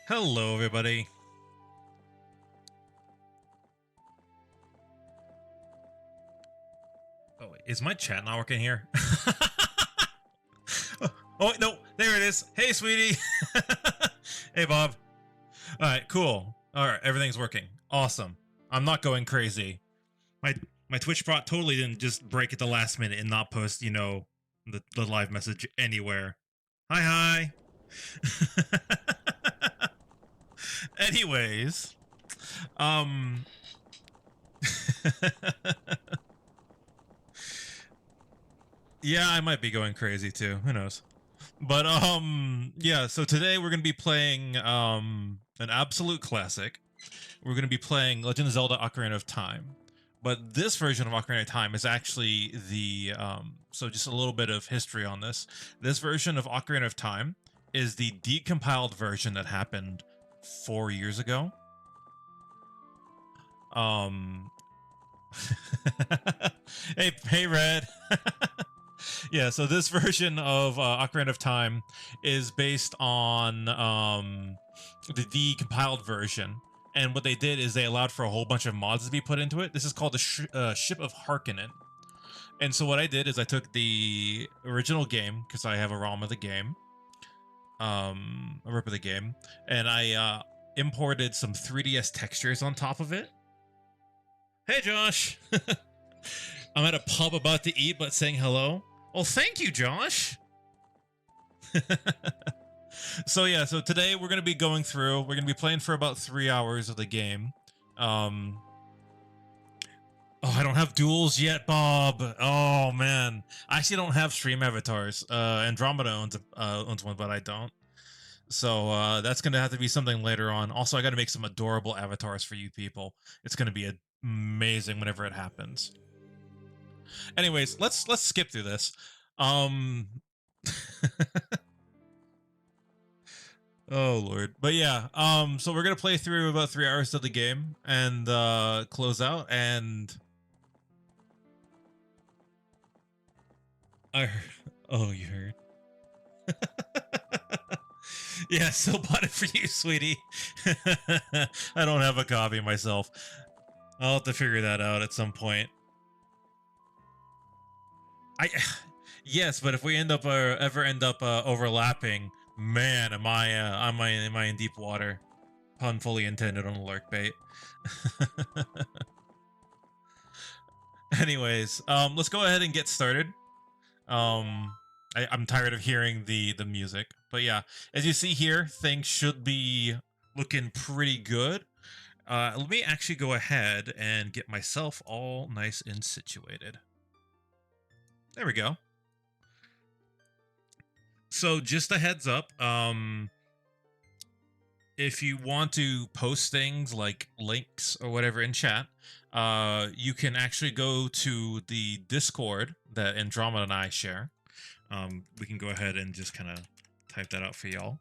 Hello, everybody. Oh, wait, is my chat not working here? Oh, wait, no, there it is. Hey, sweetie. Hey, Bob. All right, cool. All right, everything's working. Awesome. I'm not going crazy. My Twitch bot totally didn't just break at the last minute and not post, you know, the live message anywhere. Hi. Anyways, yeah, I might be going crazy too. Who knows? But yeah, so today we're going to be playing an absolute classic. We're going to be playing Legend of Zelda Ocarina of Time. But this version of Ocarina of Time is actually the so just a little bit of history on this. This version of Ocarina of Time is the decompiled version that happened 4 years ago. Hey Red. Yeah, so this version of Ocarina of Time is based on the decompiled version. And what they did is they allowed for a whole bunch of mods to be put into it. This is called the Ship of Harkinian. And so what I did is I took the original game, because I have a ROM of the game, a rip of the game, and I imported some 3DS textures on top of it. Hey, Josh! I'm at a pub about to eat, but saying hello. Well, thank you, Josh. So yeah, so today we're going to be going through, we're going to be playing for about 3 hours of the game. Oh, I don't have duels yet, Bob. Oh, man. I actually don't have stream avatars. Andromeda owns one, but I don't. So that's going to have to be something later on. Also, I got to make some adorable avatars for you people. It's going to be amazing whenever it happens. Anyways, let's skip through this. Oh Lord. But yeah, so we're gonna play through about 3 hours of the game and close out, and I heard, oh, you heard. Yeah, so bought it for you, sweetie. I don't have a copy myself. I'll have to figure that out at some point. Yes, but if we end up ever end up overlapping, man, am I in deep water? Pun fully intended on the lurk bait. Anyways, let's go ahead and get started. I'm tired of hearing the music, but yeah, as you see here, things should be looking pretty good. Let me actually go ahead and get myself all nice and situated. There we go. So just a heads up, if you want to post things like links or whatever in chat, you can actually go to the Discord that Andromeda and I share. We can go ahead and just kind of type that out for y'all.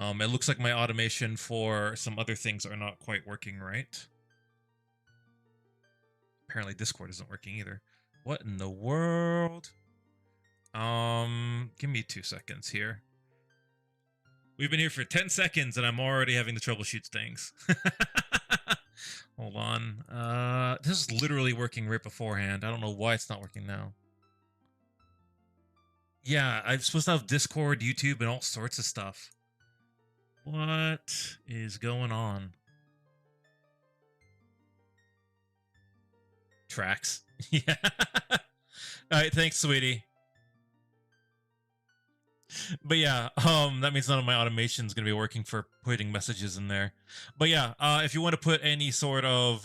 It looks like my automation for some other things are not quite working right. Apparently Discord isn't working either. What in the world? Give me 2 seconds here. We've been here for 10 seconds and I'm already having to troubleshoot things. Hold on. This is literally working right beforehand. I don't know why it's not working now. Yeah, I'm supposed to have Discord, YouTube, and all sorts of stuff. What is going on? Tracks. Yeah. All right, thanks, sweetie. But yeah, that means none of my automation is gonna be working for putting messages in there. But yeah, if you want to put any sort of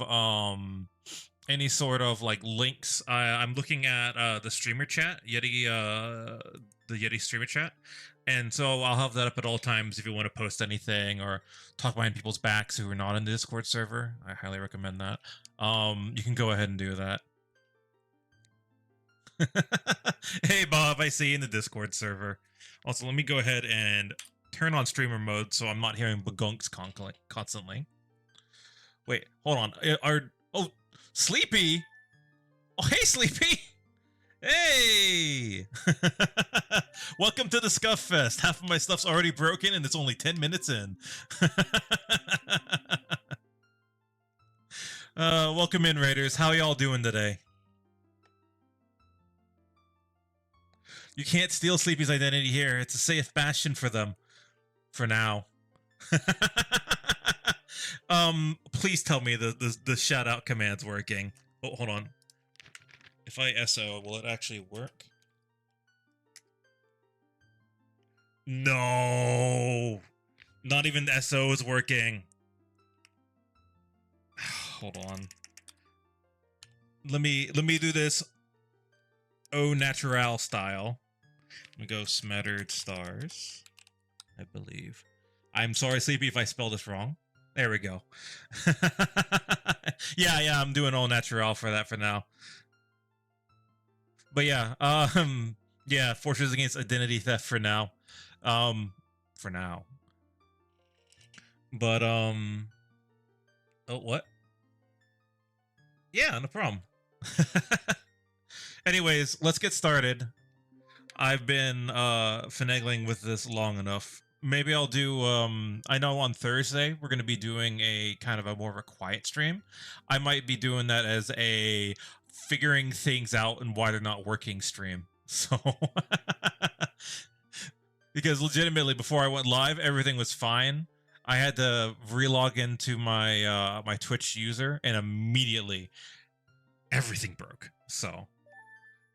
like links, I'm looking at the streamer chat, Yeti, the Yeti streamer chat, and so I'll have that up at all times if you want to post anything or talk behind people's backs who are not in the Discord server. I highly recommend that. You can go ahead and do that. Hey Bob, I see you in the Discord server. Also, let me go ahead and turn on streamer mode so I'm not hearing bagunks constantly. Wait, hold on. Oh, Sleepy? Oh, hey, Sleepy! Hey! Welcome to the Scuff Fest. Half of my stuff's already broken and it's only 10 minutes in. Welcome in, Raiders. How y'all doing today? You can't steal Sleepy's identity here. It's a safe bastion for them. For now. Please tell me the shout out command's working. Oh, hold on. If I SO, will it actually work? No. Not even the SO is working. Hold on. Let me do this au natural style. Let me go smattered stars, I believe. I'm sorry, Sleepy, if I spelled this wrong. There we go. yeah, I'm doing au natural for that for now. But yeah, yeah, forces against identity theft for now. For now. But, oh, what? Yeah, no problem. Anyways, let's get started. I've been, finagling with this long enough. Maybe I'll do, I know on Thursday we're going to be doing a kind of a more of a quiet stream. I might be doing that as a figuring things out and why they're not working stream. So, because legitimately before I went live, everything was fine. I had to relog into my, my Twitch user and immediately everything broke. So,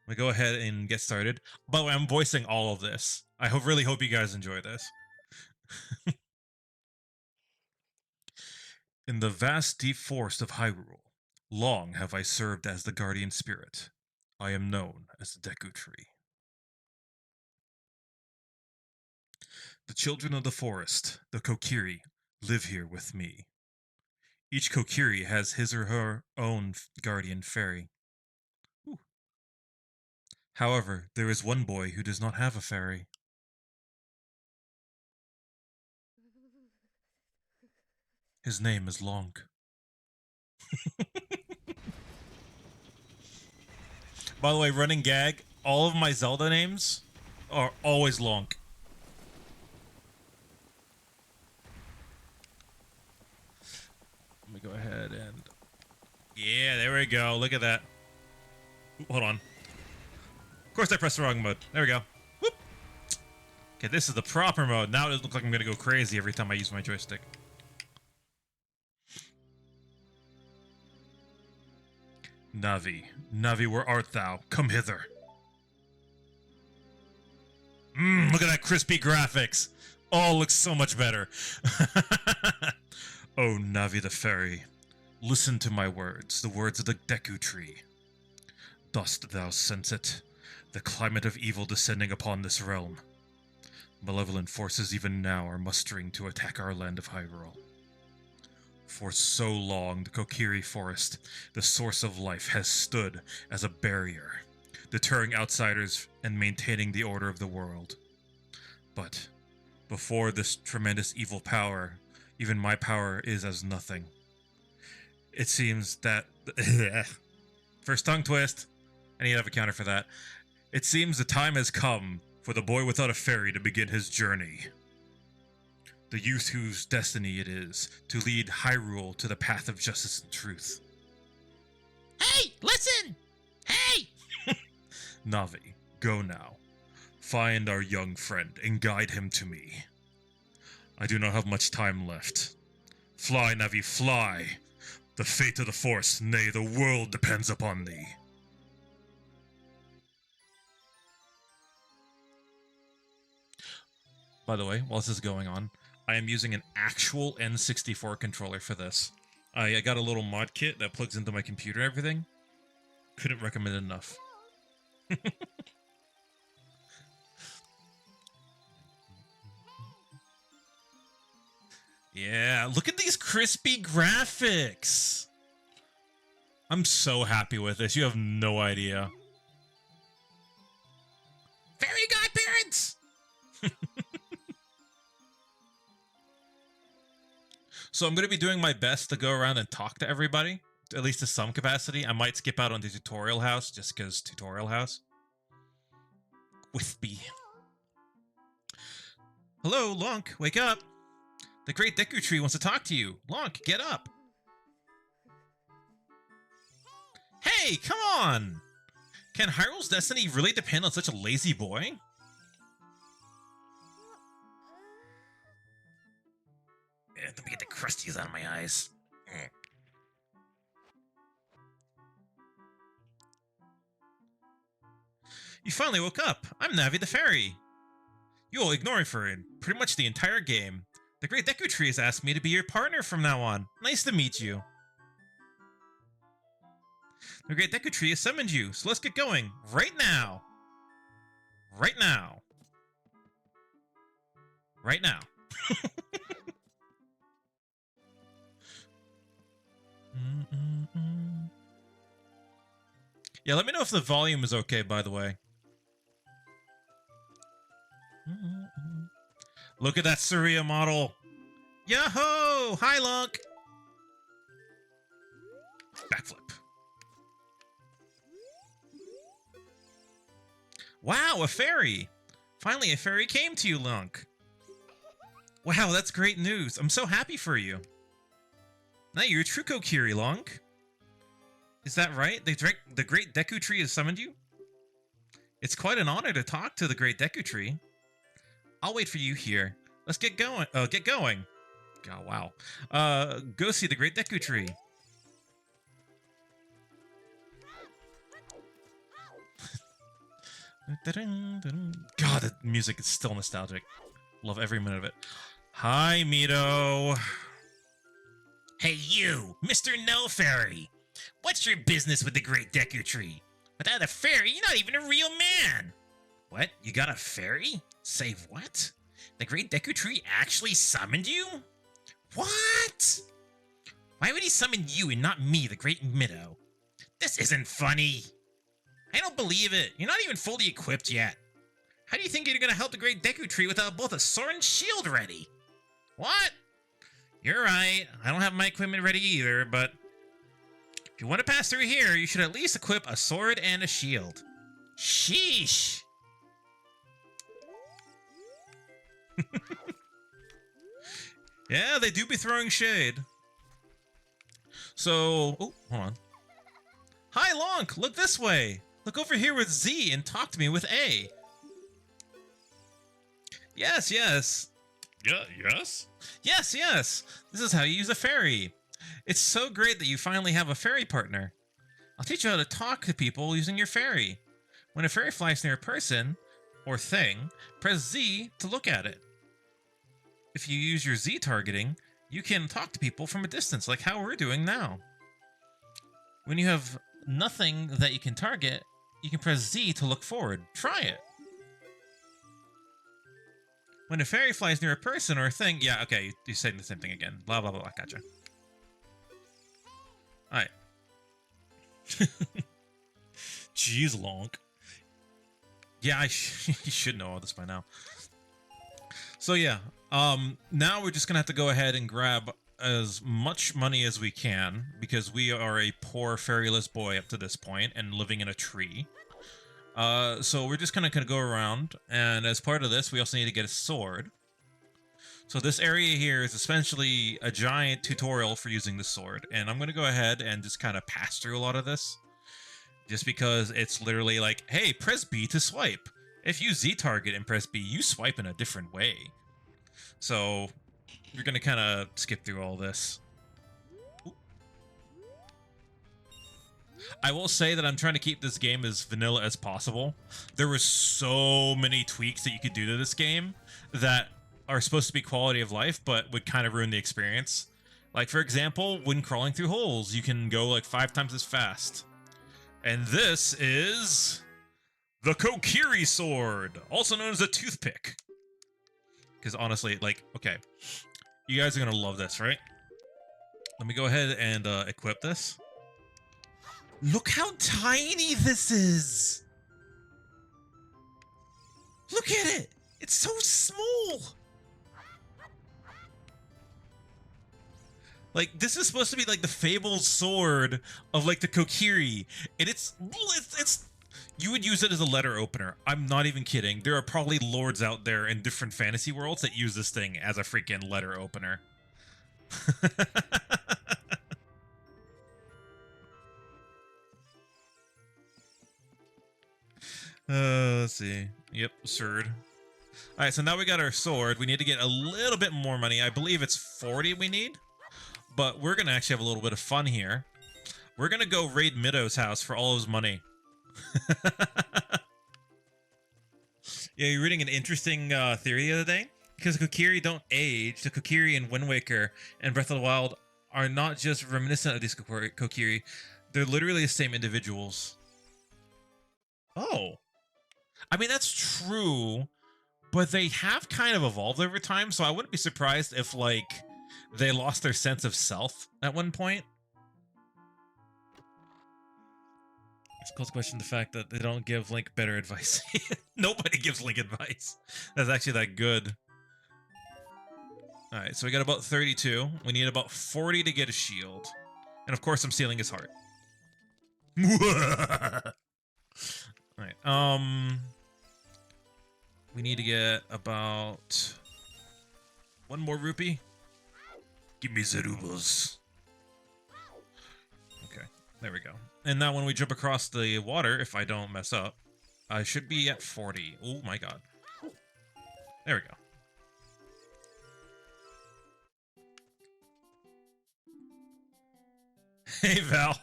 we go ahead and get started. By the way, I'm voicing all of this. I really hope you guys enjoy this. In the vast deep forest of Hyrule, long have I served as the guardian spirit. I am known as the Deku Tree. The children of the forest, the Kokiri, live here with me. Each Kokiri has his or her own guardian fairy. Ooh. However, there is one boy who does not have a fairy. His name is Lonk. By the way, running gag, all of my Zelda names are always Lonk. Let me go ahead and... Yeah, there we go. Look at that. Ooh, hold on. Of course I pressed the wrong mode. There we go. Whoop. Okay, this is the proper mode. Now it looks like I'm going to go crazy every time I use my joystick. Navi, Navi, where art thou? Come hither. Look at that crispy graphics. Oh, looks so much better. Oh, Navi the fairy, listen to my words, the words of the Deku Tree. Dost thou sense it? The climate of evil descending upon this realm. Malevolent forces even now are mustering to attack our land of Hyrule. For so long, the Kokiri Forest, the source of life, has stood as a barrier, deterring outsiders and maintaining the order of the world. But before this tremendous evil power, even my power is as nothing. It seems that... First tongue twist. I need to have a counter for that. It seems the time has come for the boy without a fairy to begin his journey. The youth whose destiny it is to lead Hyrule to the path of justice and truth. Hey, listen! Hey! Navi, go now. Find our young friend and guide him to me. I do not have much time left. Fly, Navi, fly! The fate of the forest, nay, the world depends upon thee. By the way, while this is going on, I am using an actual N64 controller for this. I got a little mod kit that plugs into my computer and everything. Couldn't recommend it enough. Yeah, look at these crispy graphics. I'm so happy with this. You have no idea. Fairy godparents! So I'm going to be doing my best to go around and talk to everybody, at least to some capacity. I might skip out on the tutorial house, just because tutorial house. Whispy. Hello, Lonk, wake up. The Great Deku Tree wants to talk to you. Lonk, get up. Hey, come on! Can Hyrule's destiny really depend on such a lazy boy? Let me get the crusties out of my eyes. You finally woke up. I'm Navi the Fairy. You will ignore me for pretty much the entire game. The Great Deku Tree has asked me to be your partner from now on. Nice to meet you. The Great Deku Tree has summoned you, so let's get going. Right now. Right now. Right now. Yeah, let me know if the volume is okay, by the way. Look at that Surya model. Yo-ho! Hi, Lunk! Backflip. Wow, a fairy! Finally, a fairy came to you, Lunk. Wow, that's great news. I'm so happy for you. Now you're a true Kokiri, Lunk. Is that right? The Great Deku Tree has summoned you? It's quite an honor to talk to the Great Deku Tree. I'll wait for you here. Let's get going. Get going. Oh, wow. Go see the Great Deku Tree. God, the music is still nostalgic. Love every minute of it. Hi, Mito. Hey, you, Mr. No Fairy. What's your business with the Great Deku Tree? Without a fairy, you're not even a real man. What? You got a fairy? Say what? The Great Deku Tree actually summoned you? What? Why would he summon you and not me, the Great Mito? This isn't funny. I don't believe it. You're not even fully equipped yet. How do you think you're going to help the Great Deku Tree without both a sword and shield ready? What? You're right. I don't have my equipment ready either, but if you want to pass through here, you should at least equip a sword and a shield. Sheesh. Yeah, they do be throwing shade. So, oh, hold on. Hi, Lonk, look this way. Look over here with Z and talk to me with A. Yes, yes. Yeah, yes? Yes, yes. This is how you use a fairy. It's so great that you finally have a fairy partner. I'll teach you how to talk to people using your fairy. When a fairy flies near a person or thing, press Z to look at it. If you use your Z targeting, you can talk to people from a distance, like how we're doing now. When you have nothing that you can target, you can press Z to look forward. Try it. When a fairy flies near a person or a thing... Yeah, okay, you're saying the same thing again. Blah, blah, blah. Gotcha. Alright. Jeez, Lonk. Yeah, you should know all this by now. So yeah, now we're just gonna have to go ahead and grab as much money as we can, because we are a poor fairyless boy up to this point and living in a tree. So we're just gonna go around, and as part of this, we also need to get a sword. So this area here is essentially a giant tutorial for using the sword, and I'm gonna go ahead and just kind of pass through a lot of this, just because it's literally like, hey, press B to swipe. If you Z target and press B, you swipe in a different way. So you're gonna kind of skip through all this. Ooh. I will say that I'm trying to keep this game as vanilla as possible. There were so many tweaks that you could do to this game that are supposed to be quality of life, but would kind of ruin the experience. Like, for example, when crawling through holes, you can go like 5 times as fast. And this is the Kokiri sword, also known as a toothpick. Because honestly, like, okay, you guys are gonna love this, right? Let me go ahead and equip this. Look how tiny this is! Look at it! It's so small! Like, this is supposed to be like the fabled sword of like the Kokiri, and it's you would use it as a letter opener. I'm not even kidding. There are probably lords out there in different fantasy worlds that use this thing as a freaking letter opener. Let's see. Yep, sword. All right, so now we got our sword. We need to get a little bit more money. I believe it's 40 we need, but we're gonna actually have a little bit of fun here. We're gonna go raid Midow's house for all his money. Yeah, you're reading an interesting theory the other day? Because Kokiri don't age. The Kokiri in Wind Waker and Breath of the Wild are not just reminiscent of these Kokiri. They're literally the same individuals. Oh. I mean, that's true, but they have kind of evolved over time, so I wouldn't be surprised if, like, they lost their sense of self at one point. It's close question the fact that they don't give Link better advice. Nobody gives Link advice. That's actually that good. Alright, so we got about 32. We need about 40 to get a shield. And of course I'm stealing his heart. Alright, we need to get about 1 more rupee. Give me the rubles. Okay, there we go. And now when we jump across the water, if I don't mess up, I should be at 40. Oh my god. There we go. Hey, Val.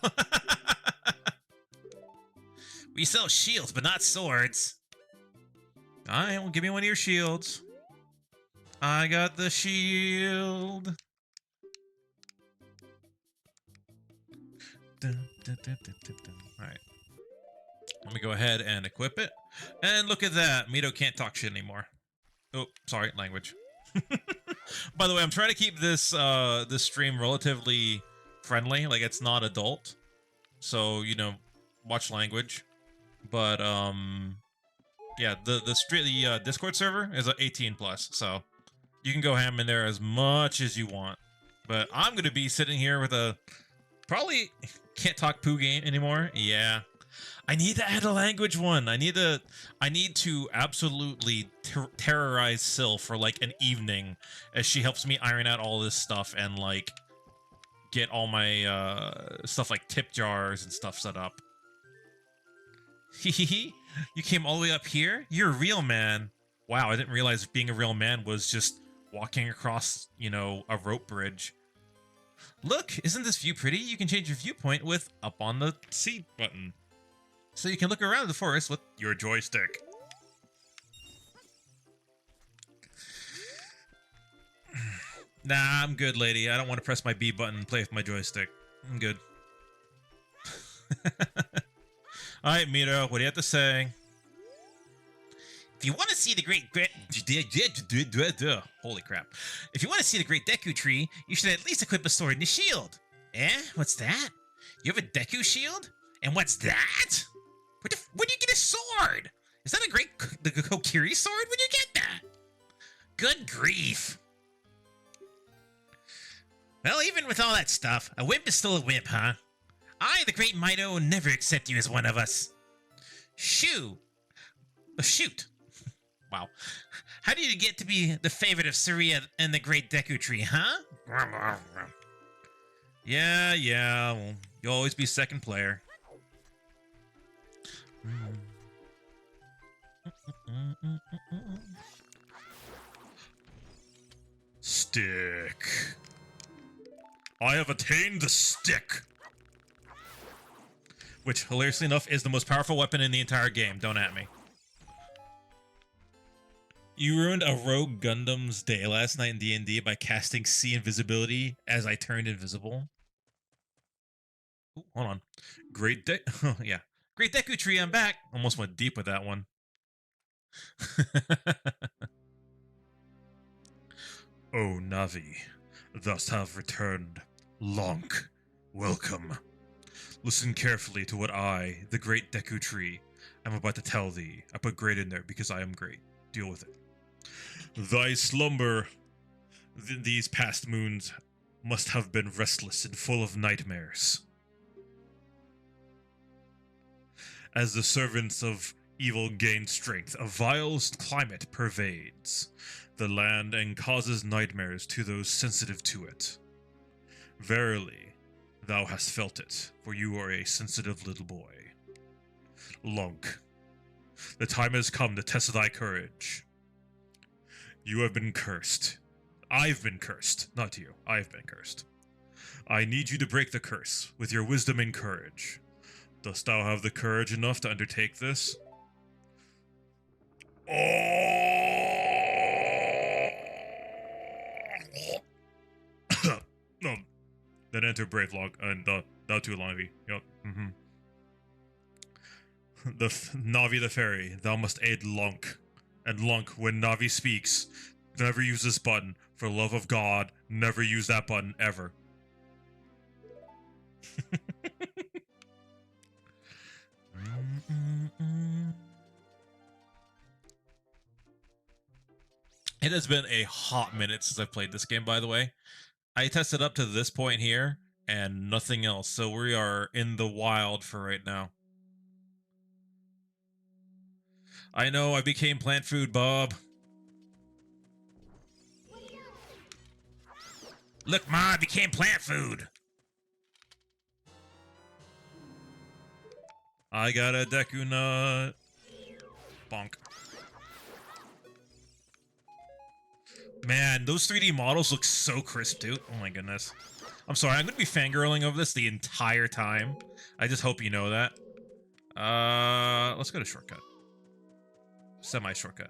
We sell shields, but not swords. Alright, well, give me one of your shields. I got the shield. Alright. Let me go ahead and equip it. And look at that. Mito can't talk shit anymore. Oh, sorry, language. By the way, I'm trying to keep this this stream relatively friendly. Like, it's not adult. So, you know, watch language. But, yeah, the Discord server is 18 plus, so you can go ham in there as much as you want. But I'm gonna be sitting here with a probably can't talk poo game anymore. Yeah, I need to add a language one. I need to absolutely terrorize Syl for like an evening as she helps me iron out all this stuff and like get all my stuff like tip jars and stuff set up. Hehehe. You came all the way up here? You're a real man. Wow, I didn't realize being a real man was just walking across, you know, a rope bridge. Look, isn't this view pretty? You can change your viewpoint with up on the C button. So you can look around the forest with your joystick. Nah, I'm good, lady. I don't want to press my B button and play with my joystick. I'm good. Alright, Mito, what do you have to say? If you want to see the great... Holy crap. If you want to see the great Deku tree, you should at least equip a sword and a shield. Eh? What's that? You have a Deku shield? And what's that? Where do you get a sword? Is that the Kokiri sword? Where'd you get that? Good grief. Well, even with all that stuff, a wimp is still a wimp, huh? I, the great Mito, will never accept you as one of us. Shoot. Wow. How did you get to be the favorite of Saria and the great Deku tree, huh? Yeah, well, you'll always be second player. Stick. I have attained the stick. Which, hilariously enough, is the most powerful weapon in the entire game. Don't at me. You ruined a rogue Gundam's day last night in D&D by casting C invisibility as I turned invisible. Ooh, hold on. Great Deku. Oh, yeah. Great Deku Tree, I'm back. Almost went deep with that one. Oh, Navi, thus have returned. Lonk, welcome. Listen carefully to what I, the great Deku Tree, am about to tell thee. I put great in there because I am great. Deal with it. Thy slumber these past moons must have been restless and full of nightmares. As the servants of evil gain strength, a vile climate pervades the land and causes nightmares to those sensitive to it. Verily, thou hast felt it, for you are a sensitive little boy. Lunk, the time has come to test thy courage. You have been cursed. I've been cursed, not you. I've been cursed. I need you to break the curse with your wisdom and courage. Dost thou have the courage enough to undertake this? No. Then enter Brave Log and thou too, Navi. Yup. The Navi the fairy, thou must aid Lunk. And Lunk, when Navi speaks, never use this button. For love of God, never use that button ever. It has been a hot minute since I've played this game, by the way. I tested up to this point here and nothing else, so we are in the wild for right now. I know, I became plant food, Bob. Look, Ma, I became plant food. I got a Deku Nut. Bonk. Man, those 3D models look so crisp, dude. Oh my goodness. I'm sorry, I'm gonna be fangirling over this the entire time. I just hope you know that. Let's go to shortcut. Semi-shortcut.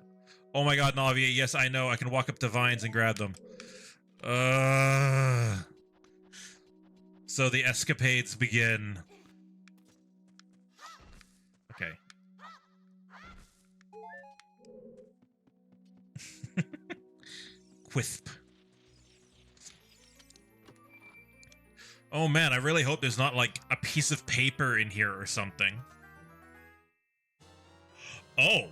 Oh my god, Navi, yes, I know. I can walk up to vines and grab them. So the escapades begin. Okay. Quisp. Oh man, I really hope there's not like a piece of paper in here or something. Oh.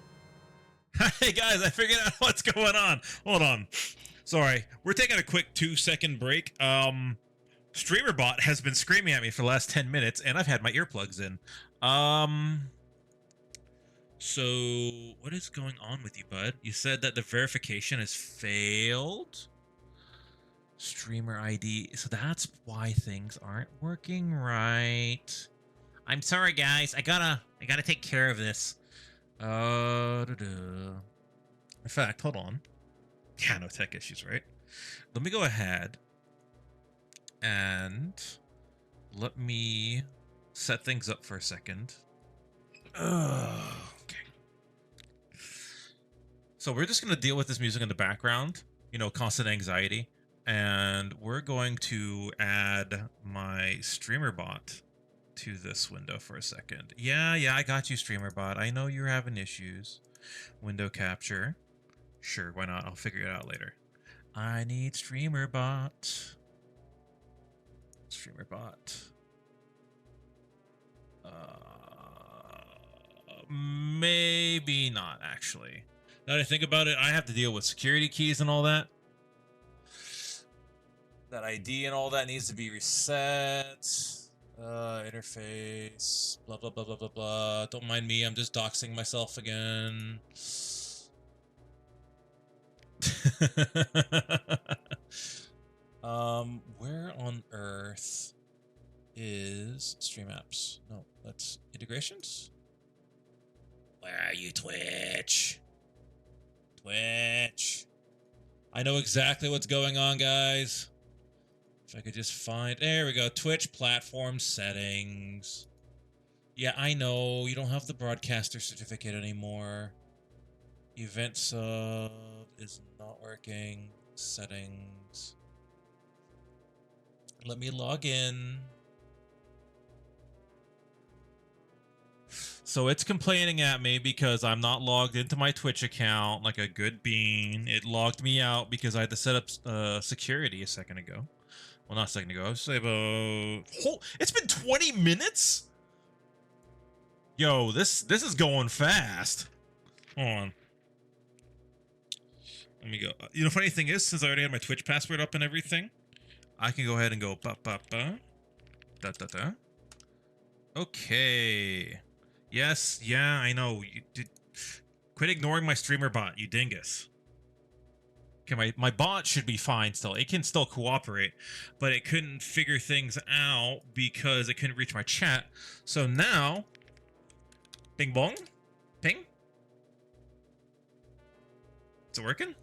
Hey guys, I figured out what's going on. Hold on. Sorry. We're taking a quick 2-second break. StreamerBot has been screaming at me for the last 10 minutes and I've had my earplugs in. So what is going on with you, bud? You said that the verification has failed? Streamer ID. So that's why things aren't working right. I'm sorry, guys. I gotta take care of this. In fact, hold on. Yeah, no tech issues, right? Let me go ahead and let me set things up for a second. Okay. So we're just gonna deal with this music in the background. You know, constant anxiety. And we're going to add my streamer bot to this window for a second. Yeah, I got you, streamer bot. I know you're having issues. Window capture. Sure, why not? I'll figure it out later. I need streamer bot. Streamer bot. Maybe not, actually. Now that I think about it, I have to deal with security keys and all that. That ID and all that needs to be reset. Interface. Blah, blah, blah, blah, blah, blah. Don't mind me. I'm just doxing myself again. Where on earth is Stream Apps? No, that's integrations. Where are you, Twitch? Twitch. I know exactly what's going on, guys. If I could just find... There we go. Twitch platform settings. Yeah, I know. You don't have the broadcaster certificate anymore. Event sub is not working. Settings. Let me log in. So it's complaining at me because I'm not logged into my Twitch account like a good bean. It logged me out because I had to set up security a second ago. Well, not a second ago. I was say about... Oh, it's been 20 minutes? Yo, this is going fast. Hold on. Let me go. You know, funny thing is, since I already had my Twitch password up and everything, I can go ahead and go ba ba ba da da da. Okay. Yes, yeah, I know. You did. Quit ignoring my streamer bot, you dingus. Okay, my bot should be fine still. It can still cooperate, but it couldn't figure things out because it couldn't reach my chat. So now, bing bong, ping. Is it working?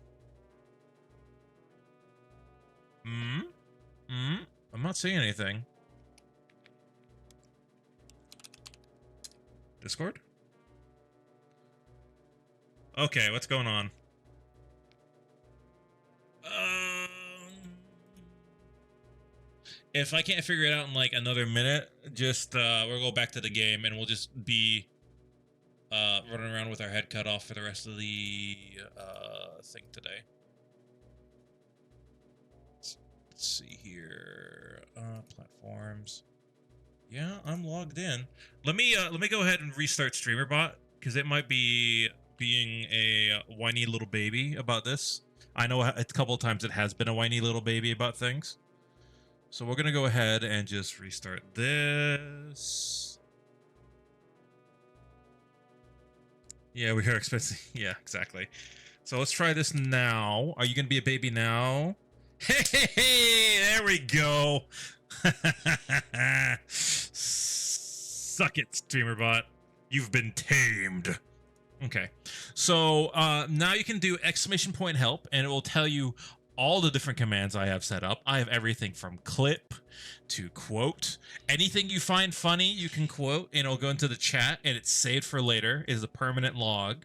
I'm not seeing anything. Discord? Okay, what's going on? If I can't figure it out in like another minute, just we'll go back to the game and we'll just be running around with our head cut off for the rest of the thing today. Let's see here. Platforms. Yeah, I'm logged in. Let me go ahead and restart StreamerBot because it might be being a whiny little baby about this. I know a couple of times it has been a whiny little baby about things. So we're gonna go ahead and just restart this. Yeah, we are expensive. Yeah, exactly. So let's try this now. Are you gonna be a baby now? Hey, there we go. Suck it, StreamerBot. You've been tamed. Okay. So now you can do !help, and it will tell you all the different commands I have set up. I have everything from clip to quote. Anything you find funny, you can quote, and it'll go into the chat, and it's saved for later. It is a permanent log.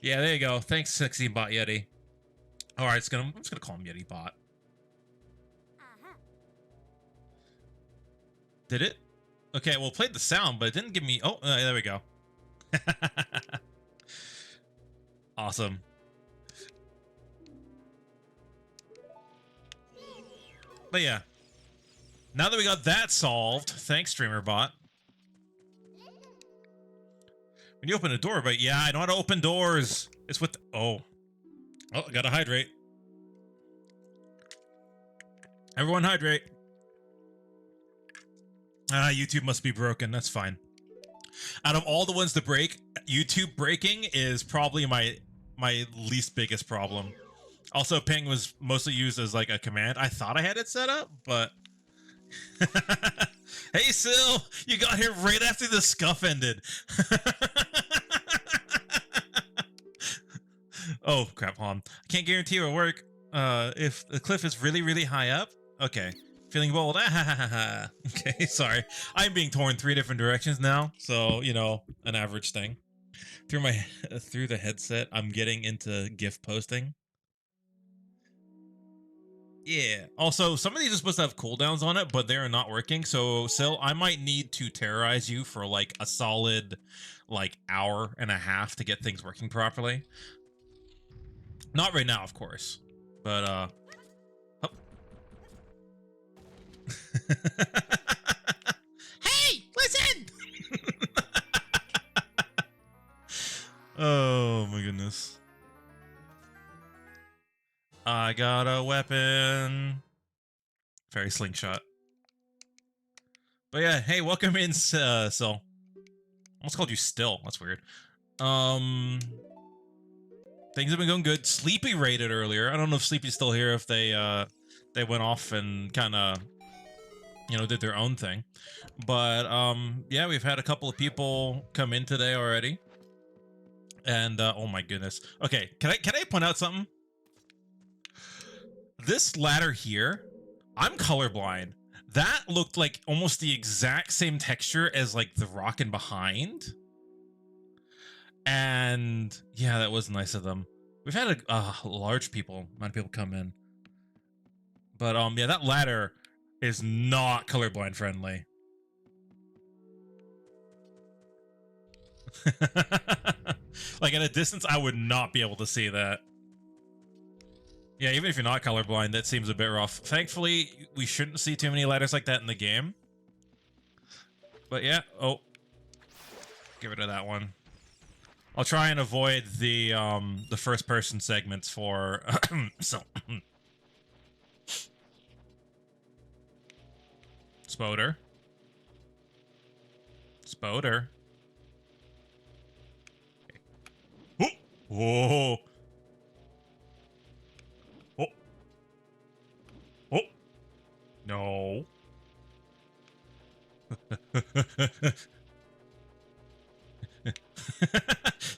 Yeah, there you go. Thanks, sexy bot Yeti. All right, I'm just gonna call him Yeti bot. Did it? Okay, well, it played the sound, but it didn't give me... Oh, there we go. Awesome. But yeah, now that we got that solved, thanks, StreamerBot. When you open a door, but yeah, I know how to open doors. It's with... Oh, I gotta hydrate. Everyone hydrate. YouTube must be broken. That's fine. Out of all the ones to break, YouTube breaking is probably my least biggest problem. Also, ping was mostly used as like a command. I thought I had it set up, but... Hey, Sil! You got here right after the scuff ended. Oh, crap, hold on. I can't guarantee it'll work if the cliff is really, really high up. Okay. Feeling bold. Okay, sorry. I'm being torn 3 different directions now, so, you know, an average thing. Through the headset, I'm getting into GIF posting. Yeah. Also, some of these are supposed to have cooldowns on it, but they're not working. So, Sil, I might need to terrorize you for like a solid like hour and a half to get things working properly. Not right now, of course. But oh. Hey, listen. Oh my goodness. I got a weapon. Fairy slingshot. But yeah, hey, welcome in, Sil. Almost called you Still. That's weird. Things have been going good. Sleepy raided earlier. I don't know if Sleepy's still here, if they went off and kind of, you know, did their own thing. But yeah, we've had a couple of people come in today already. And oh my goodness. Okay, can I point out something? This ladder here, I'm colorblind. That looked like almost the exact same texture as like the rock in behind. And yeah, that was nice of them. We've had a large amount of people come in. But yeah, that ladder is not colorblind friendly. Like at a distance, I would not be able to see that. Yeah, even if you're not colorblind, that seems a bit rough. Thankfully, we shouldn't see too many ladders like that in the game. But yeah, oh, get rid of that one. I'll try and avoid the first person segments for so Spoder. Spoder. Okay. Oh. Oh. Oh. No.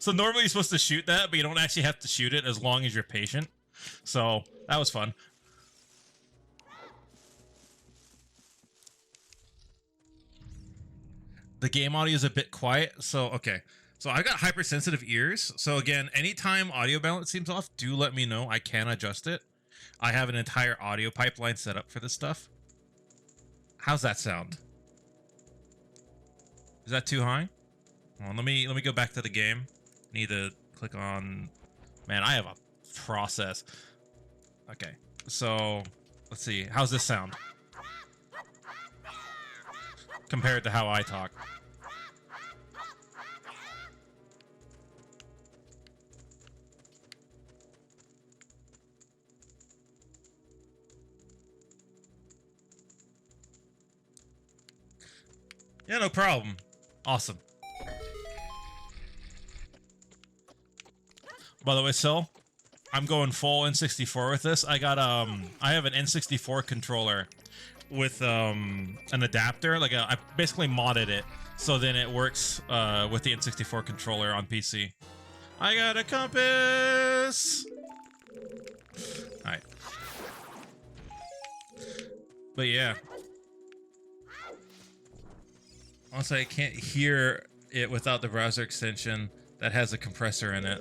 So normally you're supposed to shoot that, but you don't actually have to shoot it as long as you're patient. So that was fun. The game audio is a bit quiet, so okay. So I got hypersensitive ears. So again, anytime audio balance seems off, do let me know. I can adjust it. I have an entire audio pipeline set up for this stuff. How's that sound? Is that too high? Well, let me go back to the game. Need to click on. Man, I have a process. Okay, so let's see. How's this sound compared to how I talk? Yeah, no problem. Awesome. By the way, Sil, I'm going full N64 with this. I got I have an N64 controller with an adapter. Like I basically modded it so then it works with the N64 controller on PC. I got a compass. All right. But yeah. Also, I can't hear it without the browser extension that has a compressor in it.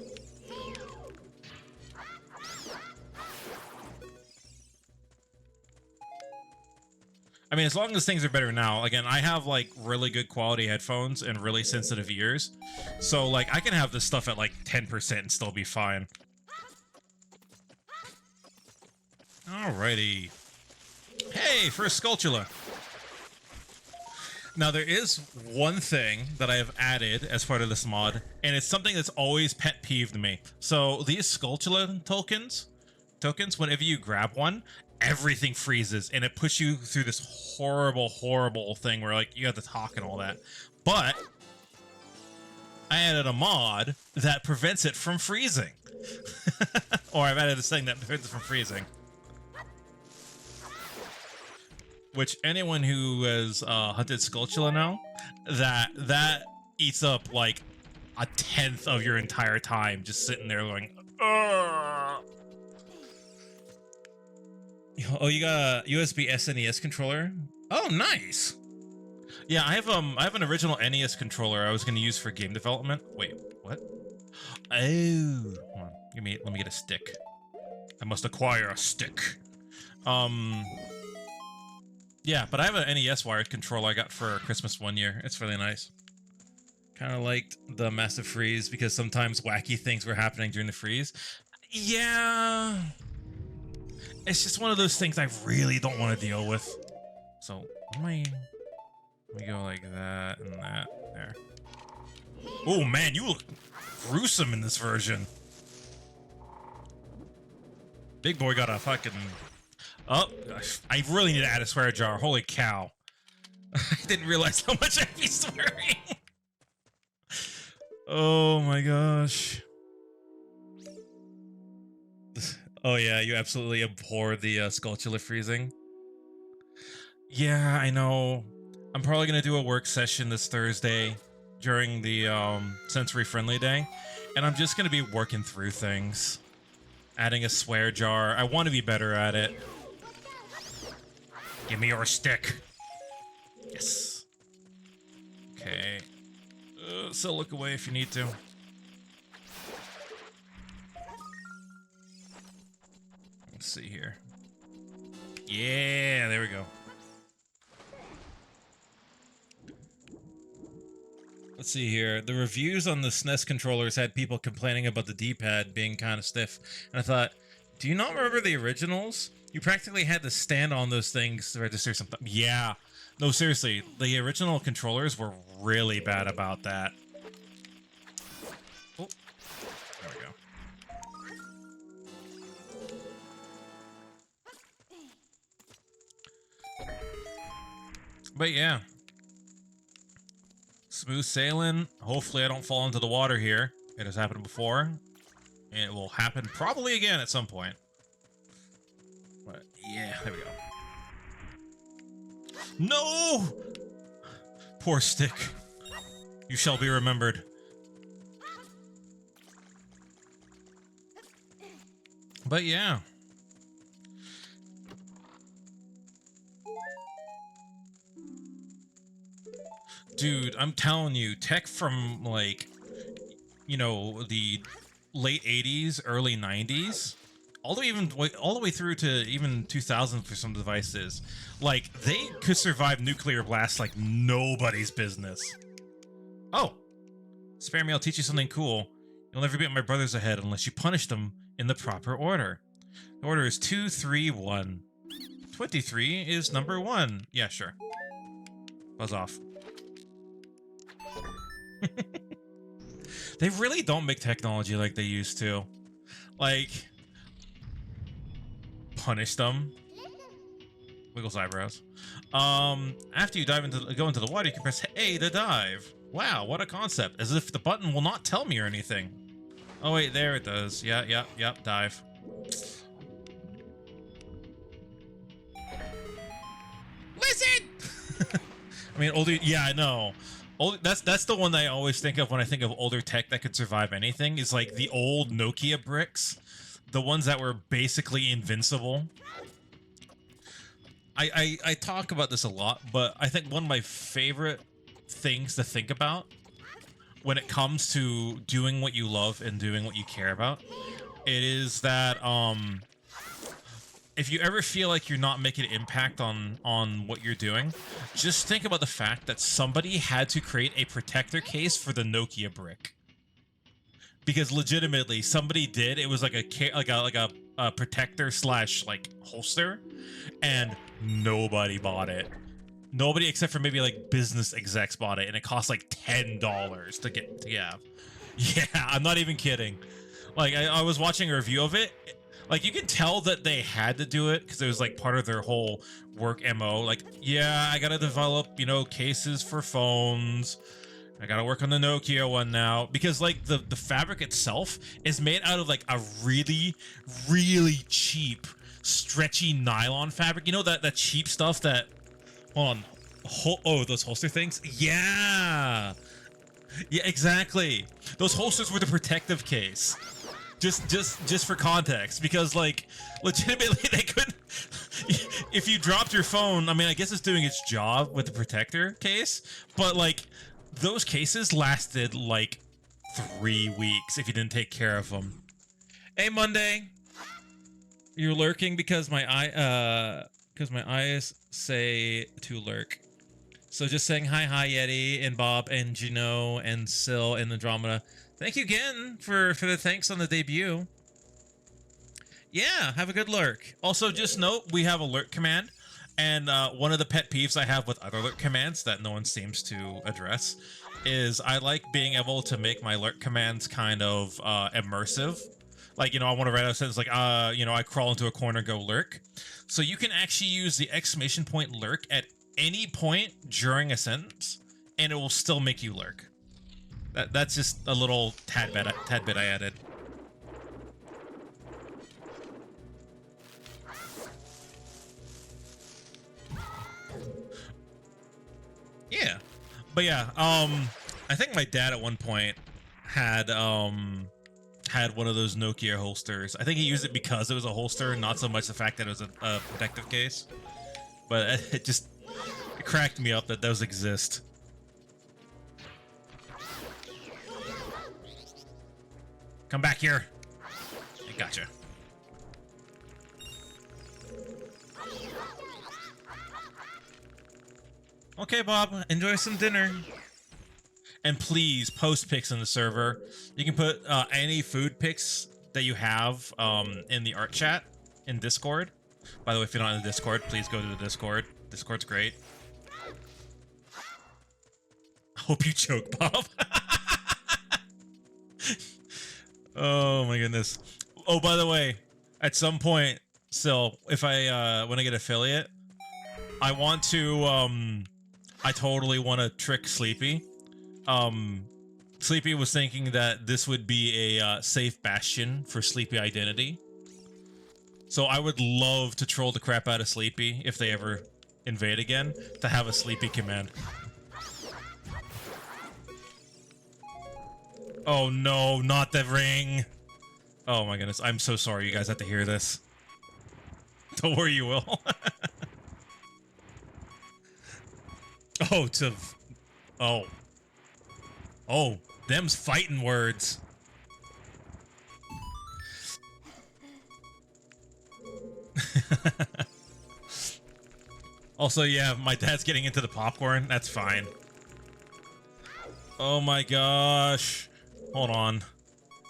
I mean, as long as things are better now, again, I have like really good quality headphones and really sensitive ears. So like I can have this stuff at like 10% and still be fine. Alrighty. Hey, first Skulltula. Now, there is one thing that I have added as part of this mod, and it's something that's always pet peeved me. So these Skulltula tokens, whenever you grab one, everything freezes, and it puts you through this horrible, horrible thing where like you have to talk and all that. But I added a mod that prevents it from freezing. Or I've added this thing that prevents it from freezing. Which anyone who has hunted Skulltula know, that eats up like a 1/10 of your entire time just sitting there going, ugh. Oh, you got a USB SNES controller? Oh, nice. Yeah, I have an original NES controller I was going to use for game development. Wait, what? Oh, hold on. Let me get a stick. I must acquire a stick. Yeah, but I have an NES wired controller I got for Christmas one year. It's really nice. Kind of liked the massive freeze because sometimes wacky things were happening during the freeze. Yeah. It's just one of those things I really don't want to deal with. So, let me go like that and that. There. Oh, man, you look gruesome in this version. Big boy got a fucking... Oh, gosh. I really need to add a swear jar. Holy cow. I didn't realize how much I'd be swearing. Oh my gosh. Oh yeah, you absolutely abhor the Skulltula freezing. Yeah, I know. I'm probably going to do a work session this Thursday during the sensory friendly day. And I'm just going to be working through things. Adding a swear jar. I want to be better at it. Give me your stick. Yes. Okay. So look away if you need to. see here. Yeah, there we go. Let's see here. The reviews on the SNES controllers had people complaining about the D-pad being kind of stiff. And I thought, do you not remember the originals? You practically had to stand on those things to register something. Yeah. No, seriously. The original controllers were really bad about that. Oh. There we go. But yeah. Smooth sailing. Hopefully I don't fall into the water here. It has happened before. And it will happen probably again at some point. But yeah, there we go. No! Poor stick. You shall be remembered. But yeah. Dude, I'm telling you, tech from, like, you know, the late 80s, early 90s, all the way through to even 2000 for some devices, like, they could survive nuclear blasts like nobody's business. Oh, spare me, I'll teach you something cool. You'll never beat my brothers ahead unless you punish them in the proper order. The order is 2, 3, 1. 23 is number 1. Yeah, sure. Buzz off. They really don't make technology like they used to. Like, punish them. Wiggles eyebrows. After you go into the water, you can press A to dive. Wow, what a concept. As if the button will not tell me or anything. Oh wait, there it does. Yeah, dive. Listen! I mean, older, yeah, I know. That's the one that I always think of when I think of older tech that could survive anything, is like the old Nokia bricks. The ones that were basically invincible. I talk about this a lot, but I think one of my favorite things to think about when it comes to doing what you love and doing what you care about, it is that if you ever feel like you're not making an impact on what you're doing, just think about the fact that somebody had to create a protector case for the Nokia brick. Because legitimately, somebody did. It was like a protector slash like holster, and nobody bought it. Nobody except for maybe like business execs bought it, and it cost like $10 to get to have. Yeah, I'm not even kidding. Like I was watching a review of it. Like, you can tell that they had to do it because it was, like, part of their whole work MO. Like, yeah, I gotta develop, you know, cases for phones. I gotta work on the Nokia one now. Because, like, the fabric itself is made out of, like, a really, really cheap, stretchy nylon fabric. You know, that cheap stuff that... Hold on. Oh, those holster things? Yeah! Yeah, exactly. Those holsters were the protective case. Just for context, because like legitimately they couldn't. If you dropped your phone, I mean, I guess it's doing its job with the protector case, but like those cases lasted like 3 weeks if you didn't take care of them. Hey, Monday, you're lurking because my eyes say to lurk. So just saying hi, Yeti and Bob and Gino and Sil and Andromeda. Thank you again for the thanks on the debut. Yeah, have a good lurk. Also, just note, we have a lurk command, and one of the pet peeves I have with other lurk commands that no one seems to address is I like being able to make my lurk commands kind of immersive. Like, you know, I want to write out a sentence like, you know, I crawl into a corner, go lurk. So you can actually use the exclamation point lurk at any point during a sentence, and it will still make you lurk. That's just a little tad bit I added. Yeah, but yeah, I think my dad at one point had one of those Nokia holsters. I think he used it because it was a holster, not so much the fact that it was a protective case. But it cracked me up that those exist. Come back here. I gotcha. Okay, Bob, enjoy some dinner. And please post pics in the server. You can put any food pics that you have in the art chat in Discord. By the way, if you're not in the Discord, please go to the Discord. Discord's great. I hope you choke, Bob. Oh my goodness. Oh, by the way, at some point, still, if I when I get affiliate, I want to I totally want to trick Sleepy. Sleepy was thinking that this would be a safe bastion for Sleepy identity. So I would love to troll the crap out of Sleepy if they ever invade again, to have a Sleepy command. Oh no, not the ring. Oh my goodness, I'm so sorry you guys have to hear this. Don't worry, you will. Oh, oh. Oh, them's fighting words. Also, yeah, my dad's getting into the popcorn. That's fine. Oh my gosh. Hold on.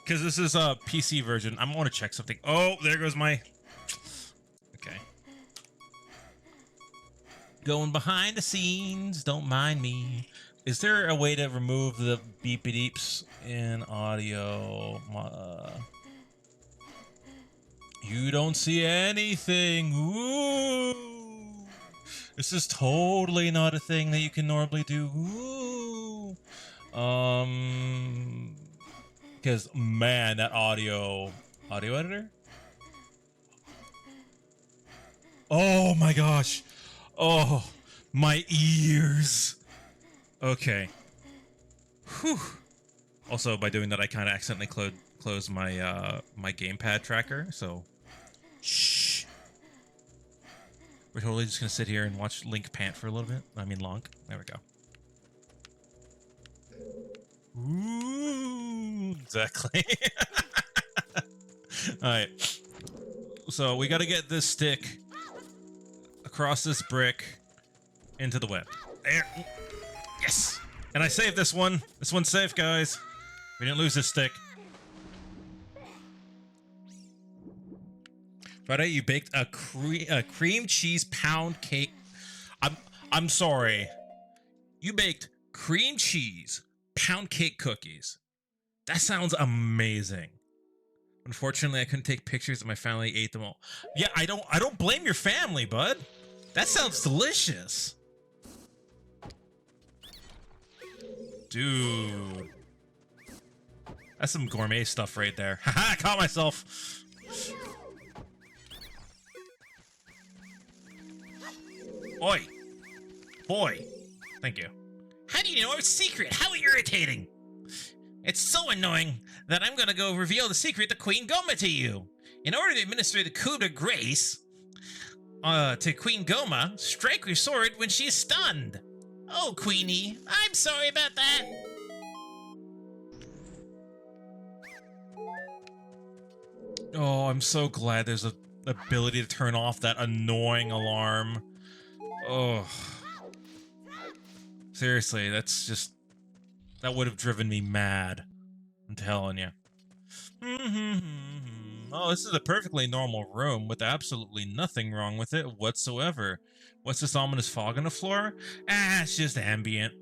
Because this is a PC version. I want to check something. Oh, there goes my... Okay. Going behind the scenes. Don't mind me. Is there a way to remove the beepy-deeps in audio? You don't see anything. Ooh. This is totally not a thing that you can normally do. Ooh. Because, man, that audio editor? Oh my gosh. Oh, my ears. Okay. Whew. Also, by doing that, I kind of accidentally closed my my gamepad tracker. So, shh. We're totally just gonna sit here and watch Link pant for a little bit. I mean, Lonk. There we go. Ooh, exactly. All right. So we got to get this stick across this brick into the web. There. Yes! And I saved this one. This one's safe, guys. We didn't lose this stick. Friday, you baked a cream cheese pound cake. I'm sorry. You baked cream cheese pound cake cookies. That sounds amazing. Unfortunately, I couldn't take pictures and my family ate them all. Yeah, I don't blame your family, bud. That sounds delicious. Dude. That's some gourmet stuff right there. Haha, I caught myself. Oi. Boy. Thank you. How do you know it's secret? How irritating. It's so annoying that I'm gonna go reveal the secret to Queen Goma to you. In order to administer the coup de grace to Queen Goma, strike your sword when she's stunned. Oh, Queenie, I'm sorry about that. Oh, I'm so glad there's an ability to turn off that annoying alarm. Oh. Seriously, that's just... That would have driven me mad. I'm telling you. Oh, this is a perfectly normal room with absolutely nothing wrong with it whatsoever. What's this ominous fog on the floor? Ah, it's just ambient.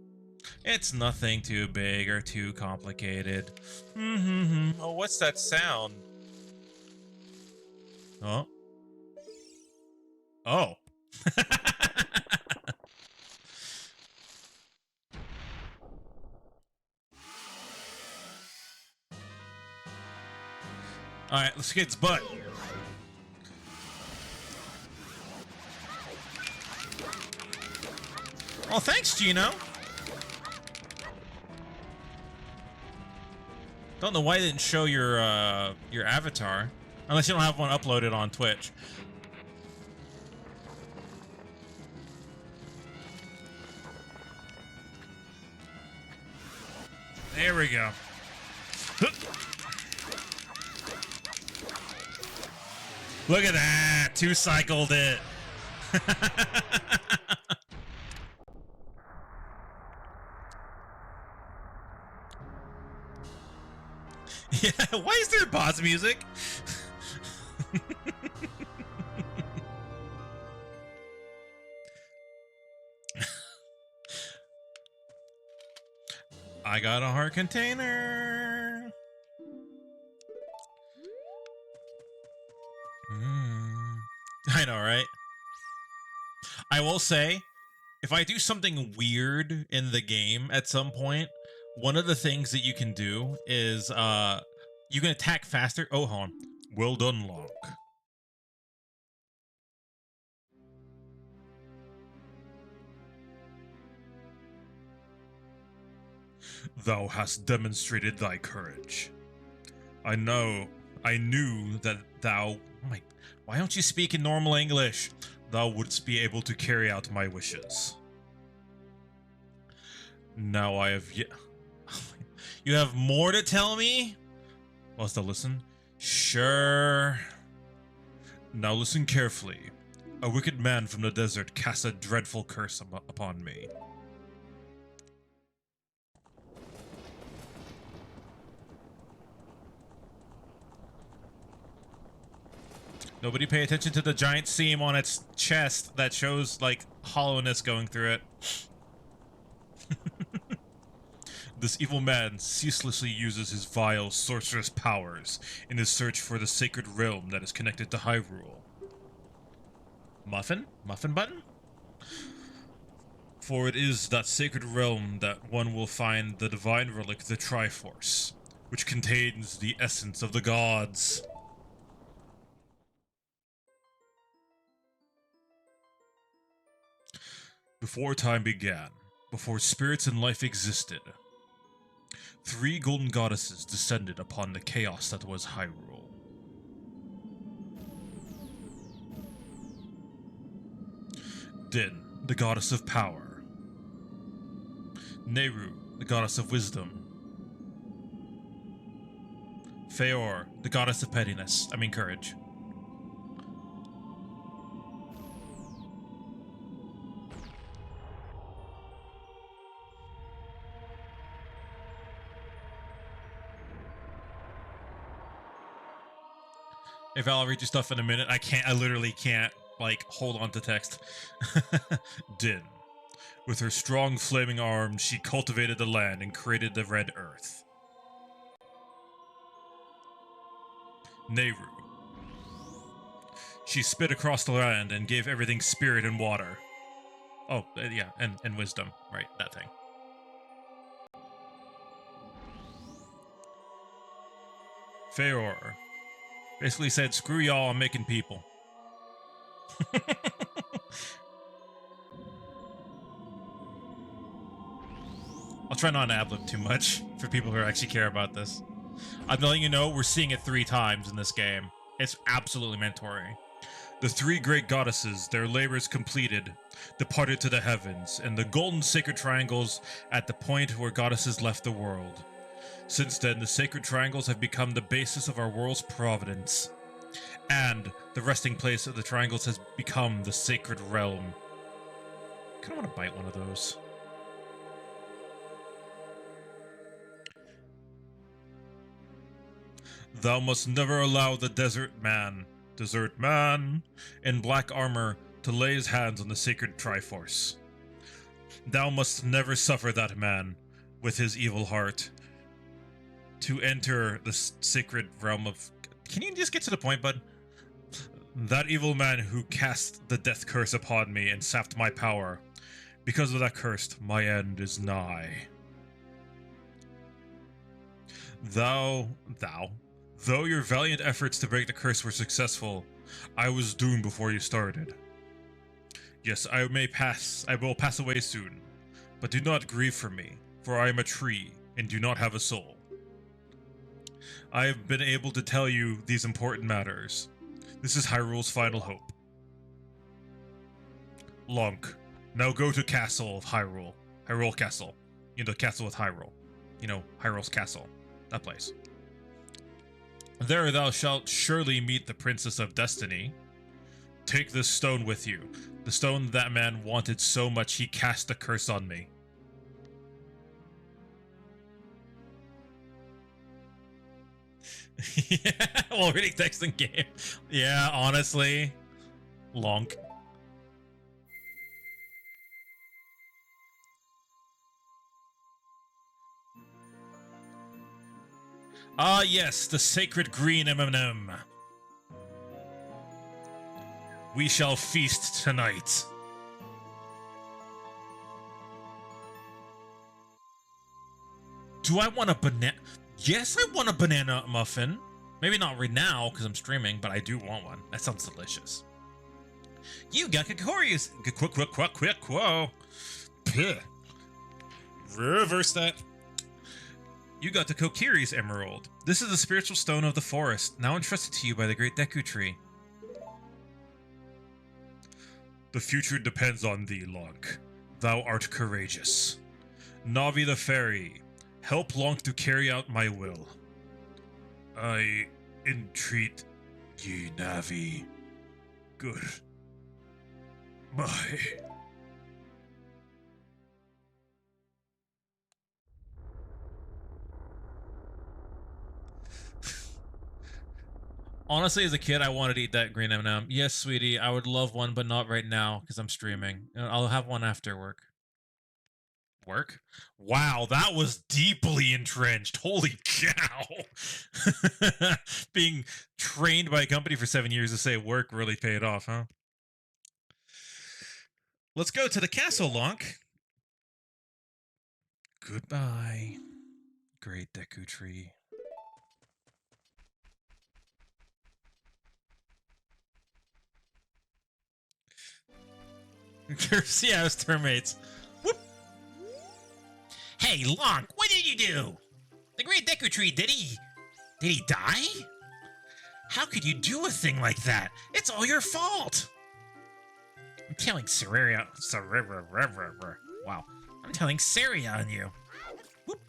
It's nothing too big or too complicated. Oh, what's that sound? Oh. Oh. Alright, let's get its butt. Oh, thanks, Gino. Don't know why it didn't show your avatar. Unless you don't have one uploaded on Twitch. There we go. Look at that! Two-cycled it. Yeah, why is there boss music? I got a heart container. I know, right? I will say, if I do something weird in the game at some point, one of the things that you can do is you can attack faster. Oh, hold on. Well done, Lonk. Thou hast demonstrated thy courage. I knew that thou. Why don't you speak in normal English? Thou wouldst be able to carry out my wishes. Now I have yet. You have more to tell me? Wants to listen? Sure. Now listen carefully. A wicked man from the desert cast a dreadful curse upon me. Nobody pay attention to the giant seam on its chest that shows, like, hollowness going through it. This evil man ceaselessly uses his vile, sorcerous powers in his search for the sacred realm that is connected to Hyrule. Muffin? Muffin button? For it is that sacred realm that one will find the divine relic, the Triforce, which contains the essence of the gods. Before time began, before spirits and life existed, 3 golden goddesses descended upon the chaos that was Hyrule. Din, the goddess of power. Nehru, the goddess of wisdom. Feor, the goddess of courage. If I'll read you stuff in a minute, I literally can't, like, hold on to text. Din. With her strong flaming arms, she cultivated the land and created the Red Earth. Nehru. She spit across the land and gave everything spirit and water. Oh, yeah, and wisdom. Right, that thing. Feor. Basically said, screw y'all, I'm making people. I'll try not to ad-lib too much for people who actually care about this. I'm letting you know we're seeing it 3 times in this game. It's absolutely mandatory. The 3 great goddesses, their labors completed, departed to the heavens, and the golden sacred triangles at the point where goddesses left the world. Since then, the sacred triangles have become the basis of our world's providence. And the resting place of the triangles has become the sacred realm. I kind of want to bite one of those. Thou must never allow the desert man in black armor to lay his hands on the sacred Triforce. Thou must never suffer that man, with his evil heart, to enter the sacred realm of... Can you just get to the point, bud? That evil man who cast the death curse upon me and sapped my power. Because of that curse, my end is nigh. Though your valiant efforts to break the curse were successful, I was doomed before you started. Yes, I will pass away soon, but do not grieve for me, for I am a tree and do not have a soul. I have been able to tell you these important matters. This is Hyrule's final hope. Lonk, now go to Castle of Hyrule. Hyrule Castle. You know, Castle with Hyrule. You know, Hyrule's Castle. That place. There thou shalt surely meet the Princess of Destiny. Take this stone with you. The stone that man wanted so much he cast a curse on me. Yeah, while reading text in game. Yeah, honestly. Lonk. Ah, yes, the sacred green M&M. We shall feast tonight. Do I want a banana? Yes, I want a banana muffin. Maybe not right now because I'm streaming, but I do want one. That sounds delicious. You got Kakorius. Whoa. Reverse that. You got the Kokiri's Emerald. This is the spiritual stone of the forest, now entrusted to you by the great Deku Tree. The future depends on thee, Lonk. Thou art courageous. Navi the fairy, help Lonk to carry out my will. I entreat ye, Navi. Good. Bye. Honestly, as a kid, I wanted to eat that green M&M. Yes, sweetie, I would love one, but not right now because I'm streaming. I'll have one after work. Work? Wow, that was deeply entrenched. Holy cow. Being trained by a company for 7 years to say work really paid off, huh? Let's go to the castle, Lonk. Goodbye, great Deku Tree. Yeah, it's termates. Whoop. Hey, Lonk, what did you do? The great Deku Tree, did he die? How could you do a thing like that? It's all your fault. I'm telling Saria. Wow. I'm telling Saria on you. Whoop.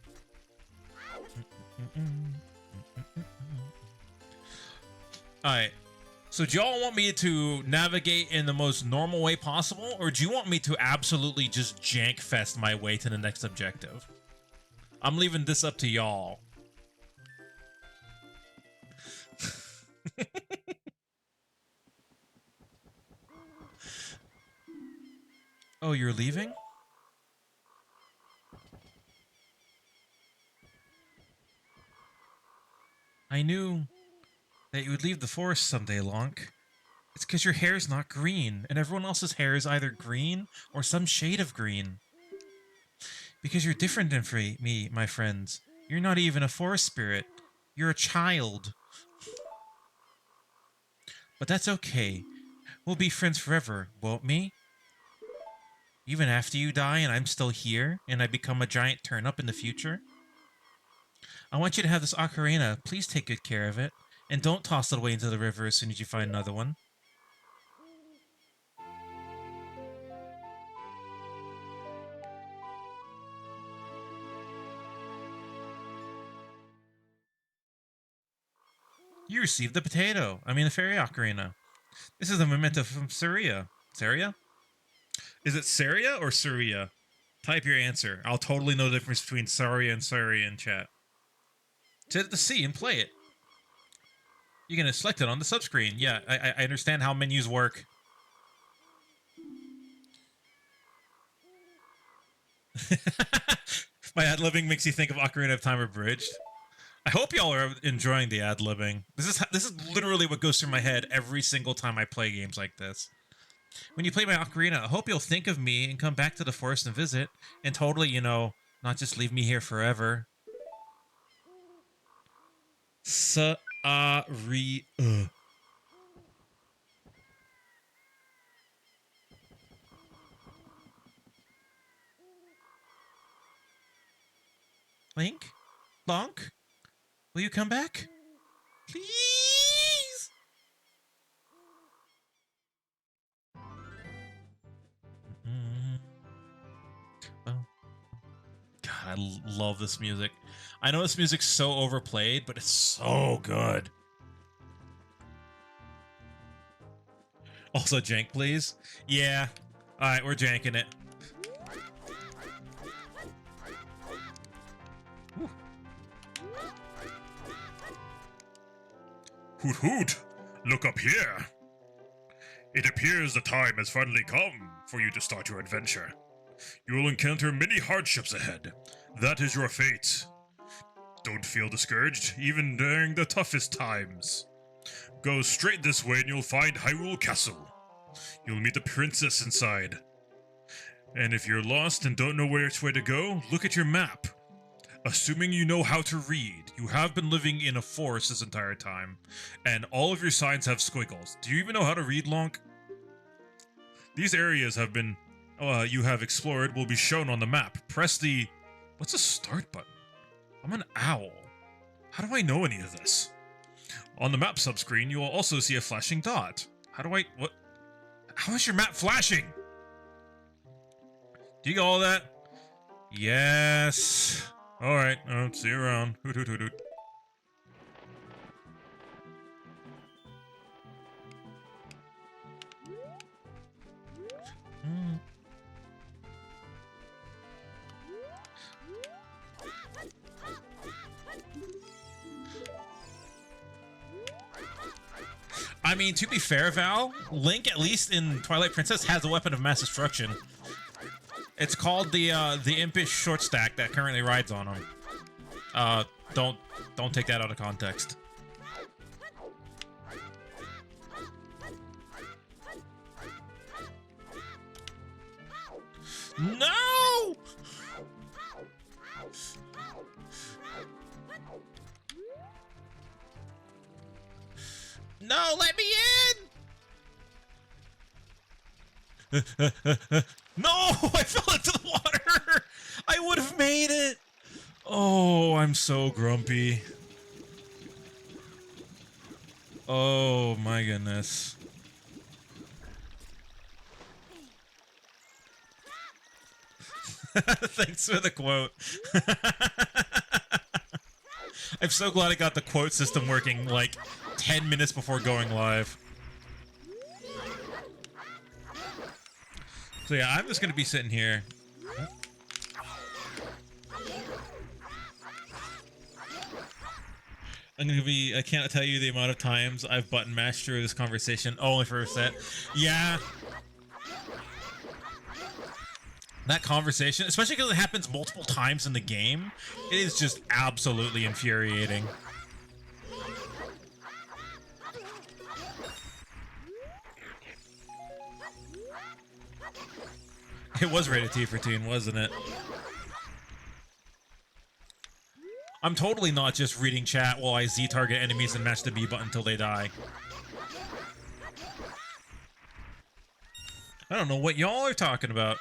Alright. So do y'all want me to navigate in the most normal way possible, or do you want me to absolutely just jank fest my way to the next objective? I'm leaving this up to y'all. Oh, you're leaving? I knew that you would leave the forest someday, Lonk. It's because your hair's not green, and everyone else's hair is either green or some shade of green. Because you're different than me, my friends. You're not even a forest spirit. You're a child. But that's okay. We'll be friends forever, won't we? Even after you die and I'm still here, and I become a giant turnip in the future? I want you to have this ocarina. Please take good care of it. And don't toss it away into the river as soon as you find another one. You received the the fairy ocarina. This is a memento from Saria. Saria? Is it Saria or Saria? Type your answer. I'll totally know the difference between Saria and Saria in chat. Set it to C and play it. You're going to select it on the subscreen. Yeah, I understand how menus work. My ad-libbing makes you think of Ocarina of Time Abridged. I hope y'all are enjoying the ad-libbing. This is literally what goes through my head every single time I play games like this. When you play my ocarina, I hope you'll think of me and come back to the forest and visit, and totally, not just leave me here forever. Saria. Link? Lonk? Will you come back? Please? Oh. God, I love this music. I know this music's so overplayed, but it's so good. Also, jank, please. Yeah. All right, we're janking it. Hoot hoot! Look up here! It appears the time has finally come for you to start your adventure. You will encounter many hardships ahead. That is your fate. Don't feel discouraged, even during the toughest times. Go straight this way and you'll find Hyrule Castle. You'll meet the princess inside. And if you're lost and don't know which way to go, look at your map. Assuming you know how to read, you have been living in a forest this entire time, and all of your signs have squiggles. Do you even know how to read, Lonk? These areas have been, you have explored will be shown on the map. Press the, what's the start button? I'm an owl. How do I know any of this? On the map subscreen, you will also see a flashing dot. How do I, what? How is your map flashing? Do you get all that? Yes. All right. See you around. Hoot hoot hoot hoot. I mean, to be fair, Val, Link, at least in Twilight Princess, has a weapon of mass destruction. It's called the impish short stack that currently rides on him. Don't take that out of context. No! No, let me in! No, I fell into the water. I would have made it. Oh, I'm so grumpy. Oh my goodness. Thanks for the quote. I'm so glad I got the quote system working like 10 minutes before going live. So yeah, I'm just gonna be sitting here. I can't tell you the amount of times I've button mashed through this conversation only for a set. Yeah. That conversation, especially because it happens multiple times in the game, it is just absolutely infuriating. It was rated T for teen, wasn't it? I'm totally not just reading chat while I Z-target enemies and mash the B button until they die. I don't know what y'all are talking about.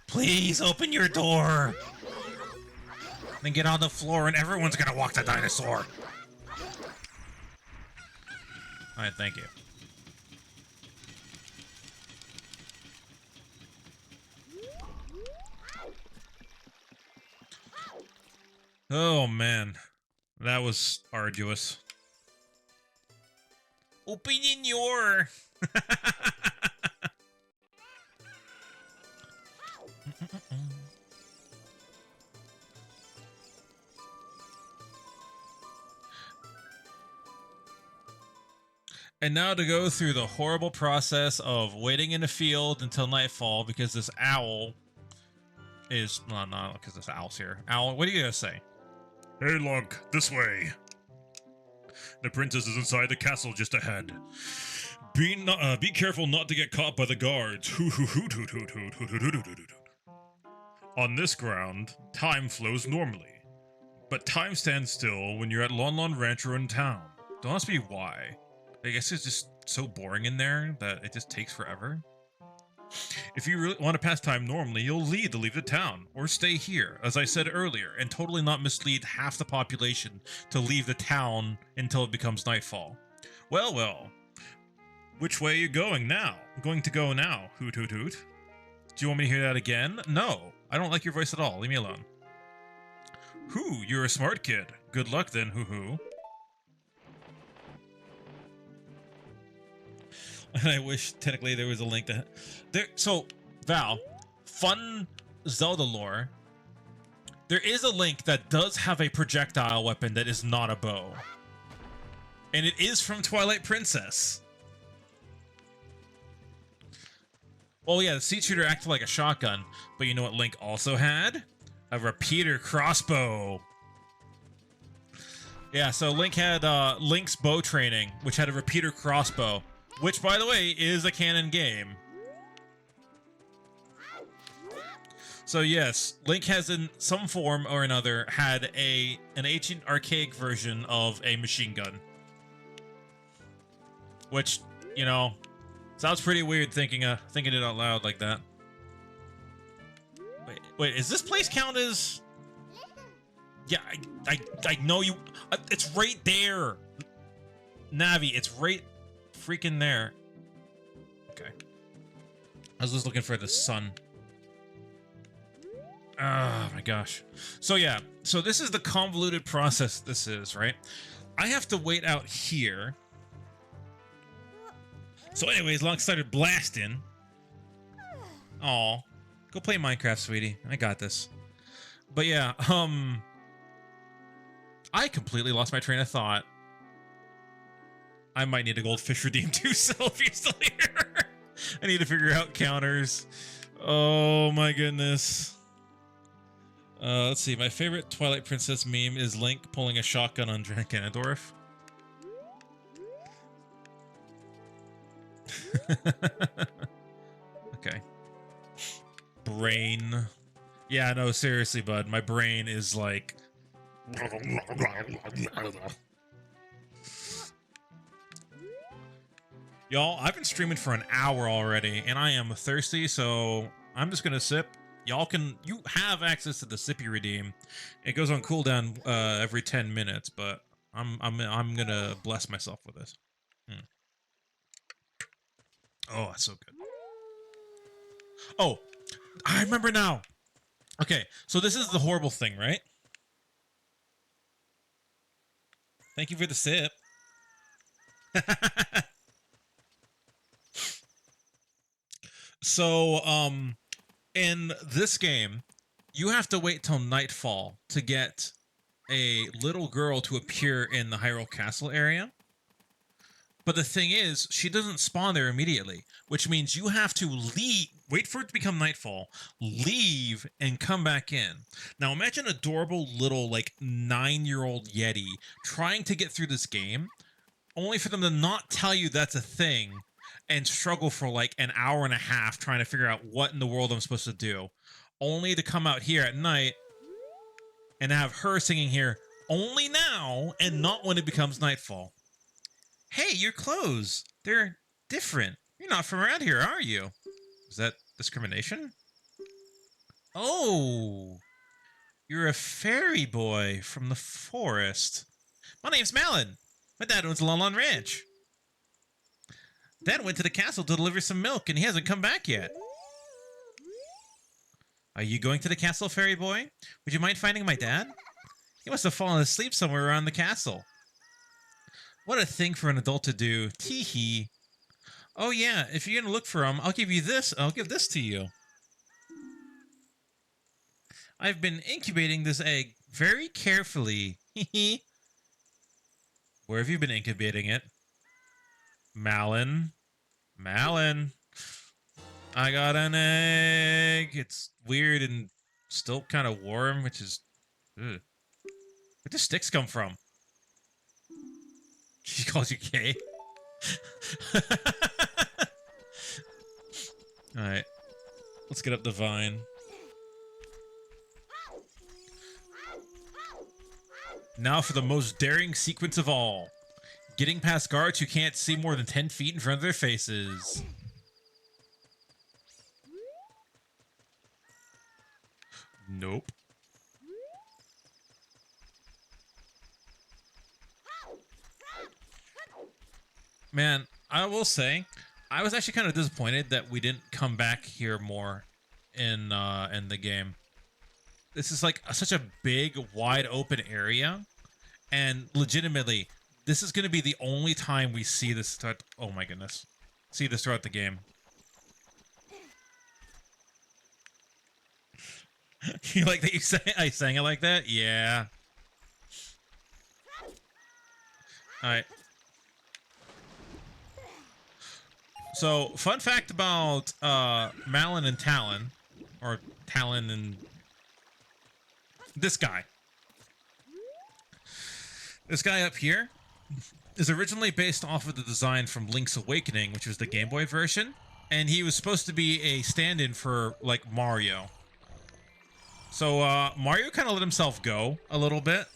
Please open your door. Then get on the floor and everyone's gonna walk the dinosaur. Alright, thank you. Oh man, that was arduous. Open in your. And now to go through the horrible process of waiting in a field until nightfall because this owl is not because this owl's here. Owl, what are you gonna say? Hey, Lunk, this way. The princess is inside the castle just ahead. Be careful not to get caught by the guards. On this ground, time flows normally, but time stands still when you're at Lon Lon Ranch or in town. Don't ask me why. I guess it's just so boring in there that it just takes forever. If you really want to pass time normally, you'll leave the town, or stay here, as I said earlier, and totally not mislead half the population to leave the town until it becomes nightfall. Well, well. Which way are you going now? I'm going to go now, hoot hoot hoot. Do you want me to hear that again? No, I don't like your voice at all. Leave me alone. Hoo, you're a smart kid. Good luck then, hoo hoo. And I wish technically there was a link to there. So Val, fun Zelda lore, there is a Link that does have a projectile weapon that is not a bow. And it is from Twilight Princess. Well, yeah, the Seed Shooter acted like a shotgun, but you know what Link also had? A repeater crossbow. Yeah, so Link had Link's bow training, which had a repeater crossbow, which, by the way, is a canon game. So yes, Link has in some form or another had an ancient archaic version of a machine gun. Which, you know, sounds pretty weird thinking it out loud like that. Wait, is this place count as... Yeah, I know you... it's right there! Navi, it's right freaking there. Okay. I was just looking for the sun. Oh my gosh. So yeah, so this is the convoluted process this is, right? I have to wait out here. So anyways, Locke started blasting. Aw. Go play Minecraft, sweetie. I got this. But yeah, I completely lost my train of thought. I might need a goldfish redeem too, so if you're still here. I need to figure out counters. Oh my goodness. Let's see. My favorite Twilight Princess meme is Link pulling a shotgun on Ganondorf. Okay. Brain. Yeah, no, seriously, bud. My brain is like... Y'all, I've been streaming for an hour already, and I am thirsty, so I'm just gonna sip. Y'all you have access to the Sippy Redeem. It goes on cooldown every 10 minutes, but I'm gonna bless myself with this. Oh, that's so good. Oh, I remember now. Okay, so this is the horrible thing, right? Thank you for the sip. So, in this game, you have to wait till nightfall to get a little girl to appear in the Hyrule Castle area. But the thing is, she doesn't spawn there immediately, which means you have to leave, wait for it to become nightfall, leave, and come back in. Now imagine an adorable little, like, 9-year-old Yeti trying to get through this game, only for them to not tell you that's a thing, and struggle for, like, an hour and a half trying to figure out what in the world I'm supposed to do, only to come out here at night and have her singing here only now and not when it becomes nightfall. Hey, your clothes. They're different. You're not from around here, are you? Is that discrimination? Oh, you're a fairy boy from the forest. My name's Malin. My dad owns a Lon Ranch. Dad went to the castle to deliver some milk, and he hasn't come back yet. Are you going to the castle, fairy boy? Would you mind finding my dad? He must have fallen asleep somewhere around the castle. What a thing for an adult to do. Tee-hee. Oh yeah, if you're gonna look for him, I'll give you this. I'll give this to you. I've been incubating this egg very carefully. Hee-hee. Where have you been incubating it? Malin. Malin. I got an egg. It's weird and still kind of warm, which is... Ugh. Where do sticks come from? She calls you gay? Alright. Let's get up the vine. Now for the most daring sequence of all. Getting past guards who can't see more than 10 feet in front of their faces. Nope. Man, I will say, I was actually kind of disappointed that we didn't come back here more in the game. This is like such a big, wide open area, and legitimately, this is going to be the only time we see this. Oh my goodness, see this throughout the game. You like that you sang? I sang it like that? Yeah. All right. So, fun fact about Malin and Talon, or Talon and this guy. This guy up here is originally based off of the design from Link's Awakening, which was the Game Boy version, and he was supposed to be a stand-in for like Mario. So Mario kind of let himself go a little bit.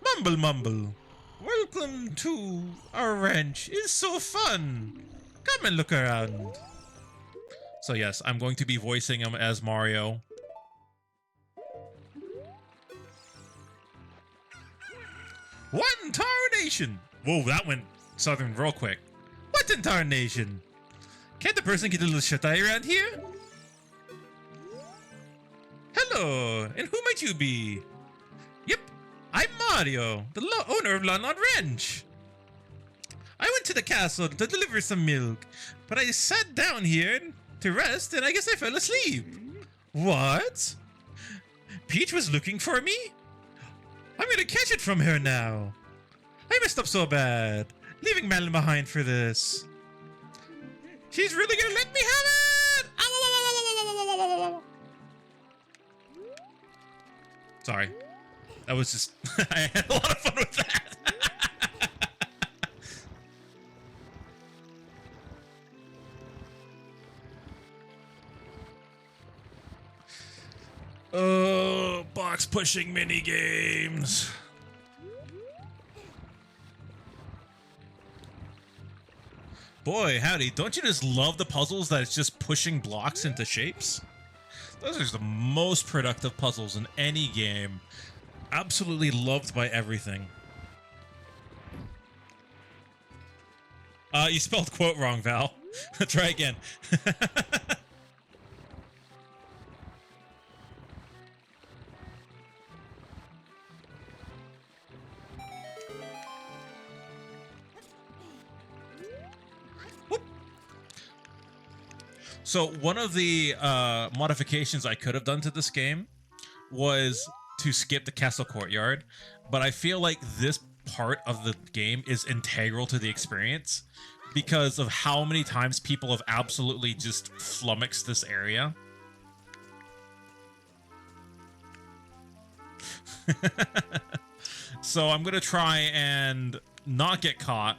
Mumble mumble. Welcome to our ranch. It's so fun. Come and look around. So yes, I'm going to be voicing him as Mario. What in tarnation? Whoa, that went southern real quick. What in tarnation? Can't the person get a little shut-eye around here? Hello, and who might you be? Yep, I'm Mario, the owner of Lanod Ranch. I went to the castle to deliver some milk, but I sat down here to rest and I guess I fell asleep. What? Peach was looking for me? I'm gonna catch it from her now. I messed up so bad, leaving Malin behind for this. She's really gonna let me have it! Sorry. That was just... I had a lot of fun with that. Oh, box pushing mini games. Boy, howdy, don't you just love the puzzles that it's just pushing blocks into shapes? Those are the most productive puzzles in any game. Absolutely loved by everything. You spelled quote wrong, Val. Try again. So one of the modifications I could have done to this game was to skip the castle courtyard, but I feel like this part of the game is integral to the experience because of how many times people have absolutely just flummoxed this area. So I'm gonna try and not get caught,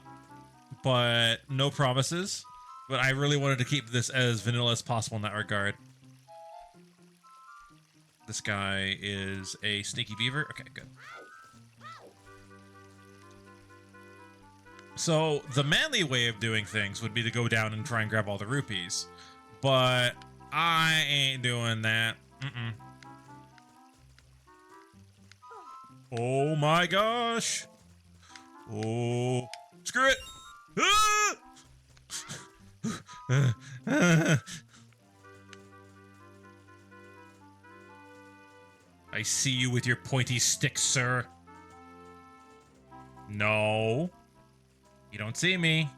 but no promises. But I really wanted to keep this as vanilla as possible in that regard. This guy is a sneaky beaver. Okay, good. So the manly way of doing things would be to go down and try and grab all the rupees. But I ain't doing that. Oh my gosh. Oh, screw it. Ah! I see you with your pointy stick, sir. No. You don't see me.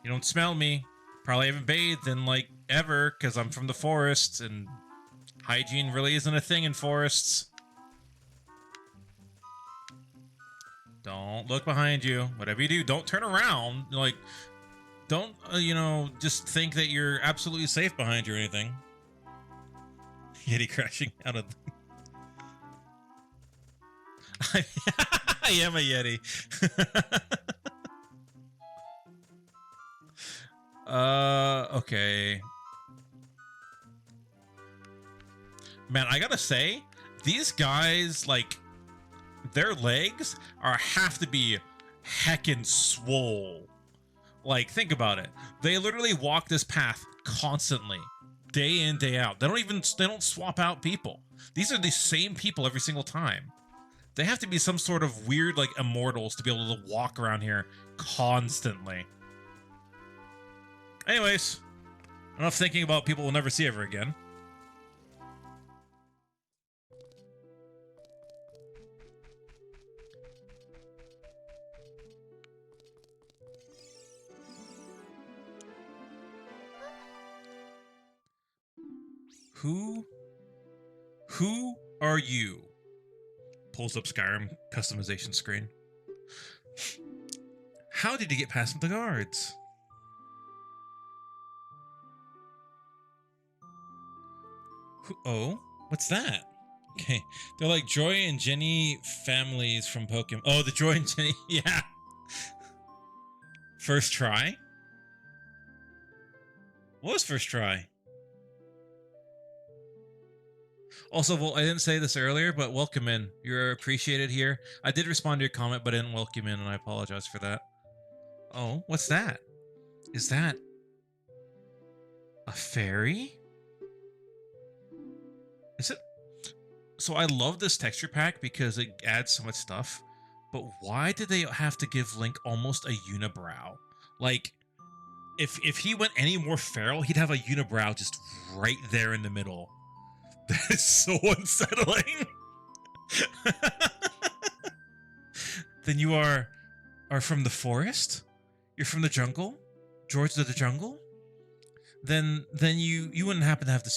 You don't smell me. Probably haven't bathed in, like, ever, because I'm from the forest, and hygiene really isn't a thing in forests. Don't look behind you. Whatever you do, don't turn around. Like, don't, you know, just think that you're absolutely safe behind you or anything. Yeti crashing out of... I am a Yeti. Okay. Man, I gotta say, these guys, like, their legs have to be heckin' swole. Like, think about it. They literally walk this path constantly, day in, day out. They don't swap out people. These are the same people every single time. They have to be some sort of weird, like, immortals to be able to walk around here constantly. Anyways, enough thinking about people we'll never see ever again. Who are you? Pulls up Skyrim customization screen. How did you get past the guards? Oh, what's that? Okay, they're like Joy and Jenny families from Pokemon. Oh, the Joy and Jenny, yeah. First try? What was first try? Also, well, I didn't say this earlier, but welcome in. You're appreciated here. I did respond to your comment, but I didn't welcome in, and I apologize for that. Oh, what's that? Is that a fairy? Is it? So I love this texture pack because it adds so much stuff, but why did they have to give Link almost a unibrow? Like, if he went any more feral, he'd have a unibrow just right there in the middle. That is so unsettling. Then you are from the forest? You're from the jungle? George of the jungle? Then you wouldn't happen to have the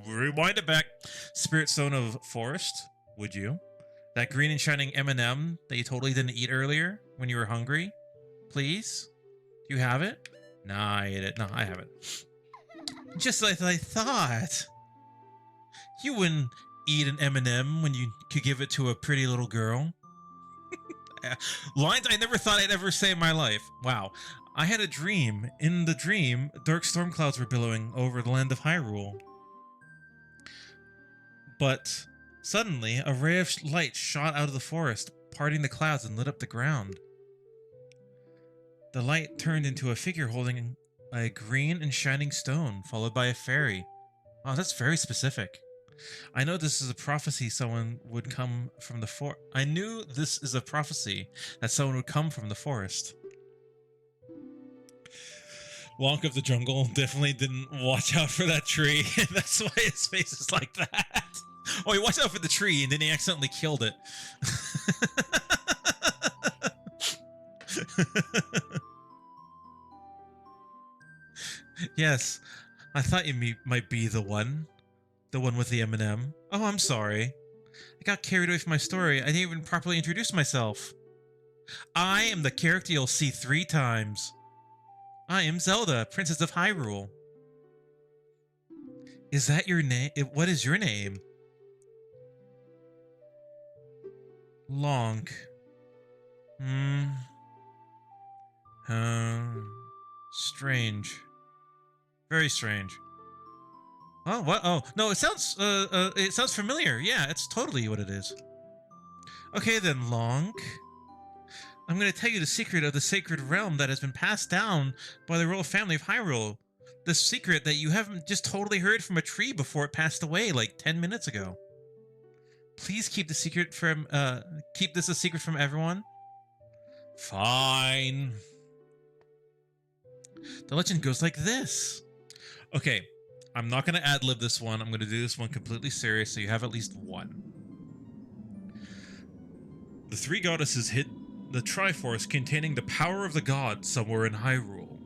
rewind it back. Spirit Stone of Forest, would you? That green and shining M&M that you totally didn't eat earlier when you were hungry? Please? Do you have it? Nah, I ate it. No, I have it. Just like I thought. You wouldn't eat an M&M when you could give it to a pretty little girl. Lines I never thought I'd ever say in my life. Wow. I had a dream. In the dream, dark storm clouds were billowing over the land of Hyrule. But suddenly, a ray of light shot out of the forest, parting the clouds and lit up the ground. The light turned into a figure holding a green and shining stone, followed by a fairy. Oh, that's very specific. I know this is a prophecy someone would come from the I knew this is a prophecy that someone would come from the forest. Wonk of the jungle definitely didn't watch out for that tree. That's why his face is like that. Oh, he watched out for the tree and then he accidentally killed it. Yes, I thought you might be the one. The one with the M&M. Oh, I'm sorry. I got carried away from my story. I didn't even properly introduce myself. I am the character you'll see 3 times. I am Zelda, Princess of Hyrule. Is that your name? What is your name? Lonk. Strange. Very strange. Oh, what? Oh, no, it sounds familiar. Yeah, it's totally what it is. Okay then, Lonk. I'm going to tell you the secret of the sacred realm that has been passed down by the royal family of Hyrule. The secret that you haven't just totally heard from a tree before it passed away like 10 minutes ago. Please keep the secret from, keep this a secret from everyone. Fine. The legend goes like this. Okay, I'm not going to ad-lib this one. I'm going to do this one completely serious, so you have at least one. The 3 goddesses hid the Triforce containing the power of the gods somewhere in Hyrule.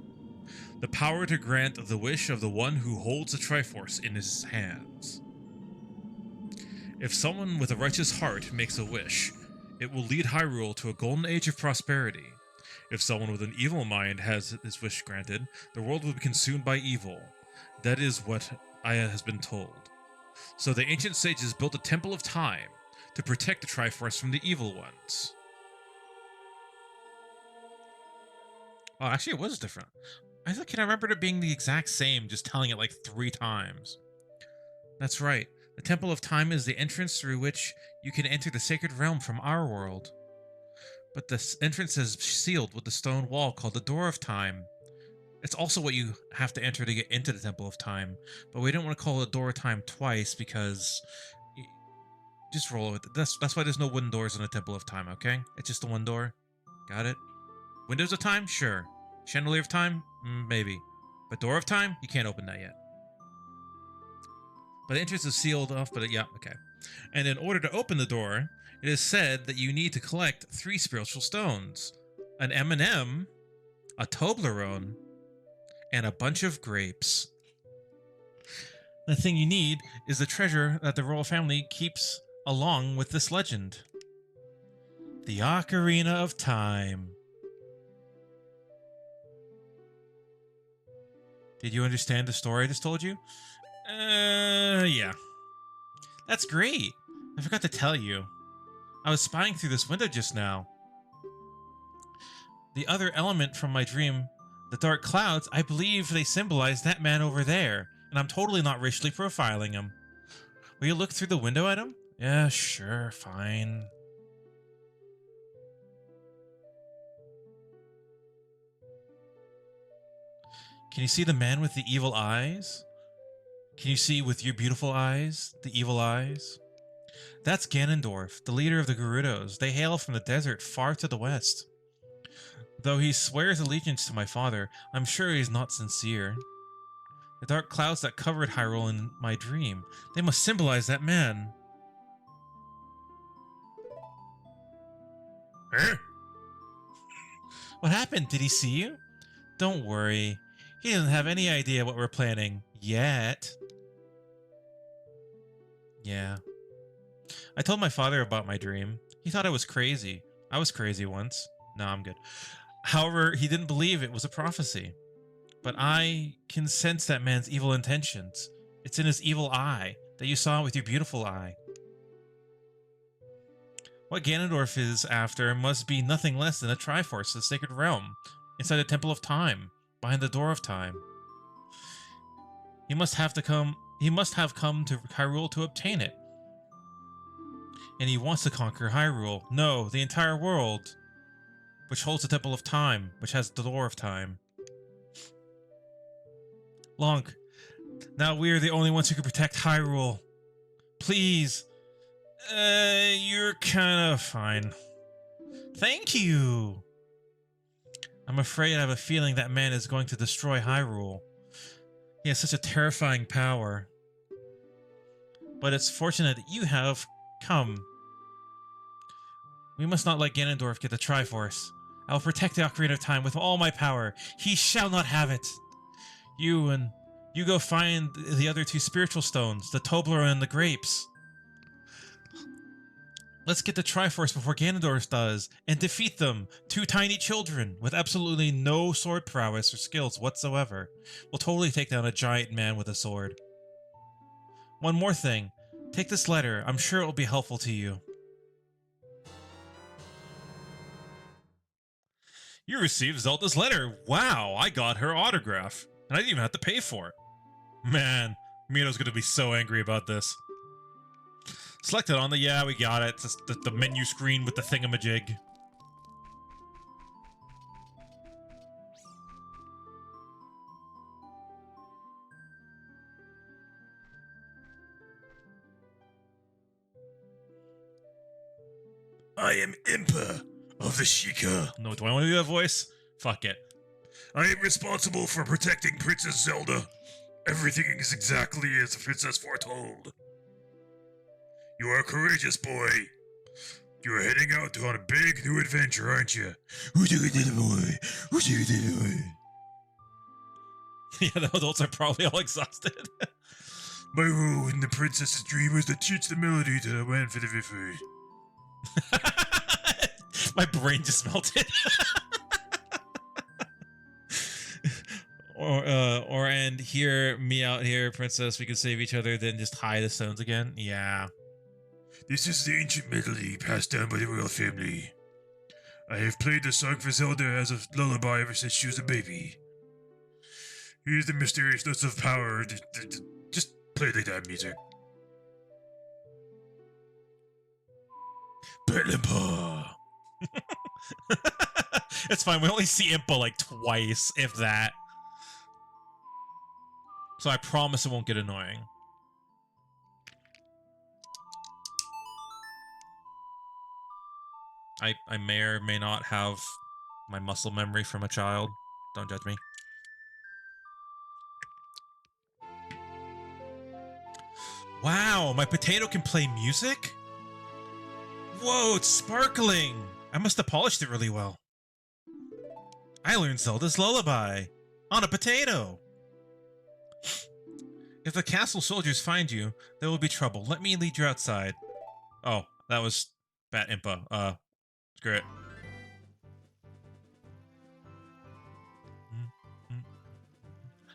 The power to grant the wish of the one who holds the Triforce in his hands. If someone with a righteous heart makes a wish, it will lead Hyrule to a golden age of prosperity. If someone with an evil mind has his wish granted, the world will be consumed by evil. That is what Aya has been told. So the ancient sages built a Temple of Time to protect the Triforce from the evil ones. Oh, actually it was different. I can remember it being the exact same, just telling it like 3 times. That's right. The Temple of Time is the entrance through which you can enter the sacred realm from our world. But the entrance is sealed with the stone wall called the Door of Time. It's also what you have to enter to get into the Temple of Time, but we don't want to call it Door of Time twice because... Just roll with it. That's why there's no wooden doors in the Temple of Time, okay? It's just the one door. Got it? Windows of Time? Sure. Chandelier of Time? Maybe. But Door of Time? You can't open that yet. But the entrance is sealed off, but yeah, okay. And in order to open the door, it is said that you need to collect 3 spiritual stones. An M&M, a Toblerone, and a bunch of grapes. The thing you need is the treasure that the royal family keeps along with this legend. The Ocarina of Time. Did you understand the story I just told you? Yeah. That's great. I forgot to tell you. I was spying through this window just now. The other element from my dream, the dark clouds, I believe they symbolize that man over there, and I'm totally not racially profiling him. Will you look through the window at him? Yeah, sure, fine. Can you see the man with the evil eyes? Can you see with your beautiful eyes, the evil eyes? That's Ganondorf, the leader of the Gerudos. They hail from the desert far to the west. Though he swears allegiance to my father, I'm sure he's not sincere. The dark clouds that covered Hyrule in my dream, they must symbolize that man. Huh? What happened? Did he see you? Don't worry. He doesn't have any idea what we're planning. Yet. Yeah. I told my father about my dream. He thought I was crazy. I was crazy once. No, I'm good. However, he didn't believe it was a prophecy. But I can sense that man's evil intentions. It's in his evil eye that you saw with your beautiful eye. What Ganondorf is after must be nothing less than a Triforce, the sacred realm, inside the Temple of Time, behind the Door of Time. He must have come to Hyrule to obtain it. And he wants to conquer Hyrule. No, the entire world, which holds the Temple of Time, which has the Door of Time. Lonk, now we are the only ones who can protect Hyrule. Please. You're kind of fine. Thank you. I'm afraid I have a feeling that man is going to destroy Hyrule. He has such a terrifying power. But it's fortunate that you have come. We must not let Ganondorf get the Triforce. I will protect the Ocarina of Time with all my power. He shall not have it. You go find the other two spiritual stones, the Toblerone and the grapes. Let's get the Triforce before Ganondorf does, and defeat them, two tiny children, with absolutely no sword prowess or skills whatsoever. We'll totally take down a giant man with a sword. One more thing. Take this letter. I'm sure it will be helpful to you. You received Zelda's letter. Wow, I got her autograph. And I didn't even have to pay for it. Man, Mito's gonna be so angry about this. Select it on the, yeah, we got it. It's the menu screen with the thingamajig. I am Impa of the Sheikah. No, do I want to do that voice? Fuck it. I am responsible for protecting Princess Zelda. Everything is exactly as the princess foretold. You are a courageous boy. You are heading out on a big new adventure, aren't you? Yeah, the adults are probably all exhausted. My role in the princess's dream was to teach the melody to the man for the food. My brain just melted. and hear me out here, princess. We can save each other, then just hide the stones again. Yeah. This is the ancient melody passed down by the royal family. I have played the song for Zelda as a lullaby ever since she was a baby. Here's the mysterious notes of power. Just play the damn music. Impa. It's fine. We only see Impa like twice, if that. So I promise it won't get annoying. I may or may not have my muscle memory from a child. Don't judge me. Wow, my potato can play music? Whoa, it's sparkling! I must have polished it really well. I learned Zelda's lullaby on a potato. If the castle soldiers find you, there will be trouble. Let me lead you outside. Oh, that was Bat Impa. Screw it.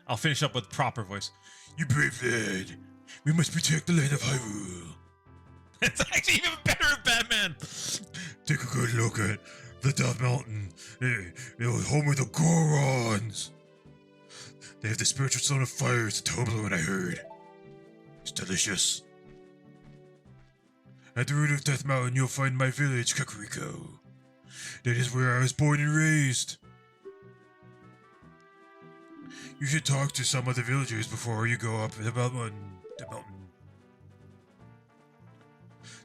I'll finish up with proper voice. You brave lad. We must protect the land of Hyrule. It's actually even better than Batman. Take a good look at the Death Mountain. It was home of the Gorons. They have the spiritual stone of fire. It's a Toblerone, I heard. It's delicious. At the root of Death Mountain, you'll find my village, Kakariko. That is where I was born and raised. You should talk to some of the villagers before you go up the mountain.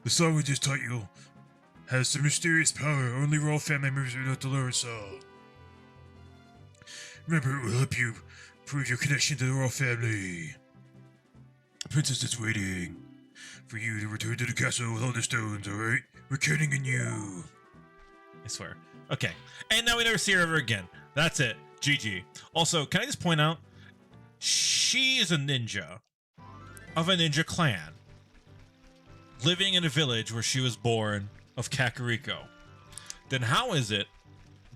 The song we just taught you has some mysterious power only royal family members are able to learn, so... Remember, it will help you prove your connection to the royal family. The princess is waiting for you to return to the castle with all the stones, alright? We're counting on you. I swear. Okay. And now we never see her ever again. That's it. GG. Also, can I just point out, she is a ninja of a ninja clan, living in a village where she was born of Kakariko. Then how is it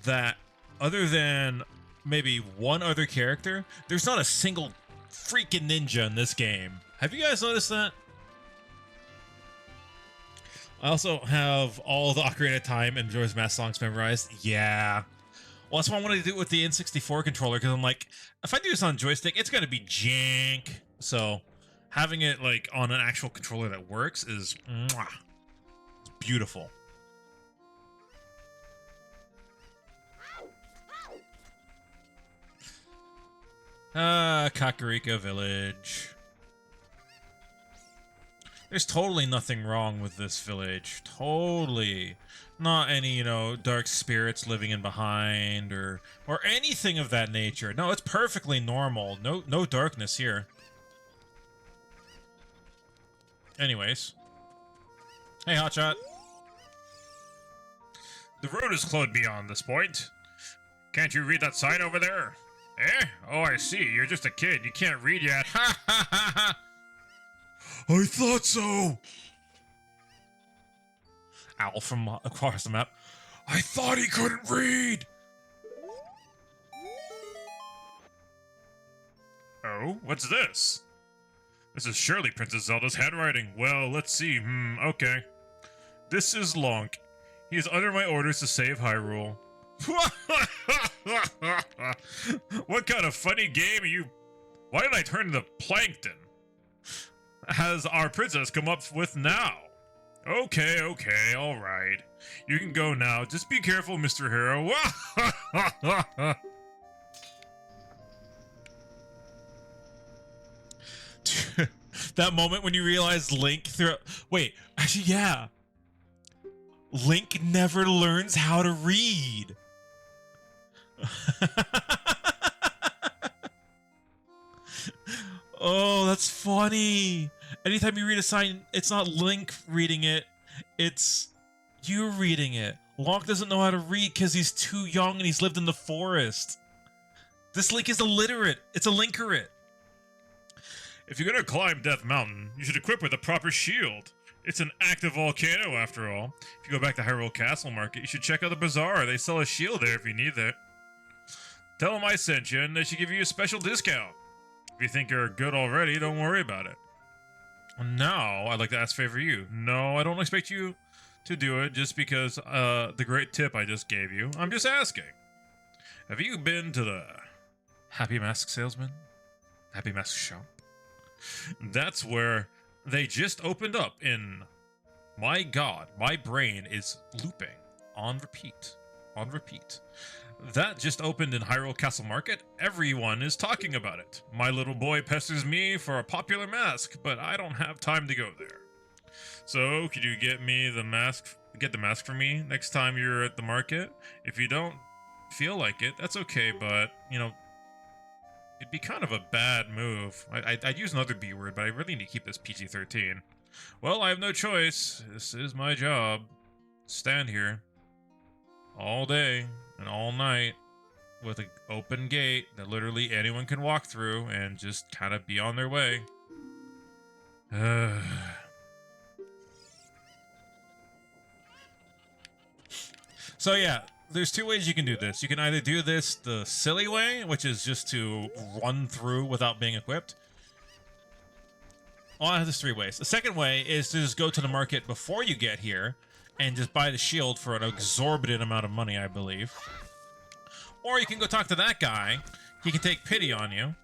that, other than maybe one other character, there's not a single freaking ninja in this game? Have you guys noticed that? I also have all the Ocarina of Time and Majora's Mask songs memorized. Yeah. Well, that's why I wanted to do it with the N64 controller, because I'm like, if I do this on joystick, it's going to be jank. So having it like on an actual controller that works is mwah. It's beautiful. Kakariko Village. There's totally nothing wrong with this village. Totally. Not any, you know, dark spirits living in behind or anything of that nature. No, it's perfectly normal. No darkness here. Anyways. Hey, Hotshot. The road is closed beyond this point. Can't you read that sign over there? Eh? Oh, I see. You're just a kid. You can't read yet. Ha ha ha ha! I thought so! Owl from across the map. I thought he couldn't read! Oh, what's this? This is surely Princess Zelda's handwriting. Well, let's see. Okay. This is Lonk. He is under my orders to save Hyrule. What kind of funny game are you... Why did I turn into plankton? Has our princess come up with now? Okay, alright. You can go now. Just be careful, Mr. Hero. That moment when you realize Link through... Wait, actually, yeah. Link never learns how to read. Oh, that's funny. Anytime you read a sign, it's not Link reading it, it's you reading it. Locke doesn't know how to read because he's too young and he's lived in the forest. This Link is illiterate. It's a Linkerate. If you're gonna climb Death Mountain, you should equip with a proper shield. It's an active volcano, after all. If you go back to Hyrule Castle Market, you should check out the bazaar. They sell a shield there if you need it. Tell them I sent you, and they should give you a special discount. If you think you're good already, don't worry about it. Now, I'd like to ask a favor of you. No, I don't expect you to do it just because the great tip I just gave you. I'm just asking. Have you been to the Happy Mask Salesman? Happy Mask Shop? That's where they just opened up in... My god, my brain is looping on repeat. On repeat. That just opened in Hyrule Castle Market. Everyone is talking about it. My little boy pesters me for a popular mask, but I don't have time to go there. So, could you get me the mask? Get the mask for me next time you're at the market? If you don't feel like it, that's okay, but, you know, it'd be kind of a bad move. I'd use another B word, but I really need to keep this PG-13. Well, I have no choice. This is my job. Stand here all day and all night with an open gate that literally anyone can walk through and just kind of be on their way. So yeah, there's two ways you can do this. You can either do this the silly way, which is just to run through without being equipped. Well, there's three ways. The second way is to just go to the market before you get here and just buy the shield for an exorbitant amount of money, I believe. Or you can go talk to that guy. He can take pity on you.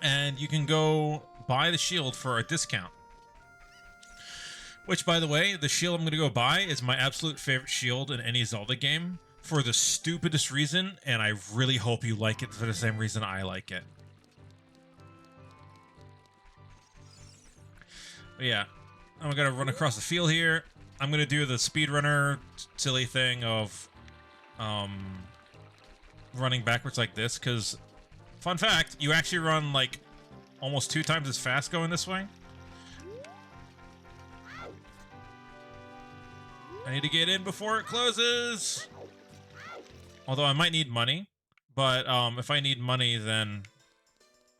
And you can go buy the shield for a discount. Which, by the way, the shield I'm going to go buy is my absolute favorite shield in any Zelda game for the stupidest reason, and I really hope you like it for the same reason I like it. But yeah, I'm going to run across the field here. I'm going to do the speedrunner silly thing of running backwards like this, because, fun fact, you actually run like almost 2 times as fast going this way. I need to get in before it closes. Although I might need money, but if I need money, then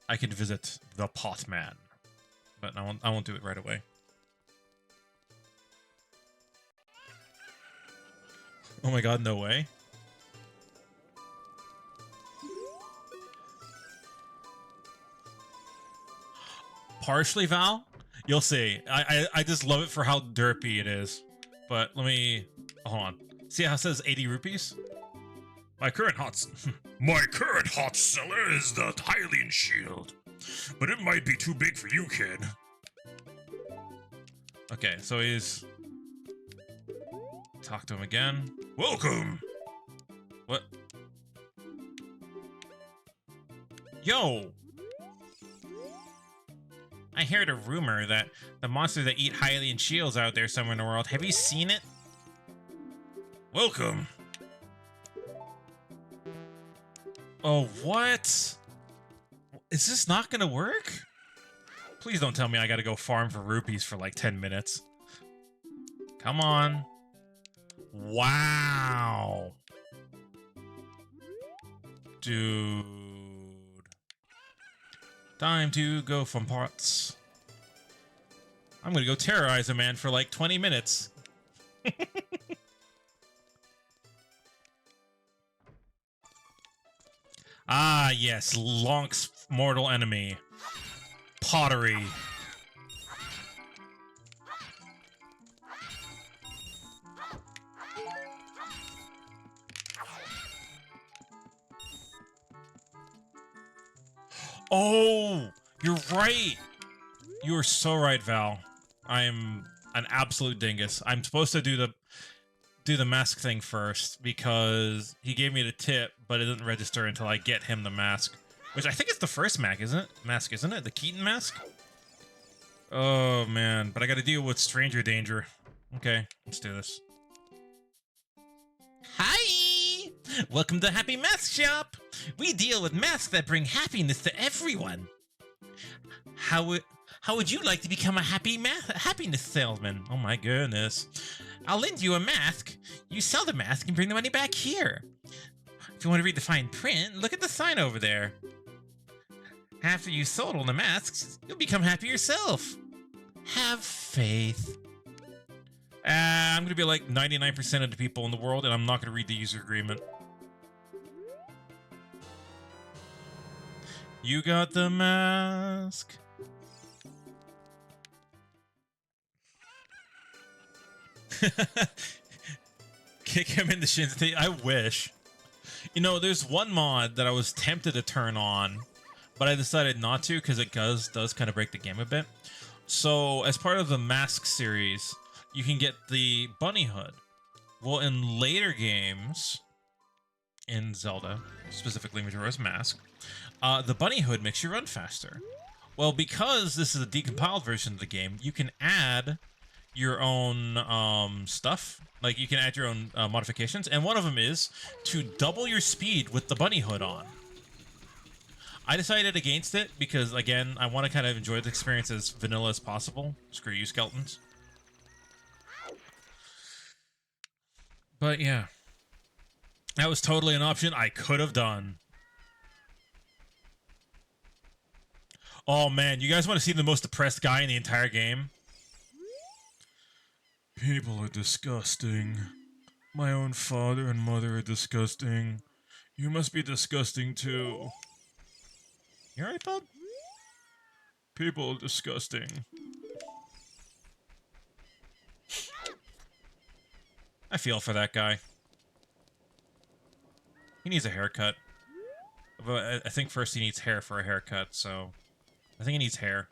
I can visit the pot man. But I won't do it right away. Oh my god, no way. Partially, Val? You'll see. I just love it for how derpy it is. But let me... Hold on. See how it says 80 rupees? My current hot seller is the Hylian shield, but it might be too big for you, kid. Okay, so he's... Talk to him again. Welcome. What? Yo! I heard a rumor that the monsters that eat Hylian shields out there somewhere in the world. Have you seen it? Welcome. Oh, what? Is this not gonna work? Please don't tell me I gotta go farm for rupees for like 10 minutes. Come on. Wow. Dude. Time to go from parts. I'm gonna go terrorize a man for like 20 minutes. Ah, yes, Lonk's mortal enemy. Pottery. Oh, you're right. You are so right, Val. I am an absolute dingus. I'm supposed to do the mask thing first because he gave me the tip, but it didn't register until I get him the mask, which I think is the first mask, isn't it? The Keaton mask. Oh man, but I got to deal with stranger danger. Okay, let's do this. Hi! Welcome to Happy Mask Shop! We deal with masks that bring happiness to everyone. How would you like to become a happiness salesman? Oh my goodness. I'll lend you a mask. You sell the mask and bring the money back here. If you want to read the fine print, look at the sign over there. After you sold all the masks, you'll become happy yourself. Have faith. I'm going to be like 99% of the people in the world, and I'm not going to read the user agreement. You got the mask. Kick him in the shins. I wish. You know, there's one mod that I was tempted to turn on, but I decided not to because it does kind of break the game a bit. So, as part of the mask series, you can get the bunny hood. Well, in later games, in Zelda, specifically Majora's Mask, the bunny hood makes you run faster. Well, because this is a decompiled version of the game, you can add your own stuff. Like, you can add your own modifications, and one of them is to double your speed with the bunny hood on. I decided against it because, again, I want to kind of enjoy the experience as vanilla as possible. Screw you, skeletons. But yeah, that was totally an option I could have done. Oh man, you guys want to see the most depressed guy in the entire game? People are disgusting. My own father and mother are disgusting. You must be disgusting too. You alright, bud? People are disgusting. I feel for that guy. He needs a haircut. But I think first he needs hair for a haircut, so... I think he needs hair.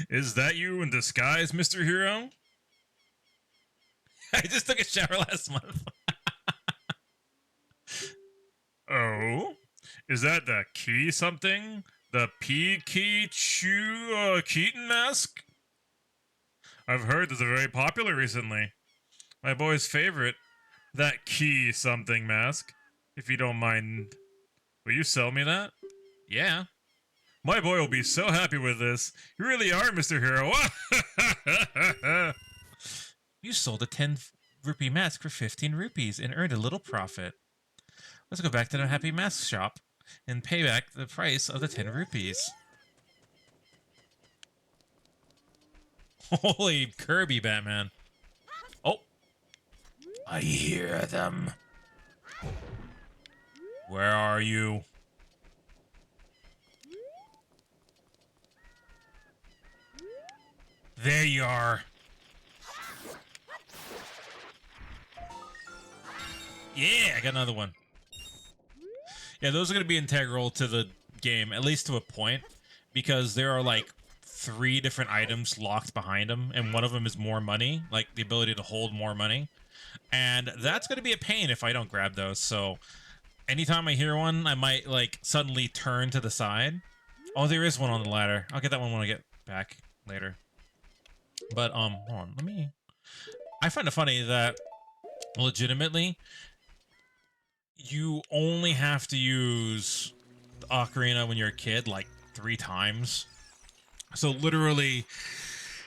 Is that you in disguise, Mr. Hero? I just took a shower last month. Oh? Is that the key something? The Keaton mask? I've heard this is very popular recently. My boy's favorite. That key something mask. If you don't mind. Will you sell me that? Yeah. My boy will be so happy with this. You really are, Mr. Hero. You sold a 10 rupee mask for 15 rupees and earned a little profit. Let's go back to the Happy Mask shop and pay back the price of the 10 rupees. Holy Kirby, Batman. Oh. I hear them. Where are you? There you are. Yeah, I got another one. Yeah, those are going to be integral to the game, at least to a point, because there are like 3 different items locked behind them, and one of them is more money, like the ability to hold more money. And that's going to be a pain if I don't grab those, so anytime I hear one, I might like suddenly turn to the side. Oh, there is one on the ladder. I'll get that one when I get back later. But, hold on, I find it funny that, legitimately, you only have to use the ocarina when you're a kid, like, 3 times. So, literally,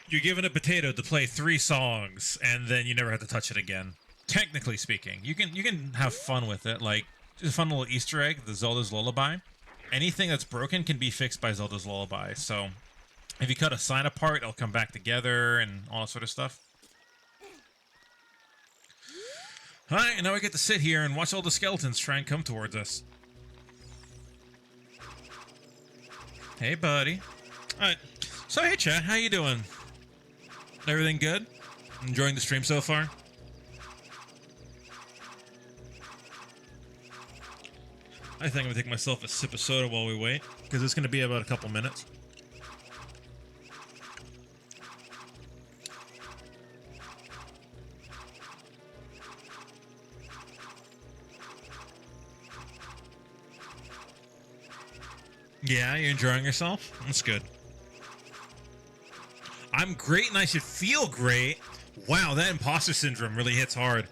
you're given a potato to play 3 songs, and then you never have to touch it again. Technically speaking. You can have fun with it, like, just a fun little Easter egg, the Zelda's Lullaby. Anything that's broken can be fixed by Zelda's Lullaby, so... if you cut a sign apart, it'll come back together and all that sort of stuff. Alright, and now we get to sit here and watch all the skeletons try and come towards us. Hey, buddy. Alright, so hey, chat, how you doing? Everything good? Enjoying the stream so far? I think I'm gonna take myself a sip of soda while we wait, because it's gonna be about a couple minutes. Yeah, you're enjoying yourself? That's good. I'm great and I should feel great. Wow, that imposter syndrome really hits hard.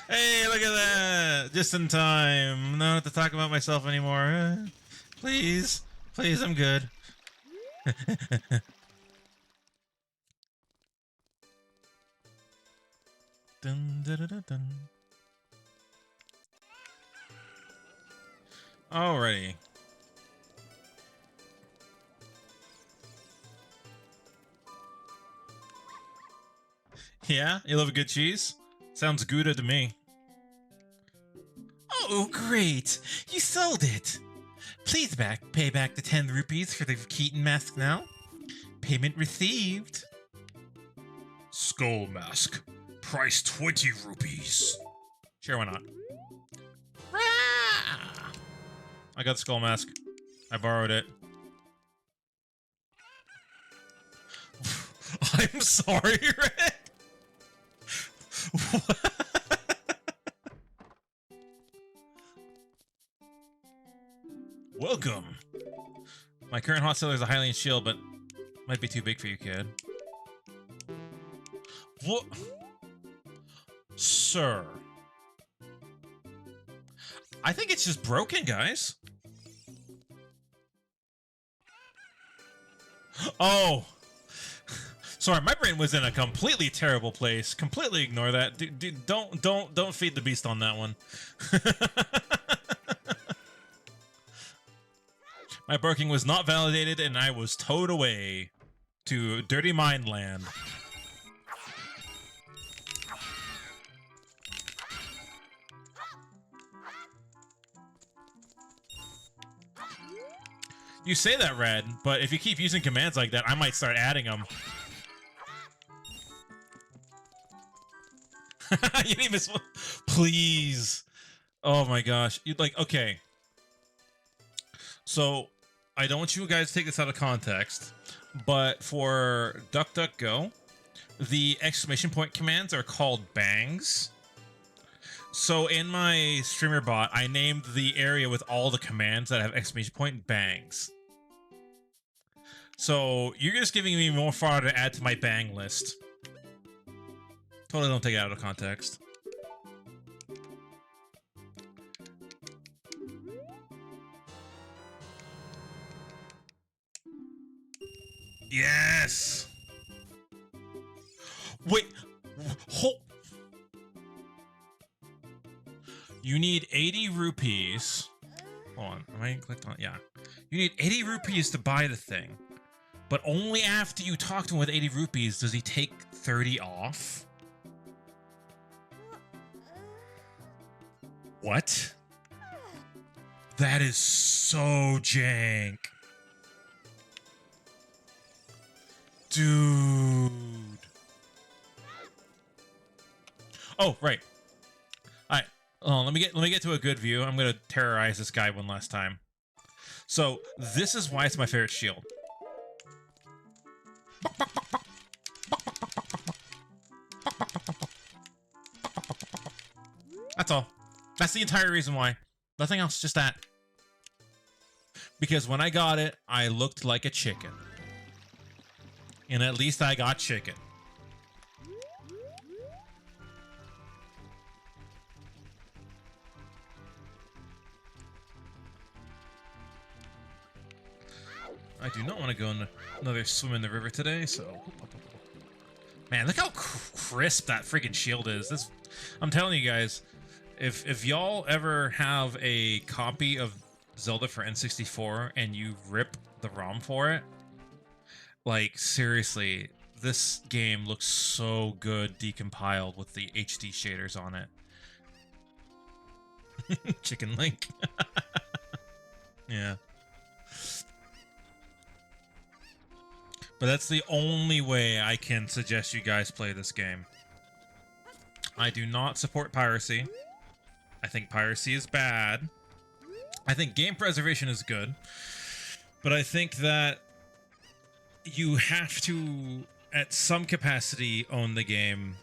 Hey, look at that! Just in time. No have to talk about myself anymore. Please. Please, I'm good. Dun, dun, dun, dun, dun. Alrighty. Yeah? You love a good cheese? Sounds Gouda to me. Oh, great! You sold it! Please pay back the 10 rupees for the Keaton mask now. Payment received. Skull mask. Price 20 rupees. Sure, why not? I got the skull mask. I borrowed it. I'm sorry, Red. Welcome. My current hot seller is a Hylian shield, but might be too big for you, kid. What? Sir. I think it's just broken, guys. Oh. Sorry, my brain was in a completely terrible place. Completely ignore that. Don't feed the beast on that one. My barking was not validated, and I was towed away to Dirty Mind Land. You say that, Red, but if you keep using commands like that, I might start adding them. You didn't even... Please. Oh my gosh. You'd like, okay. So, I don't want you guys to take this out of context, but for DuckDuckGo, the exclamation point commands are called bangs. So in my streamer bot, I named the area with all the commands that have exclamation point bangs. So you're just giving me more fodder to add to my bang list. Totally don't take it out of context. Yes! Wait, hold. You need 80 rupees. Hold on, am I clicked on? Yeah. You need 80 rupees to buy the thing. But only after you talk to him with 80 rupees does he take 30 off. What? That is so jank. Dude. Oh, right. All right. Let me get to a good view. I'm gonna terrorize this guy one last time. So this is why it's my favorite shield. That's all. That's the entire reason why. Nothing else, just that. Because when I got it, I looked like a chicken. And at least I got chicken. I do not want to go on another swim in the river today, so... Man, look how crisp that freaking shield is. This, I'm telling you guys, if y'all ever have a copy of Zelda for N64 and you rip the ROM for it, like, seriously, this game looks so good decompiled with the HD shaders on it. Chicken Link. Yeah. But that's the only way I can suggest you guys play this game. I do not support piracy. I think piracy is bad. I think game preservation is good. But I think that you have to, at some capacity, own the game.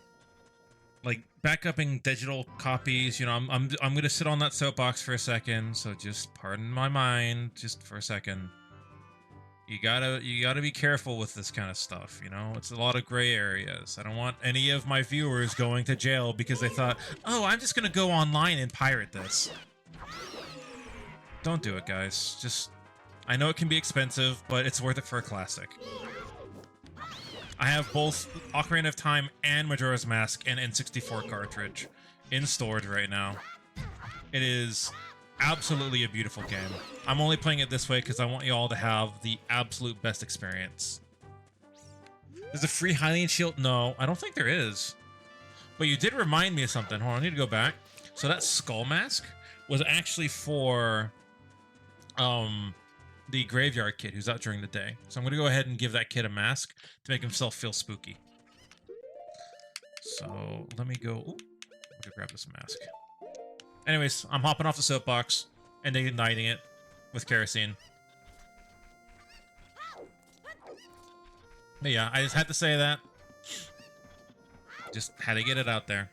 Like, backupping digital copies, you know, I'm gonna sit on that soapbox for a second, so just pardon my mind just for a second. You gotta be careful with this kind of stuff, you know? It's a lot of gray areas. I don't want any of my viewers going to jail because they thought, oh, I'm just gonna go online and pirate this. Don't do it, guys. Just, I know it can be expensive, but it's worth it for a classic. I have both Ocarina of Time and Majora's Mask and N64 cartridge in storage right now. It is absolutely a beautiful game. I'm only playing it this way because I want you all to have the absolute best experience. There's a free Hylian shield? No, I don't think there is. But you did remind me of something. Hold on, I need to go back. So that skull mask was actually for the graveyard kid who's out during the day. So I'm going to go ahead and give that kid a mask to make himself feel spooky. So let me go... Ooh, I'm going to grab this mask. Anyways, I'm hopping off the soapbox and igniting it with kerosene. But yeah, I just had to say that. Just had to get it out there.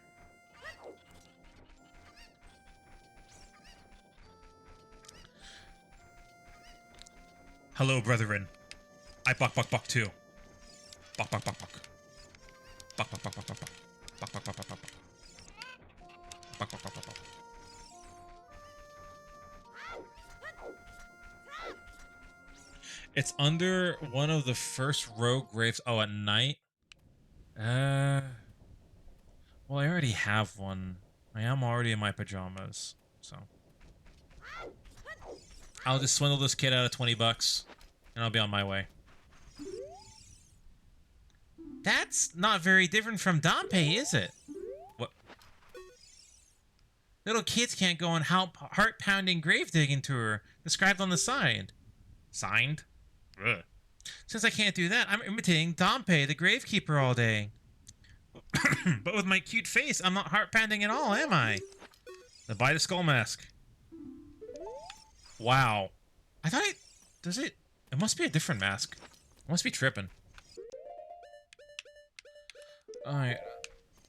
Hello, brethren. I buck too. Buck. Buck. It's under one of the first rogue graves. Oh, at night? Well, I already have one. I am already in my pajamas, so I'll just swindle this kid out of 20 bucks, and I'll be on my way. That's not very different from Dompe, is it? What? Little kids can't go on heart-pounding grave digging tour described on the side. Signed? Ugh. Since I can't do that, I'm imitating Dompe, the gravekeeper, all day. But with my cute face, I'm not heart-pounding at all, am I? Then buy the skull mask. Wow. I thought it... Does it... It must be a different mask. I must be tripping. Alright.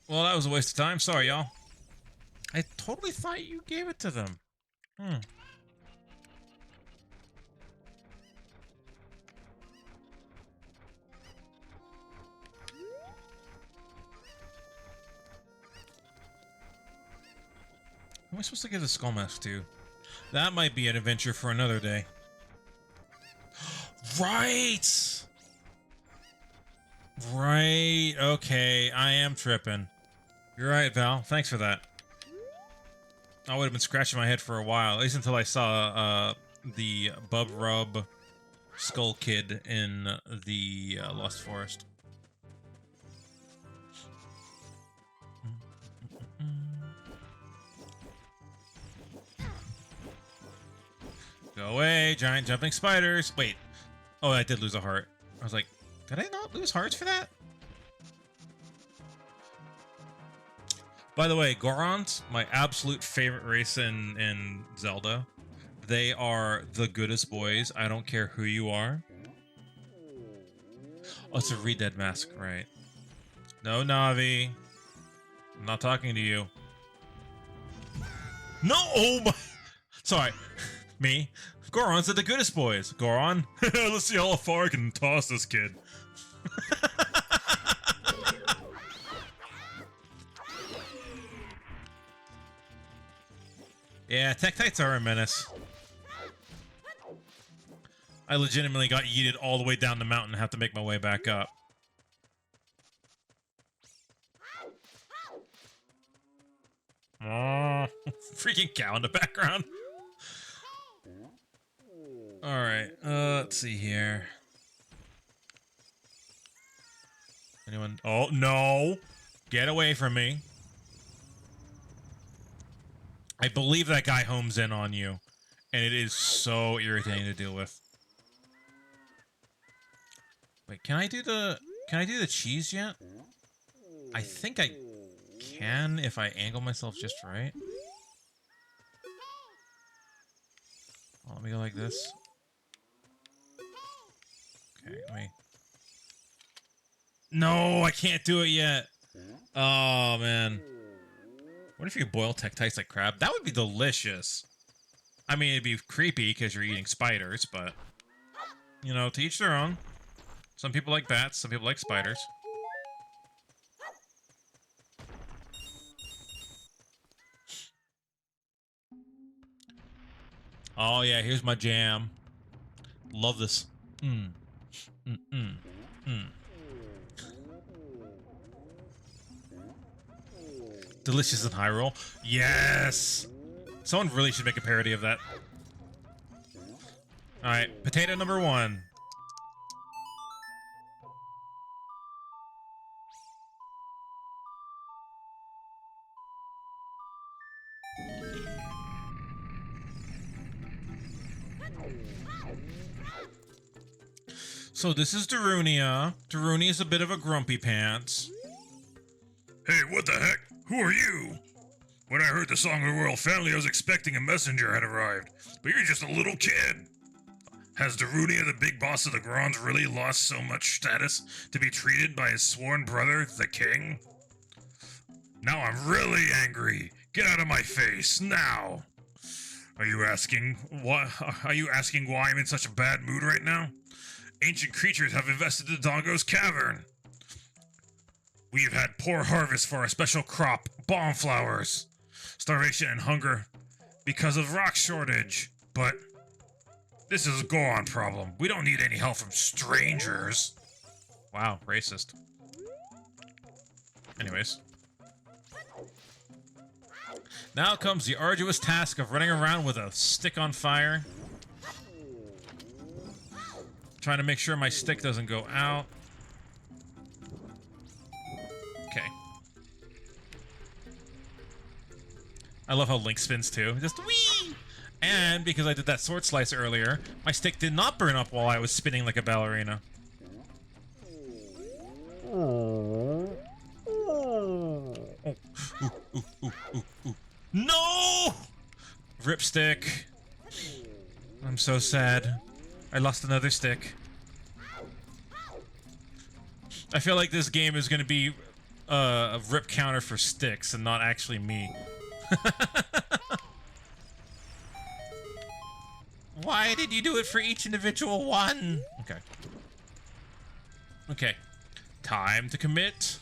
Well, that was a waste of time. Sorry, y'all. I totally thought you gave it to them. Who am I supposed to give the skull mask to? That might be an adventure for another day. Right! Right, okay, I am tripping. You're right, Val. Thanks for that. I would have been scratching my head for a while, at least until I saw the Bub Rub Skull Kid in the Lost Forest. Go away, giant jumping spiders. Wait. Oh, I did lose a heart. I was like, did I not lose hearts for that? By the way, Gorons, my absolute favorite race in Zelda. They are the goodest boys. I don't care who you are. Oh, it's a Re-Dead mask, right. No, Navi. I'm not talking to you. No! Oh my... Sorry. Me? Gorons are the goodest boys. Goron? Let's see how far I can toss this kid. Yeah, Tektites are a menace. I legitimately got yeeted all the way down the mountain and have to make my way back up. Freaking cow in the background. Alright, let's see here. Anyone? Oh, no! Get away from me. I believe that guy homes in on you, and it is so irritating to deal with. Wait, can I do the cheese yet? I think I can if I angle myself just right. Oh, let me go like this. Okay, let me... No, I can't do it yet. Oh, man. What if you boil Tektites like crab? That would be delicious. I mean, it'd be creepy because you're eating spiders, but... You know, to each their own. Some people like bats, some people like spiders. Oh, yeah, here's my jam. Love this. Delicious in Hyrule. Yes! Someone really should make a parody of that. Alright, potato number 1. So this is Darunia. Darunia is a bit of a grumpy pants. Hey, what the heck? Who are you? When I heard the song of the royal family, I was expecting a messenger had arrived, but you're just a little kid. Has Darunia, the big boss of the Grons, really lost so much status to be treated by his sworn brother, the king? Now I'm really angry. Get out of my face, now! Are you asking why I'm in such a bad mood right now? Ancient creatures have infested the Dongo's cavern. We've had poor harvest for our special crop, bomb flowers. Starvation and hunger because of rock shortage. But this is a Goron problem. We don't need any help from strangers. Wow, racist. Anyways. Now comes the arduous task of running around with a stick on fire. Trying to make sure my stick doesn't go out. Okay. I love how Link spins too. Just whee! And because I did that sword slice earlier, my stick did not burn up while I was spinning like a ballerina. No! Rip stick. I'm so sad. I lost another stick. I feel like this game is going to be a rip counter for sticks and not actually me. Why did you do it for each individual one? Okay. Okay. Time to commit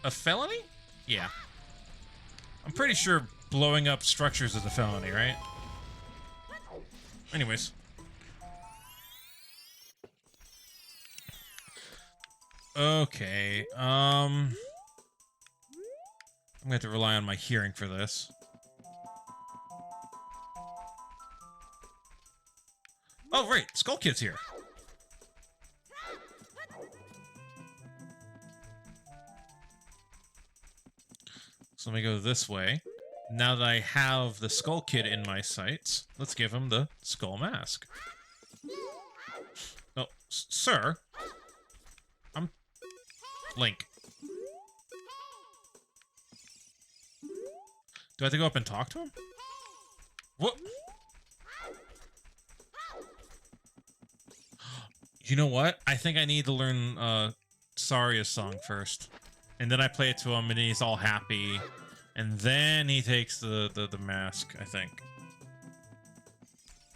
a felony? Yeah. I'm pretty sure blowing up structures is a felony, right? Anyways. Okay, I'm gonna have to rely on my hearing for this. Oh, right, Skull Kid's here. So let me go this way. Now that I have the Skull Kid in my sights, let's give him the Skull Mask. Oh, sir. I'm Link. Do I have to go up and talk to him? What? You know what? I think I need to learn Saria's song first. And then I play it to him and he's all happy. And then he takes the mask, I think.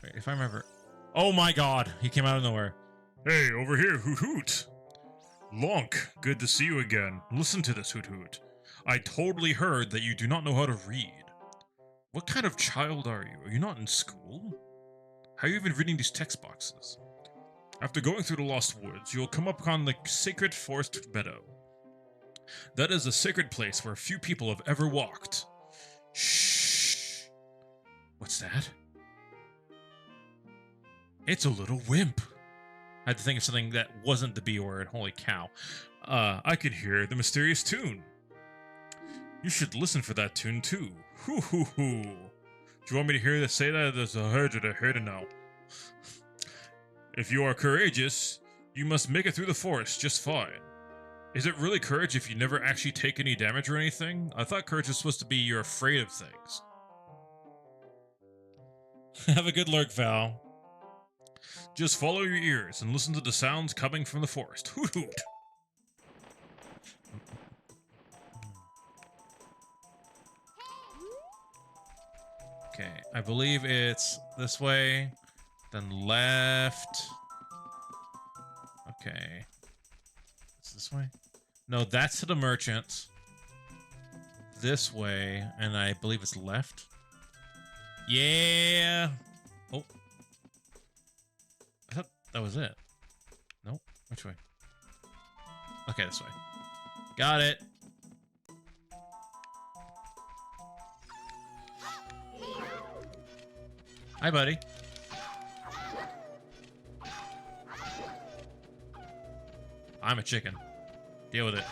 Wait, if I remember... Oh my god! He came out of nowhere. Hey, over here, Hoot Hoot! Lonk, good to see you again. Listen to this, Hoot Hoot. I totally heard that you do not know how to read. What kind of child are you? Are you not in school? How are you even reading these text boxes? After going through the Lost Woods, you will come upon the Sacred Forest Meadow. That is a sacred place where few people have ever walked. Shh. What's that? It's a little wimp. I had to think of something that wasn't the B word. Holy cow. I could hear the mysterious tune. You should listen for that tune too. Hoo hoo hoo. Do you want me to hear this say that? There's a heard to know. If you are courageous, you must make it through the forest just fine. Is it really courage if you never actually take any damage or anything? I thought courage was supposed to be you're afraid of things. Have a good lurk, Val. Just follow your ears and listen to the sounds coming from the forest. Hoot hoot. Okay, I believe it's this way, then left. Okay. It's this way? No, that's to the merchant. This way, and I believe it's left. Yeah. Oh. I thought that was it. Nope. Which way? Okay, this way. Got it. Hi, buddy. I'm a chicken. Deal with it.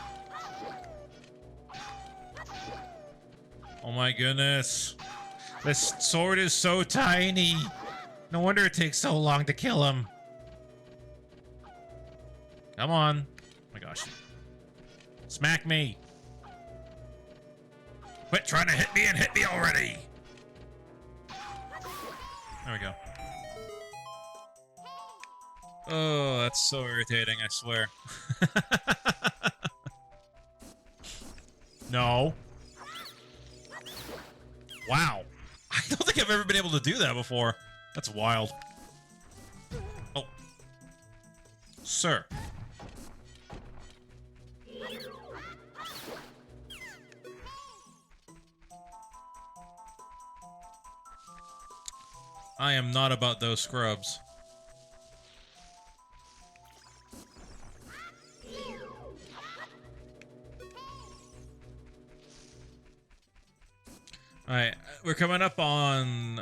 Oh my goodness. This sword is so tiny. No wonder it takes so long to kill him. Come on. Oh my gosh. Smack me. Quit trying to hit me and hit me already. There we go. Oh, that's so irritating, I swear. No. Wow. I don't think I've ever been able to do that before. That's wild. Oh. Sir. I am not about those scrubs. Alright, we're coming up on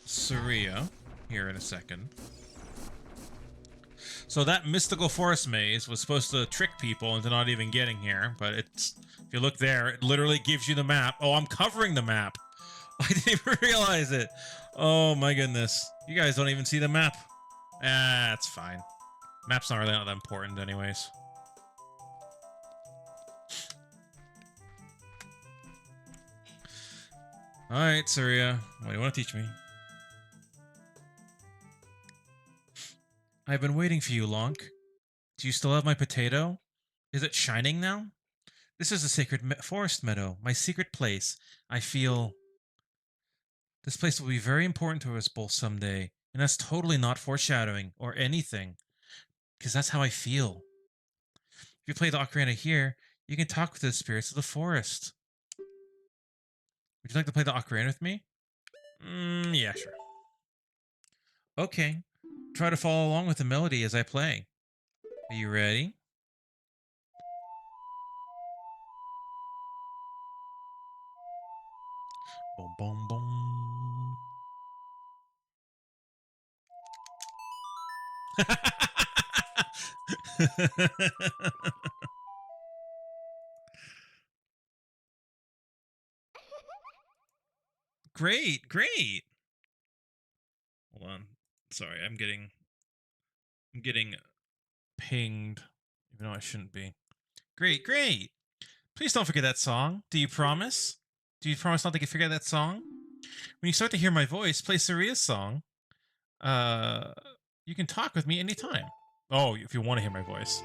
Saria here in a second. So that mystical forest maze was supposed to trick people into not even getting here, but it's, if you look there, it literally gives you the map. Oh, I'm covering the map. I didn't even realize it. Oh my goodness. You guys don't even see the map. Ah, it's fine. Map's not really that important anyways. Alright, Surya. What do you want to teach me? I've been waiting for you, Lonk. Do you still have my potato? Is it shining now? This is a sacred forest meadow, my secret place. I feel... This place will be very important to us both someday, and that's totally not foreshadowing or anything, because that's how I feel. If you play the ocarina here, you can talk with the spirits of the forest. Would you like to play the ocarina with me? Yeah, sure. Okay. Try to follow along with the melody as I play. Are you ready? Boom, boom, boom. Great, great. Hold on. Sorry, I'm getting pinged, even though I shouldn't be. Great, great. Please don't forget that song. Do you promise? Do you promise not to forget that song? When you start to hear my voice, play Saria's song. You can talk with me anytime. Oh, if you want to hear my voice.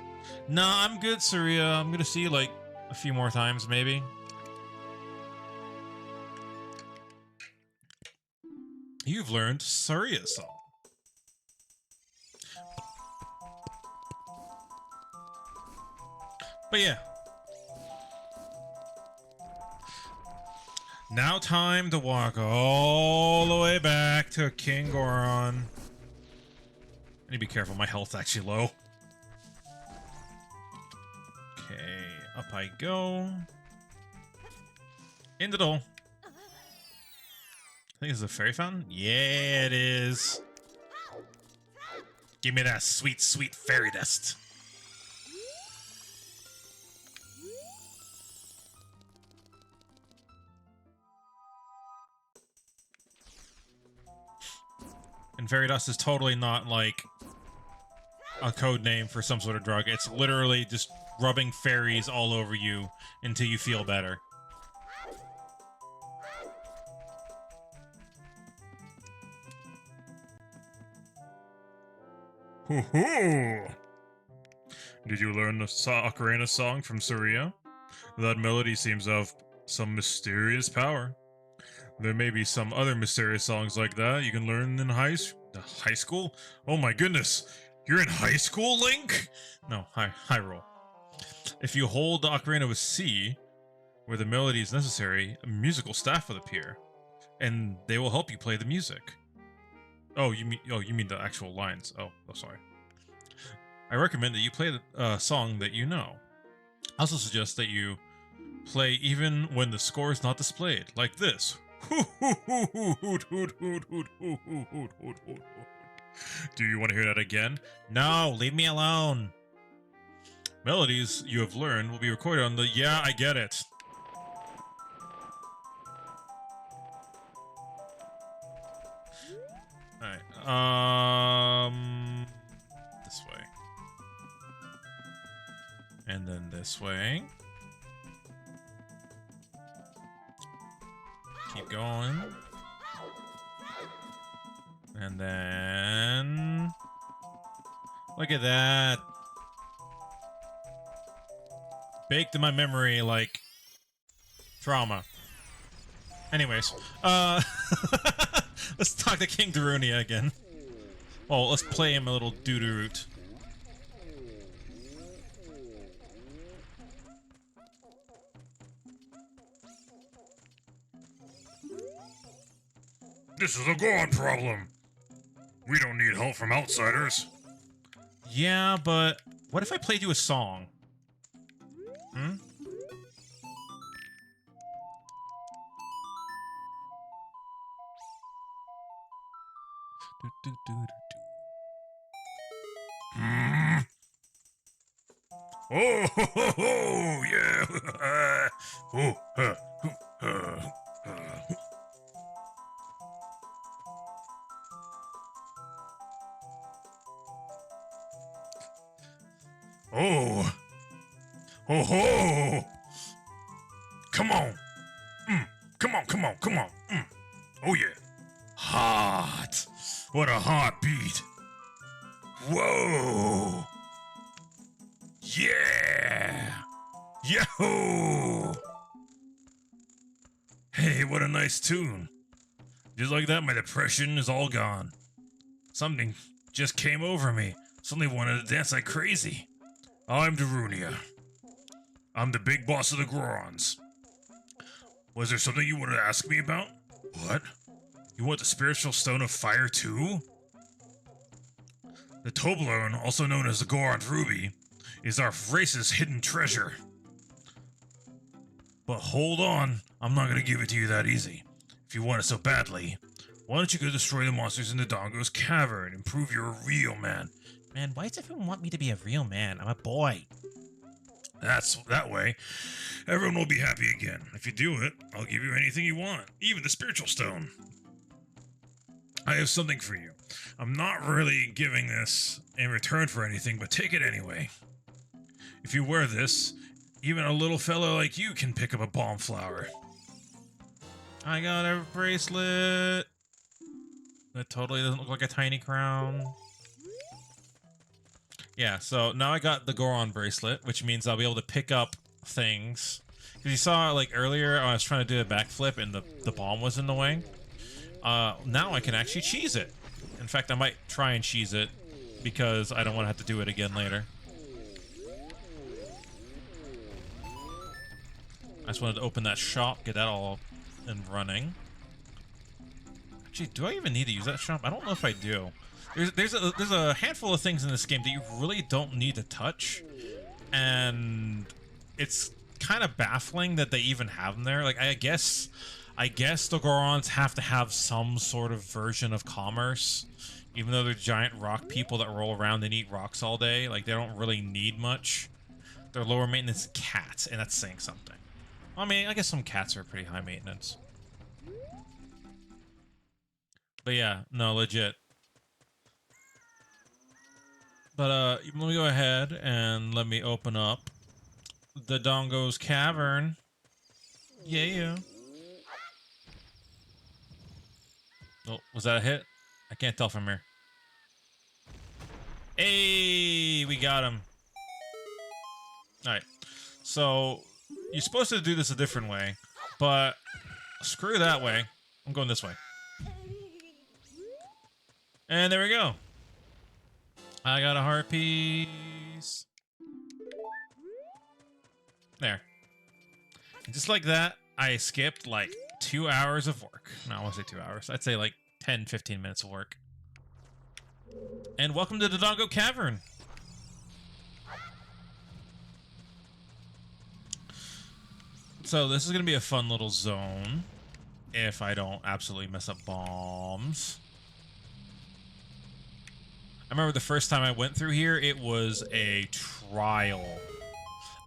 Nah, I'm good, Saria. I'm gonna see you like a few more times, maybe. You've learned Saria's song. But yeah. Now time to walk all the way back to King Goron. I need to be careful, my health's actually low. Okay, up I go. In the door. I think it's a fairy fountain? Yeah, it is. Give me that sweet, sweet fairy dust. And fairy dust is totally not like a code name for some sort of drug. It's literally just rubbing fairies all over you until you feel better. Hoo-hoo! Did you learn the ocarina song from Saria? That melody seems to have some mysterious power. There may be some other mysterious songs like that you can learn in high school? Oh my goodness! You're in high school, Link? No, high roll. If you hold the ocarina with C, where the melody is necessary, a musical staff will appear, and they will help you play the music. Oh, you mean the actual lines? Oh, sorry. I recommend that you play the song that you know. I also suggest that you play even when the score is not displayed, like this. Do you want to hear that again? No, leave me alone. Melodies you have learned will be recorded on the Yeah, I Get It. Alright, this way. And then this way. Keep going. And then... Look at that. Baked in my memory like trauma. Anyways, let's talk to King Darunia again. Oh, let's play him a little doo-doo-root. This is a Goron problem. We don't need help from outsiders. Yeah, but what if I played you a song? Hmm? Oh, ho, ho, ho, yeah. Oh, oh, ho, ho. Come on. Come on, come on, come on. Oh, yeah. Hot. What a hot beat. Whoa. Yeah. Yahoo. Hey, what a nice tune. Just like that, my depression is all gone. Something just came over me. Suddenly wanted to dance like crazy. I'm Darunia. I'm the big boss of the Gorons. Was there something you wanted to ask me about? What? You want the spiritual stone of fire too? The Toblerone, also known as the Goron's Ruby, is our race's hidden treasure. But hold on, I'm not gonna give it to you that easy. If you want it so badly, why don't you go destroy the monsters in the Dongo's cavern and prove you're a real man? Man, why does everyone want me to be a real man? I'm a boy. That way, everyone will be happy again. If you do it, I'll give you anything you want, even the spiritual stone. I have something for you. I'm not really giving this in return for anything, but take it anyway. If you wear this, even a little fellow like you can pick up a bomb flower. I got a bracelet. That totally doesn't look like a tiny crown. Yeah, so now I got the Goron bracelet, which means I'll be able to pick up things. Because you saw, like, earlier, I was trying to do a backflip and the bomb was in the way. Now I can actually cheese it. In fact, I might try and cheese it because I don't want to have to do it again later. I just wanted to open that shop, get that all up and running. Actually, do I even need to use that shop? I don't know if I do. There's a handful of things in this game that you really don't need to touch, and it's kind of baffling that they even have them there. Like, I guess the Gorons have to have some sort of version of commerce, even though they're giant rock people that roll around and eat rocks all day. Like, they don't really need much. They're lower maintenance cats, and that's saying something. I mean, I guess some cats are pretty high maintenance. But yeah, no, legit. But let me go ahead and let me open up the Dongo's cavern. Yeah. Oh, was that a hit? I can't tell from here. Hey, we got him. Alright. So, you're supposed to do this a different way, but screw that way. I'm going this way. And there we go. I got a heart piece. There. And just like that, I skipped like 2 hours of work. No, I won't say 2 hours. I'd say like 10, 15 minutes of work. And welcome to the Dongo Cavern. So this is going to be a fun little zone. If I don't absolutely mess up bombs. I remember the first time I went through here, it was a trial.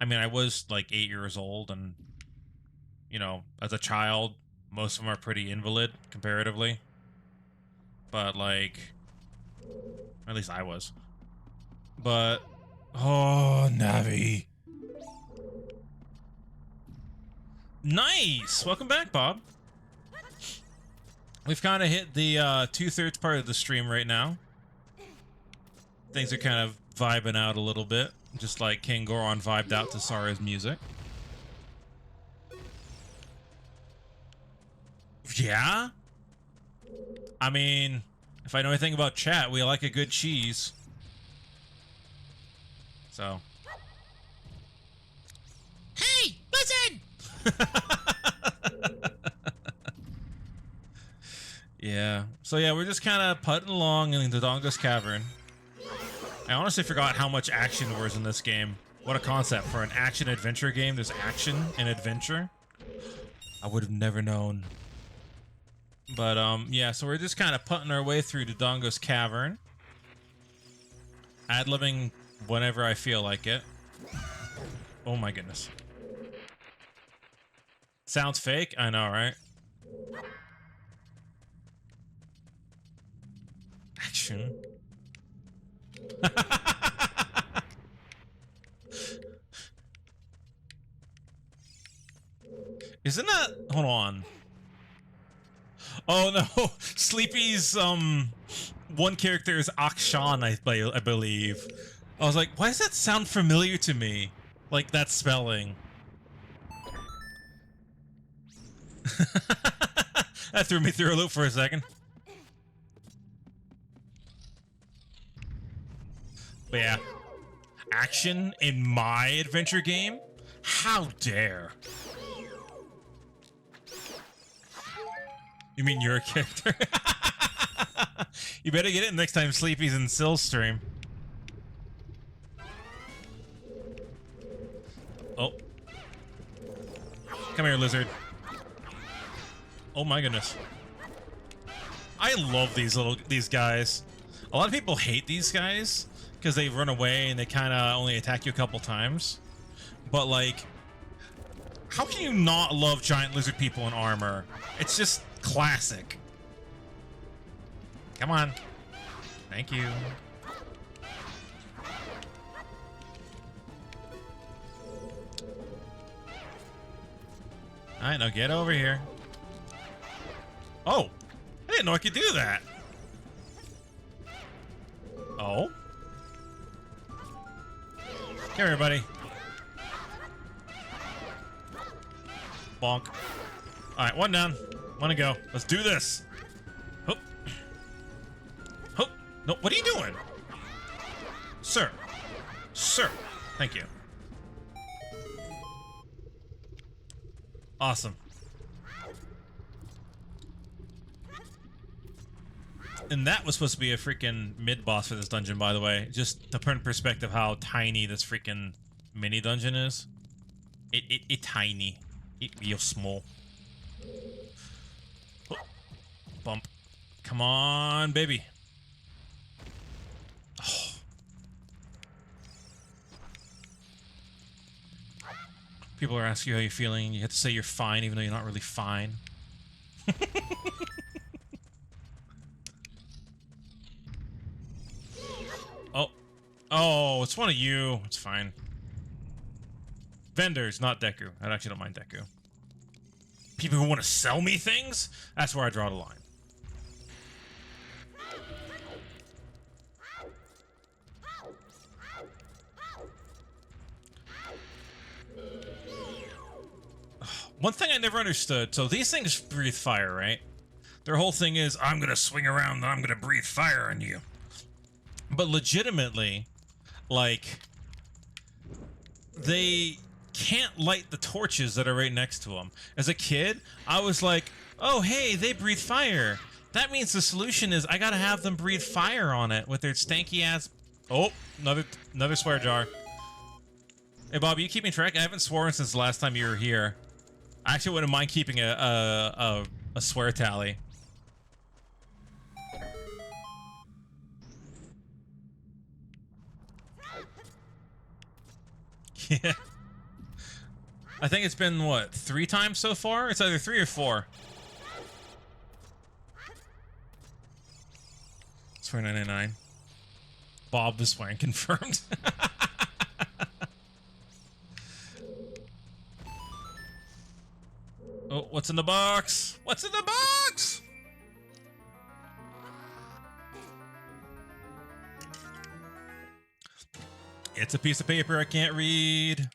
I mean, I was like 8 years old, and, you know, as a child, most of them are pretty invalid, comparatively. But, like, at least I was. But, oh, Navi. Nice! Welcome back, Bob. We've kind of hit the 2/3 part of the stream right now. Things are kind of vibing out a little bit, just like King Goron vibed out to Sara's music. Yeah? I mean, if I know anything about chat, we like a good cheese. So. Hey, listen! Yeah. So yeah, we're just kind of putting along in the Dongo's Cavern. I honestly forgot how much action there was in this game. What a concept for an action-adventure game. There's action and adventure. I would have never known. But yeah, so we're just kind of putting our way through Dodongo's cavern, ad-libbing whenever I feel like it. Oh my goodness. Sounds fake? I know, right? Action. Isn't that... Hold on. Oh no, Sleepy's one character is Akshan, I believe. I was like, why does that sound familiar to me? Like that spelling. That threw me through a loop for a second. But yeah, action in my adventure game? How dare? You mean your character? You better get it next time Sleepy's in Sill's stream. Oh. Come here, lizard. Oh my goodness. I love these guys. A lot of people hate these guys because they run away and they kind of only attack you a couple times. But like, how can you not love giant lizard people in armor? It's just classic. Come on. Thank you. Alright, now get over here. Oh! I didn't know I could do that. Oh? Come here, buddy. Bonk. Alright, one down. One to go. Let's do this. Hoop. Hoop. No, what are you doing? Sir. Sir. Thank you. Awesome. And that was supposed to be a freaking mid-boss for this dungeon, by the way. Just to put in perspective how tiny this freaking mini-dungeon is. It tiny. It real small. Oh. Bump. Come on, baby. Oh. People are asking you how you're feeling. You have to say you're fine, even though you're not really fine. Oh. Oh, it's one of you. It's fine. Vendors, not Deku. I actually don't mind Deku. People who want to sell me things? That's where I draw the line. One thing I never understood, so these things breathe fire, right? Their whole thing is, I'm gonna swing around and I'm gonna breathe fire on you. But legitimately, like, they can't light the torches that are right next to them. As a kid, I was like, oh, hey, they breathe fire. That means the solution is I gotta have them breathe fire on it with their stanky ass... Oh, another swear jar. Hey, Bob, you keeping track? I haven't sworn since the last time you were here. I actually wouldn't mind keeping a swear tally. Yeah. I think it's been, what, 3 times so far? It's either 3 or 4. Swear 99. Bob the swearing confirmed. Oh, what's in the box? What's in the box? It's a piece of paper I can't read.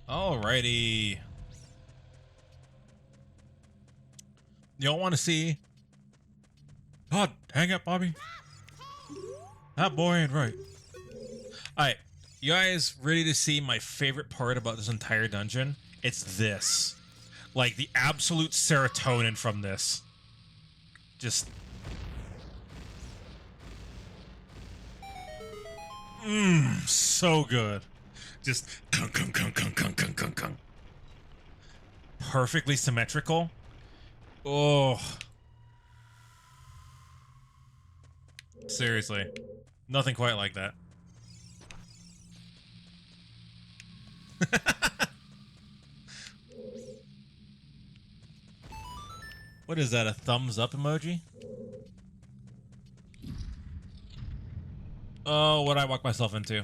Alrighty. Y'all want to see? God, hang up, Bobby. That boy ain't right. Alright, you guys ready to see my favorite part about this entire dungeon? It's this. Like, the absolute serotonin from this. Just... so good. Just kung kung kung kung kung kung kung kung. Perfectly symmetrical. Oh. Seriously. Nothing quite like that. What is that, a thumbs up emoji? Oh, what'd I walk myself into?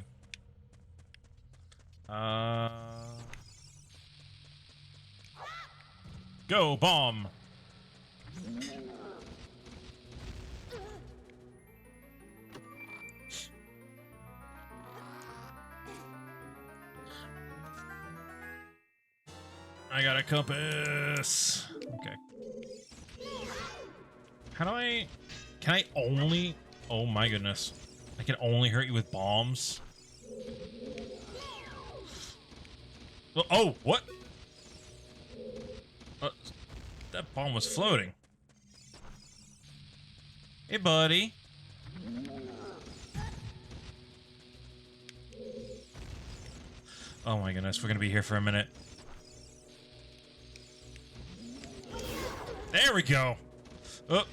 Go, bomb! I got a compass. Okay. How do I... Can I only... Oh my goodness. I can only hurt you with bombs? Oh, what? That bomb was floating. Hey, buddy. Oh my goodness, we're gonna be here for a minute. There we go. Oh.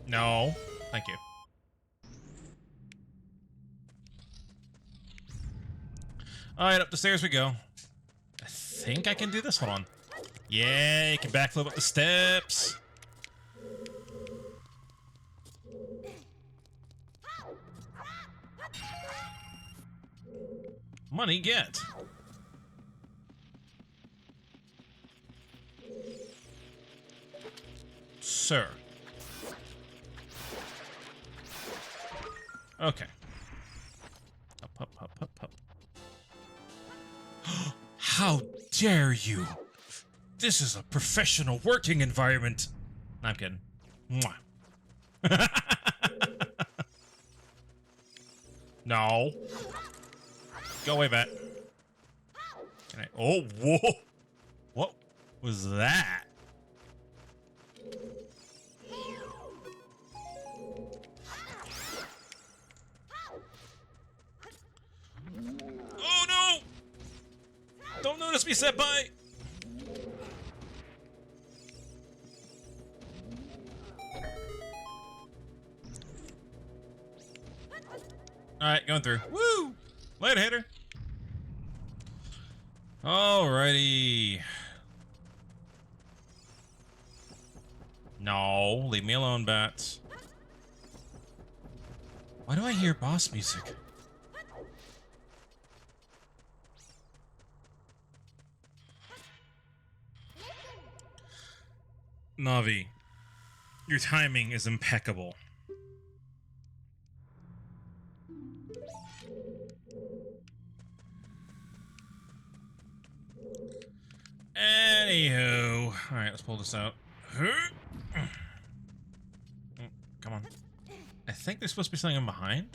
No. Thank you. Alright, up the stairs we go. I think I can do this. Hold on. Yeah, you can backflip up the steps. Money get. Sir. Okay. Up, up, up, up, up. How dare you! This is a professional working environment. I'm kidding. Mwah. No. Go away, bat. Can I? Oh, whoa! What was that? Oh no! Don't notice me, senpai! Alright, going through. Woo! Later, hitter! Alrighty. No, leave me alone, bats. Why do I hear boss music? Navi, your timing is impeccable. Anywho, alright, let's pull this out. Come on. I think there's supposed to be something behind.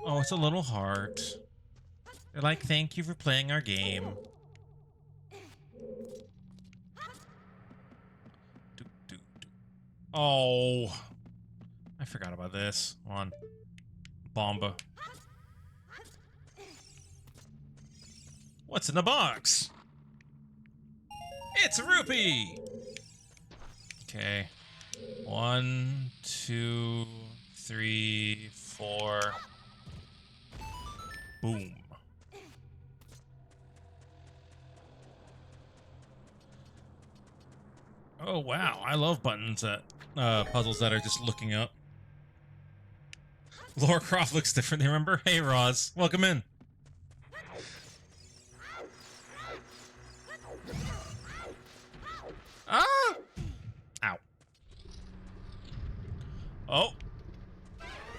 Oh, it's a little heart. They're like, thank you for playing our game. Oh, I forgot about this. Hold on. Bomba. What's in the box? It's a rupee! Okay. 1, 2, 3, 4. Boom. Oh, wow. I love buttons that, puzzles that are just looking up. Laura Croft looks different, remember? Hey, Roz. Welcome in. Ah! Ow. Oh.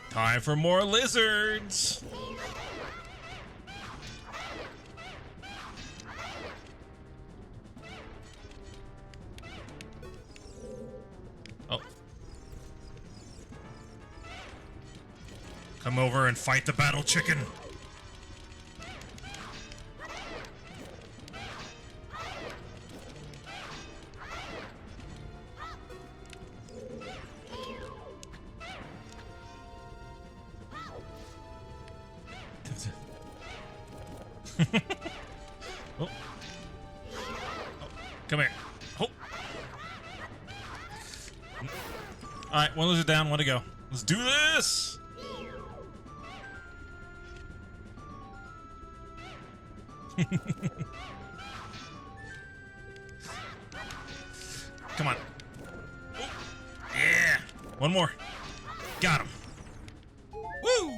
Time for more lizards. Oh. Come over and fight the battle chicken. Oh. Oh. Come here. Oh. All right, one lizard down, one to go. Let's do this. Come on. Oh. Yeah. One more. Got him. Woo.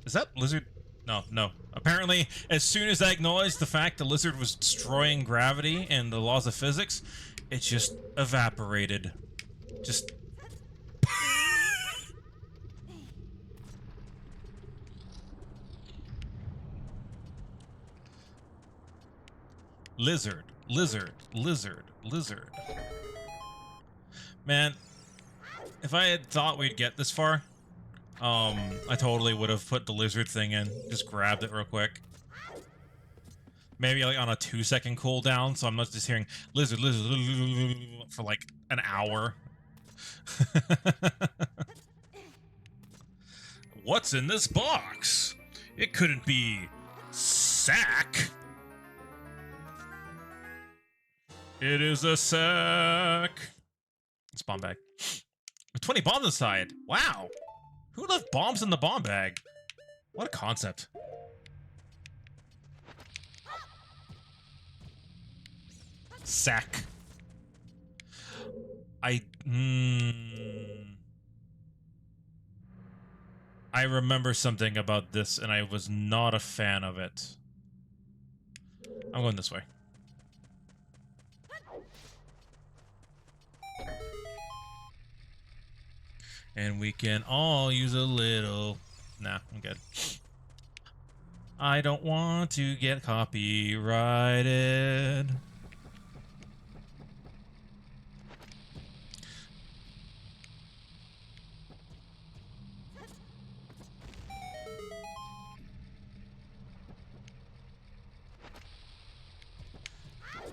Is that lizard? No, no. Apparently, as soon as I acknowledged the fact the lizard was destroying gravity and the laws of physics, it just evaporated. Just... Lizard, lizard, lizard, lizard. Man, if I had thought we'd get this far, I totally would have put the lizard thing in. Just grabbed it real quick. Maybe like on a 2-second cooldown, so I'm not just hearing lizard, lizard, lizard for like an hour. What's in this box? It couldn't be sack. It is a sack. It's bomb bag. 20 bombs inside. Wow. Who left bombs in the bomb bag? What a concept. Sack. I remember something about this, and I was not a fan of it. I'm going this way. And we can all use a little... Nah, I'm good. I don't want to get copyrighted.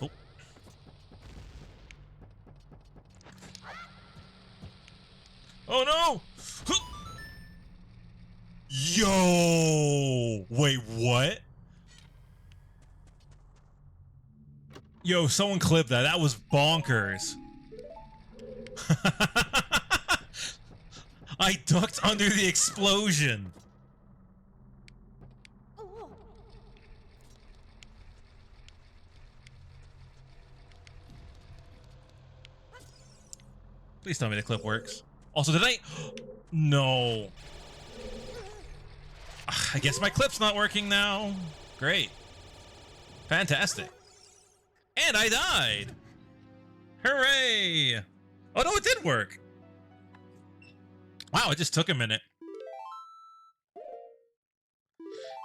Oh. Oh no! Yo! Wait, what? Yo, someone clip that. That was bonkers. I ducked under the explosion. Please tell me the clip works. Also, did I... No. I guess my clip's not working now. Great. Fantastic. And I died. Hooray. Oh, no, it did work. Wow, it just took a minute.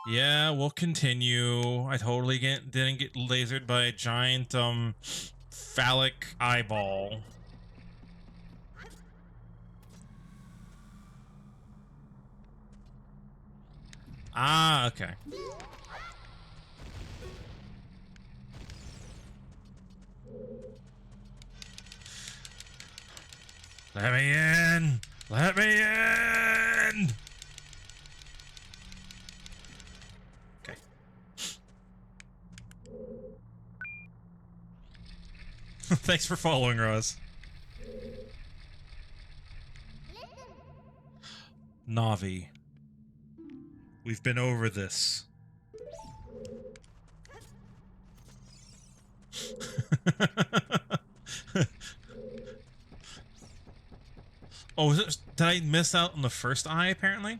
Yeah, we'll continue. I totally didn't get lasered by a giant, phallic eyeball. Ah, okay. Let me in! Let me in! Okay. Thanks for following, Rose. Navi. We've been over this. Oh, did I miss out on the first eye, apparently?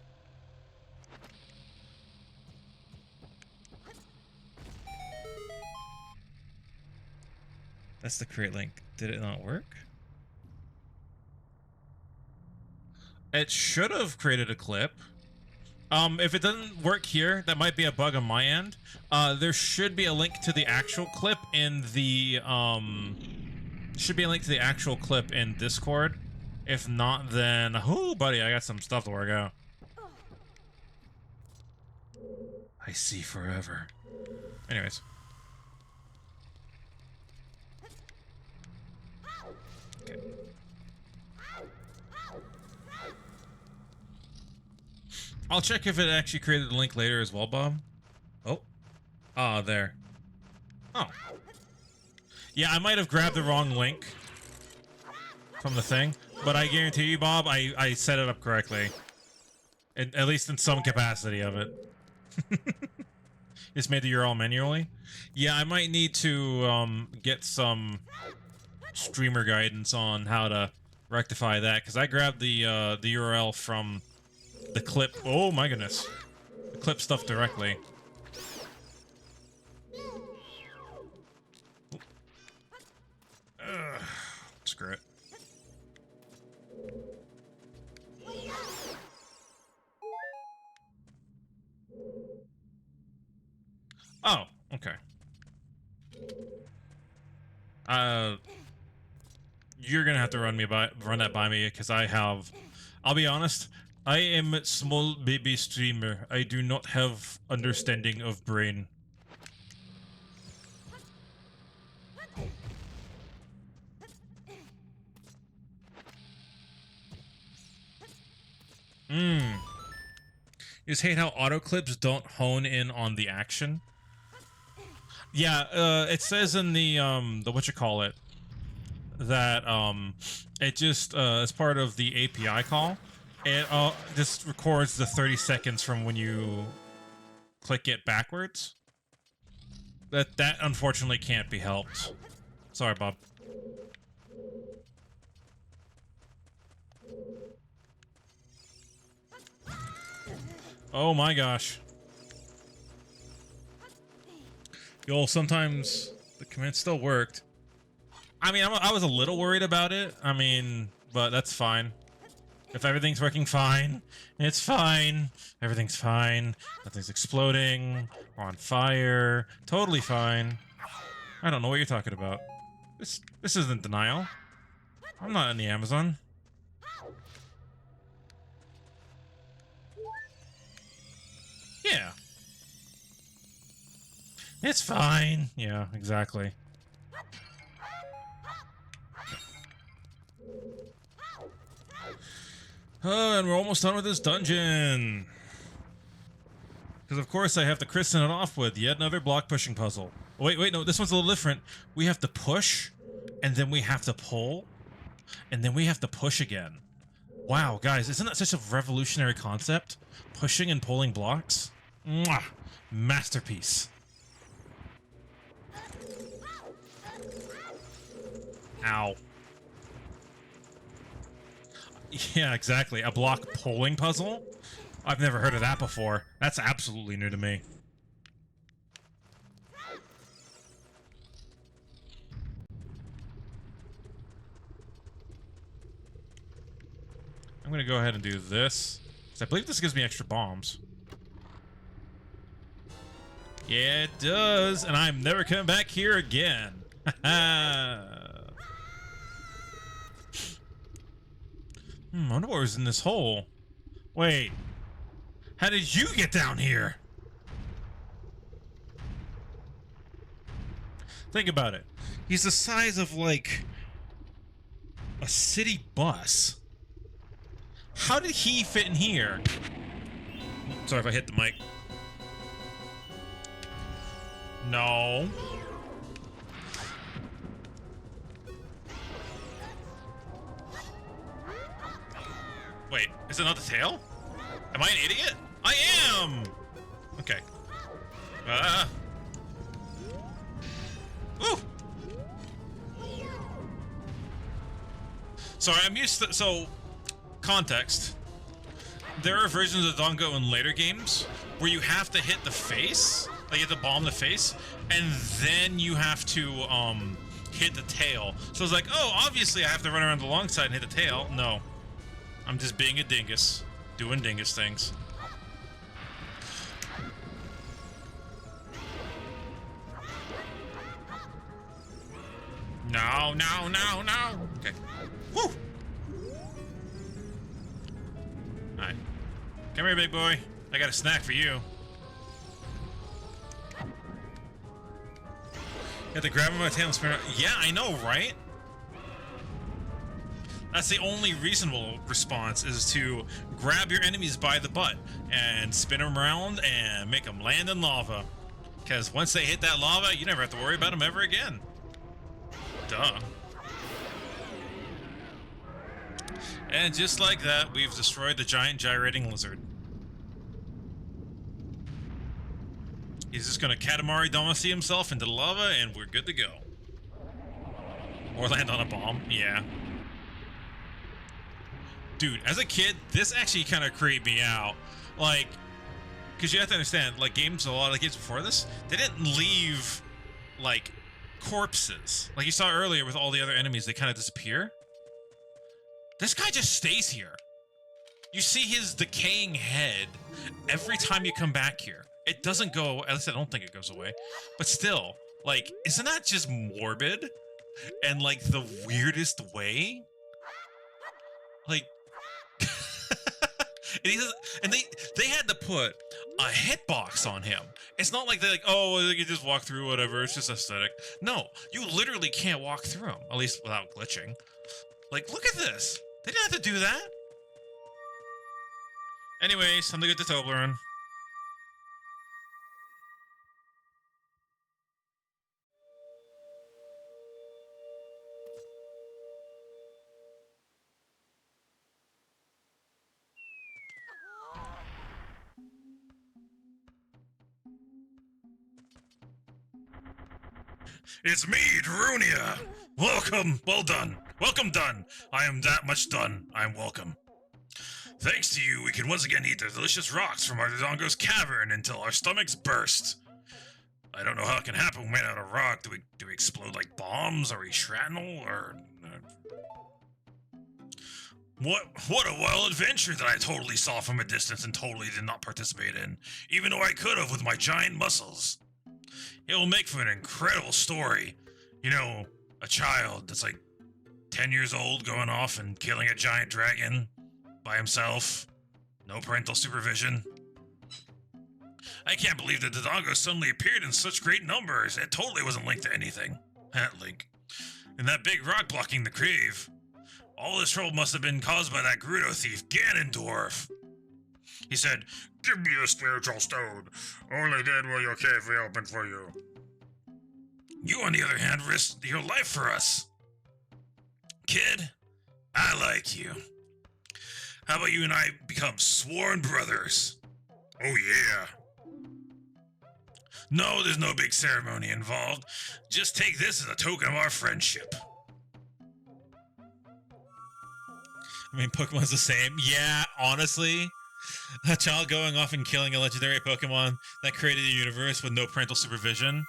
That's the create link. Did it not work? It should have created a clip. If it doesn't work here, that might be a bug on my end. There should be a link to the actual clip in the, Discord. If not, then, oh, buddy, I got some stuff to work out. I see forever. Anyways. Okay. I'll check if it actually created the link later as well, Bob. Ah, there. Oh. Yeah, I might have grabbed the wrong link from the thing, but I guarantee you, Bob, I set it up correctly. At least in some capacity of it. Just made the URL manually. Yeah, I might need to get some streamer guidance on how to rectify that, because I grabbed the URL from the clip. Oh my goodness, the clip stuff directly. Screw it. Oh, okay. You're gonna have to run that by me, because I'll be honest, I am a small baby streamer. I do not have understanding of brain. You just hate how auto clips don't hone in on the action. Yeah, it says in the whatchamacallit that it just as part of the API call, it just records the 30 seconds from when you click it backwards. That unfortunately can't be helped. Sorry, Bob. Oh my gosh. Yo, sometimes the command still worked. I mean, I was a little worried about it. I mean, but that's fine. If everything's working fine, it's fine. Everything's fine. Nothing's exploding. We're on fire. Totally fine. I don't know what you're talking about. This isn't denial. I'm not in the Amazon. Yeah. It's fine. Yeah, exactly. Oh, and we're almost done with this dungeon. Because of course I have to christen it off with yet another block pushing puzzle. Wait, no, this one's a little different. We have to push, and then we have to pull, and then we have to push again. Wow, guys, isn't that such a revolutionary concept? Pushing and pulling blocks? Mwah! Masterpiece. Ow. Yeah, exactly. A block pulling puzzle? I've never heard of that before. That's absolutely new to me. I'm gonna go ahead and do this, because I believe this gives me extra bombs. Yeah, it does, and I'm never coming back here again. I wonder what was in this hole. Wait, how did you get down here? Think about it. He's the size of, like, a city bus. How did he fit in here? Sorry if I hit the mic. No. Wait, is it not the tail? Am I an idiot? I am! Okay. Ooh! Sorry, I'm used to... So, context. There are versions of Dango in later games where you have to hit the face, like you have to bomb the face, and then you have to, hit the tail. So it's like, oh, obviously I have to run around the long side and hit the tail. No. I'm just being a dingus. Doing dingus things. No, no, no, no! Okay. Woo! Alright. Come here, big boy. I got a snack for you. You have to grab him by the tail and spin around. Yeah, I know, right? That's the only reasonable response, is to grab your enemies by the butt and spin them around and make them land in lava. Because once they hit that lava, you never have to worry about them ever again. Duh. And just like that, we've destroyed the giant gyrating lizard. He's just gonna Katamari Damacy himself into the lava, and we're good to go. Or land on a bomb, yeah. Dude, as a kid, this actually kind of creeped me out. Like, because you have to understand, like, a lot of games before this, they didn't leave, like, corpses. Like you saw earlier with all the other enemies, they kind of disappear. This guy just stays here. You see his decaying head every time you come back here. It doesn't go, at least I don't think it goes away. But still, like, isn't that just morbid? And, like, the weirdest way? Like, and they had to put a hitbox on him. It's not like they're like, oh, you just walk through, whatever, it's just aesthetic. No, you literally can't walk through him, at least without glitching. Like, look at this. They didn't have to do that. Anyways, time to get to Toblerone. It's me, Darunia! Welcome! Well done! Welcome done! I am that much done. I am welcome. Thanks to you, we can once again eat the delicious rocks from our Dodongo's cavern until our stomachs burst. I don't know how it can happen when we're made out of rock. Do we explode like bombs? Are we shrapnel? Or... What a wild adventure that I totally saw from a distance and totally did not participate in, even though I could have with my giant muscles. It will make for an incredible story. You know, a child that's like 10 years old going off and killing a giant dragon by himself. No parental supervision. I can't believe that the Dodongo suddenly appeared in such great numbers. It totally wasn't linked to anything. That link. And that big rock blocking the cave. All this trouble must have been caused by that Gerudo thief, Ganondorf. He said, "Give me the spiritual stone. Only then will your cave be open for you." You, on the other hand, risked your life for us. Kid, I like you. How about you and I become sworn brothers? Oh yeah. No, there's no big ceremony involved. Just take this as a token of our friendship. I mean, Pokemon's the same. Yeah, honestly, a child going off and killing a legendary Pokemon that created a universe with no parental supervision.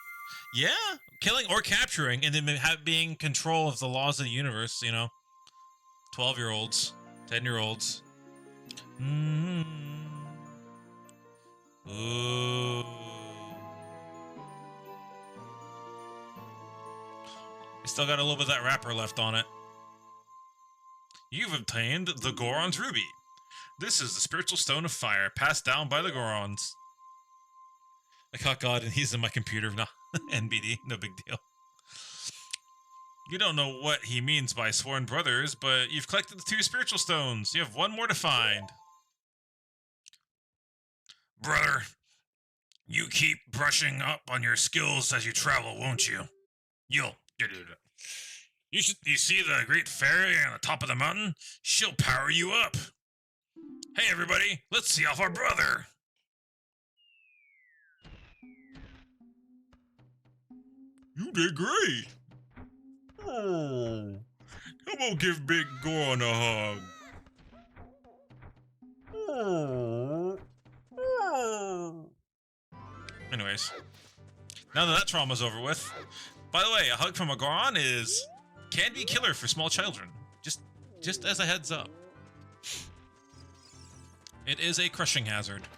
Yeah, killing or capturing, and then being control of the laws of the universe, you know. 12-year-olds, 10-year-olds. Ooh. It's still got a little bit of that wrapper left on it. You've obtained the Goron's Ruby. This is the spiritual stone of fire passed down by the Gorons. I caught God and he's in my computer. No, NBD, no big deal. You don't know what he means by sworn brothers, but you've collected the 2 spiritual stones. You have 1 more to find. Brother, you keep brushing up on your skills as you travel, won't you? You see the great fairy on the top of the mountain? She'll power you up. Hey everybody, let's see off our brother. You did great. Oh, come on, give Big Goron a hug. Anyways, now that trauma's over with. By the way, a hug from a Goron can be killer for small children. Just as a heads up. It is a crushing hazard.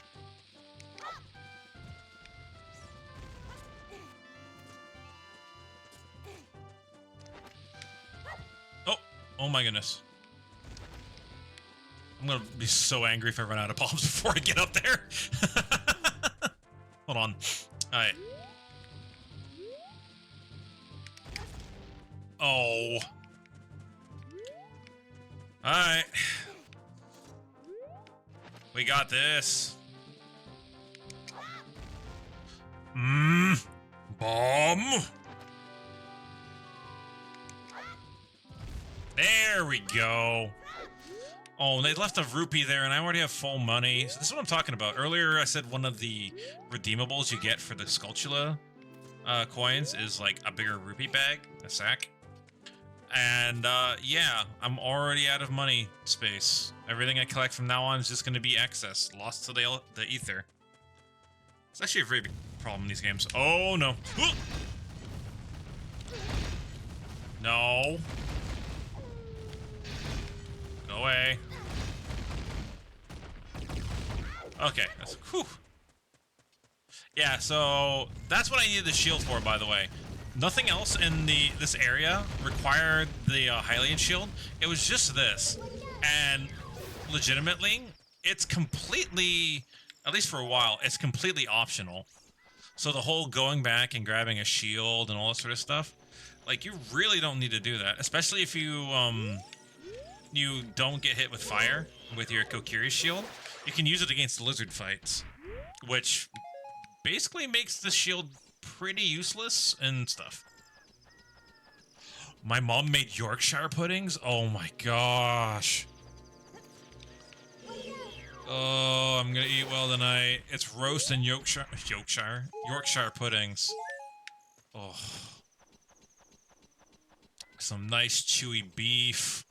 Oh my goodness. I'm gonna be so angry if I run out of bombs before I get up there. Hold on. Alright. Oh. Alright. We got this. Bomb. There we go. Oh, they left a rupee there, and I already have full money. So this is what I'm talking about. Earlier, I said one of the redeemables you get for the Sculptula coins is like a bigger rupee bag, a sack. And yeah, I'm already out of money space. Everything I collect from now on is just going to be excess, lost to the ether. It's actually a very big problem in these games. Oh no! No! Go away. Okay, that's whew. Yeah, so that's what I needed the shield for, by the way. Nothing else in this area required the Hylian shield. It was just this, and legitimately, it's completely, at least for a while, it's completely optional. So the whole going back and grabbing a shield and all that sort of stuff, like you really don't need to do that, especially if you you don't get hit with fire with your Kokiri shield. You can use it against lizard fights, which basically makes the shield pretty useless and stuff. My mom made Yorkshire puddings? Oh my gosh. Oh, I'm gonna eat well tonight. It's roast and Yorkshire puddings. Oh. Some nice chewy beef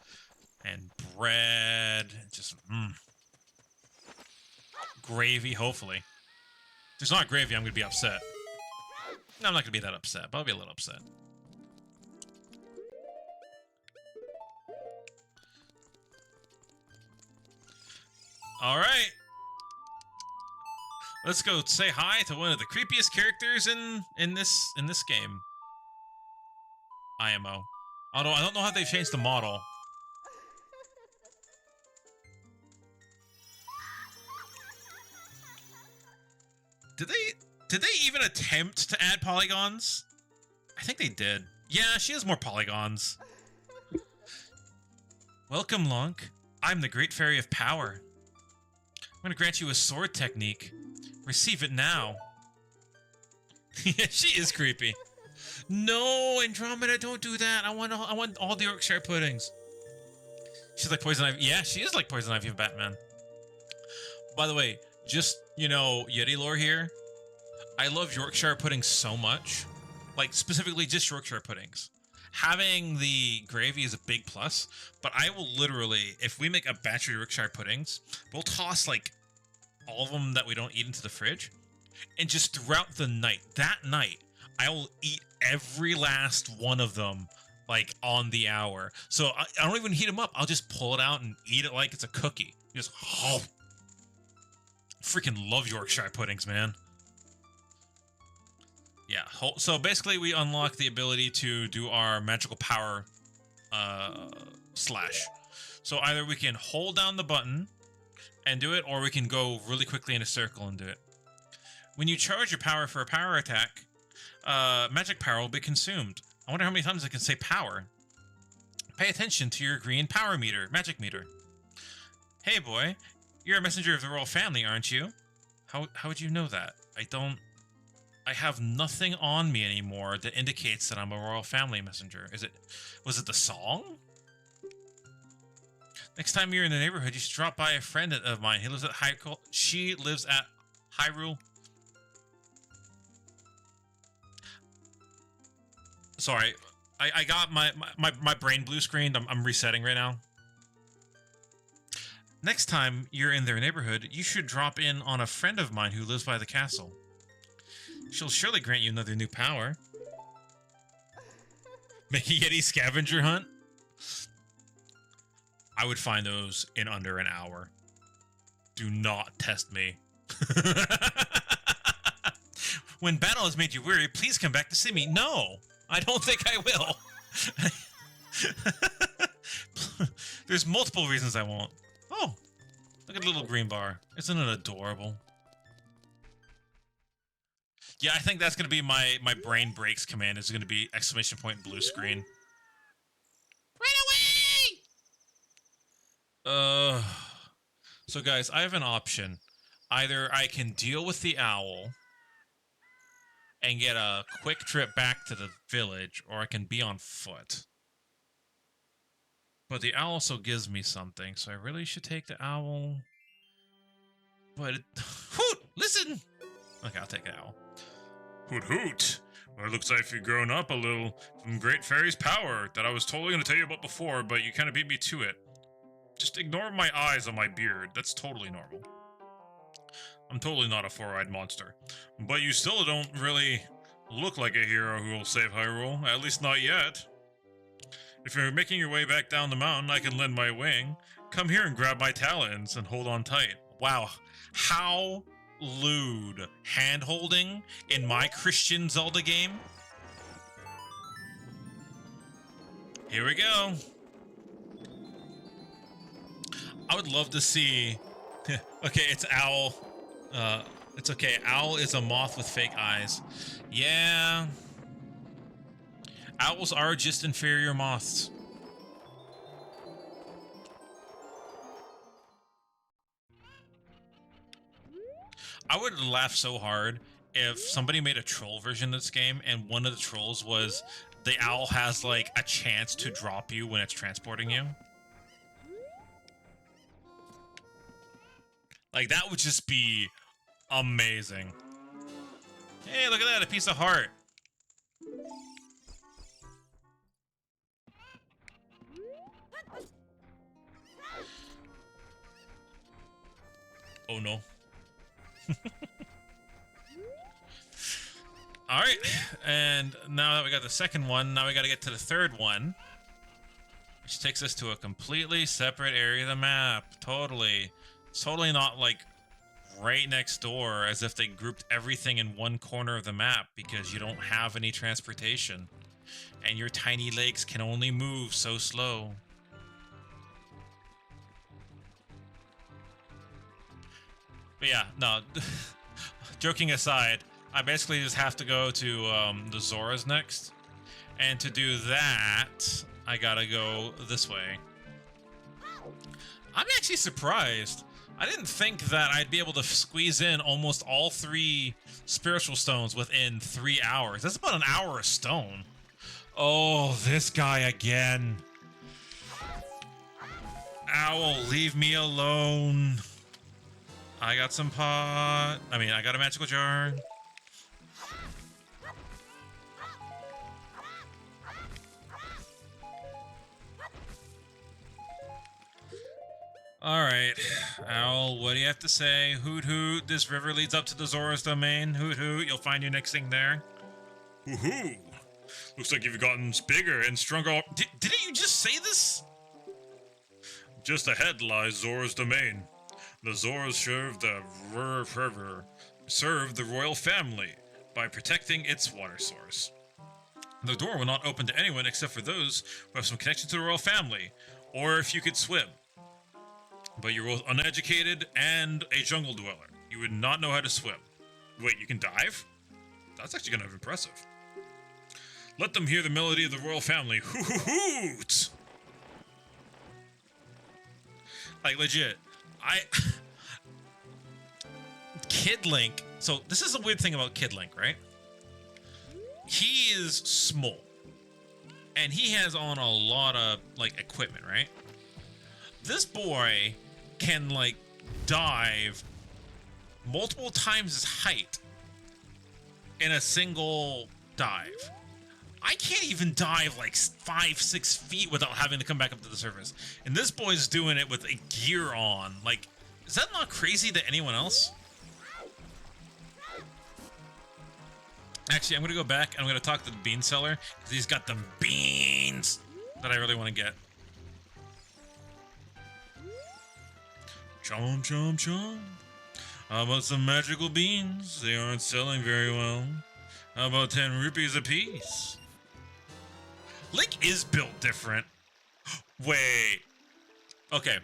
and bread. Just, gravy, hopefully. If there's not gravy, I'm gonna be upset. No, I'm not gonna be that upset, but I'll be a little upset. All right, let's go say hi to one of the creepiest characters in this game. IMO. Although I don't know how they've changed the model. Did they even attempt to add polygons? I think they did. Yeah, she has more polygons. Welcome, Lonk. I'm the Great Fairy of Power. I'm gonna grant you a sword technique. Receive it now. Yeah, she is creepy. No, Andromeda, don't do that. I want all the Yorkshire puddings. She's like Poison Ivy. Yeah, she is like Poison Ivy of Batman. By the way, just, you know, Yeti lore here. I love Yorkshire puddings so much. Like, specifically just Yorkshire puddings. Having the gravy is a big plus, but I will literally, if we make a batch of Yorkshire puddings, we'll toss, like, all of them that we don't eat into the fridge. And just throughout the night, that night, I will eat every last one of them, like, on the hour. So I don't even heat them up. I'll just pull it out and eat it like it's a cookie. Just, oh. Freaking love Yorkshire puddings, man. Yeah, so basically we unlock the ability to do our magical power slash. So either we can hold down the button and do it, or we can go really quickly in a circle and do it. When you charge your power for a power attack, magic power will be consumed. I wonder how many times I can say power. Pay attention to your green power meter, magic meter. Hey boy, you're a messenger of the royal family, aren't you? How would you know that? I have nothing on me anymore that indicates that I'm a royal family messenger. Was it the song? Next time you're in the neighborhood, you should drop by a friend of mine. She lives at Hyrule. Sorry, I got my brain blue screened. I'm resetting right now. Next time you're in their neighborhood, you should drop in on a friend of mine who lives by the castle. She'll surely grant you another new power. Make a Yeti scavenger hunt? I would find those in under an hour. Do not test me. When battle has made you weary, please come back to see me. No, I don't think I will. There's multiple reasons I won't. Oh, look at the little green bar. Isn't it adorable? Yeah, I think that's going to be my brain breaks command. Is going to be exclamation point blue screen. Run away! So guys, I have an option. Either I can deal with the owl, and get a quick trip back to the village, or I can be on foot. But the owl also gives me something, so I really should take the owl. But Hoot, listen. Okay, I'll take the owl. Hoot hoot. Well, it looks like you've grown up a little from Great Fairy's power that I was totally going to tell you about before, but you kind of beat me to it. Just ignore my eyes on my beard. That's totally normal. I'm totally not a four-eyed monster. But you still don't really look like a hero who will save Hyrule, at least not yet. If you're making your way back down the mountain, I can lend my wing. Come here and grab my talons and hold on tight. Wow, how lewd hand-holding in my Christian Zelda game. Here we go. I would love to see... Okay, it's Owl. It's okay. Owl is a moth with fake eyes. Yeah. Owls are just inferior moths. I would laugh so hard if somebody made a troll version of this game and one of the trolls was the owl has like a chance to drop you when it's transporting you. Like that would just be amazing. Hey, look at that, a piece of heart. Oh no. Alright, and now that we got the second one, now we gotta get to the third one. Which takes us to a completely separate area of the map. Totally. It's totally not like right next door, as if they grouped everything in one corner of the map because you don't have any transportation. And your tiny legs can only move so slow. But yeah, no, joking aside, I basically just have to go to the Zoras next. And to do that, I gotta go this way. I'm actually surprised. I didn't think that I'd be able to squeeze in almost all 3 spiritual stones within 3 hours. That's about an hour a stone. Oh, this guy again. Owl, leave me alone. I got some pot. I got a magical jar. Alright, Owl, what do you have to say? Hoot hoot, this river leads up to the Zora's domain. Hoot hoot, you'll find your next thing there. Woohoo! Looks like you've gotten bigger and stronger. Didn't you just say this? Just ahead lies Zora's domain. The Zoras serve the royal family by protecting its water source. The door will not open to anyone except for those who have some connection to the royal family, or if you could swim. But you're both uneducated and a jungle dweller. You would not know how to swim. Wait, you can dive? That's actually kind of impressive. Let them hear the melody of the royal family. Hoot! Like, legit. Kid Link. So, this is a weird thing about Kid Link, right? He is small. And he has on a lot of, like, equipment, right? This boy can, like, dive multiple times his height in a single dive. I can't even dive like 5-6 feet without having to come back up to the surface. And this boy's doing it with a gear on. Like, is that not crazy to anyone else? Actually, I'm going to go back and I'm going to talk to the bean seller because he's got the beans that I really want to get. Chomp, chomp, chomp. How about some magical beans? They aren't selling very well. How about 10 rupees a piece? Link is built different. Wait. Okay.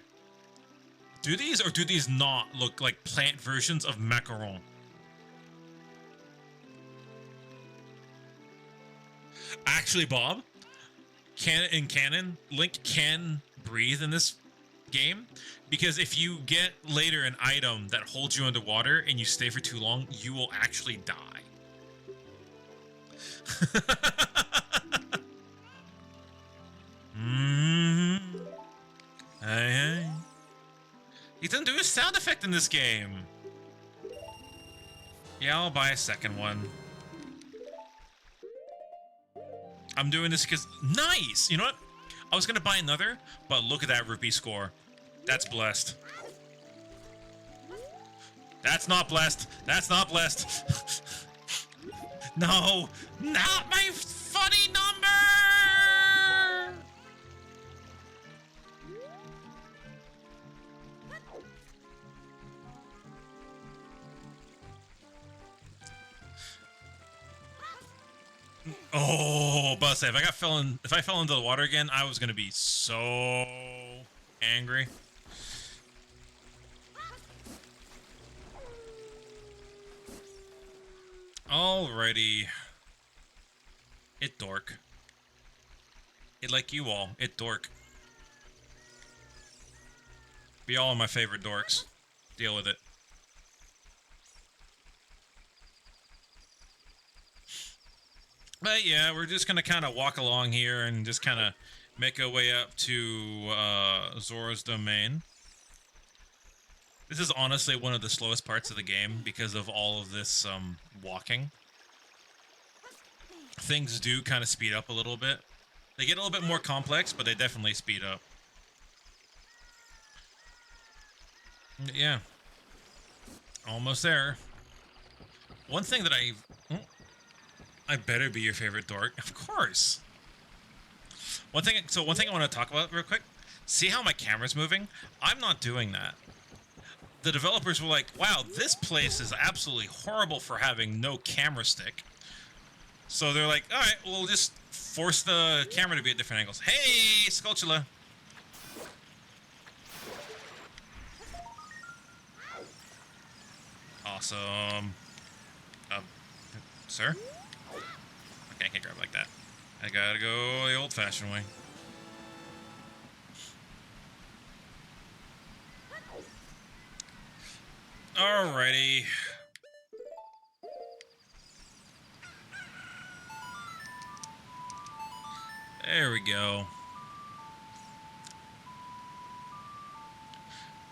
Do these or do these not look like plant versions of macaron? Actually, Bob, in canon, Link can breathe in this game because if you get later an item that holds you underwater and you stay for too long, you will actually die. mm. Hey, hey. He doesn't do a sound effect in this game. Yeah, I'll buy a second one. I'm doing this because... Nice! You know what? I was going to buy another, but look at that rupee score. That's blessed. That's not blessed. That's not blessed. No! Not my funny number! Oh, but say if I fell into the water again, I was gonna be so angry. Alrighty. It dork. It like you all. It dork. Be all my favorite dorks. Deal with it. But yeah, we're just gonna kind of walk along here and just kind of make our way up to Zora's domain. This is honestly one of the slowest parts of the game because of all of this walking. Things do kind of speed up a little bit. They get a little bit more complex, but they definitely speed up. Yeah. Almost there. One thing that I better be your favorite dork. Of course. One thing I want to talk about real quick. See how my camera's moving? I'm not doing that. The developers were like, wow, this place is absolutely horrible for having no camera stick. So they're like, all right, we'll just force the camera to be at different angles. Hey, Skulltula. Awesome. Sir? Okay, I can't grab like that. I gotta go the old-fashioned way. Alrighty. There we go.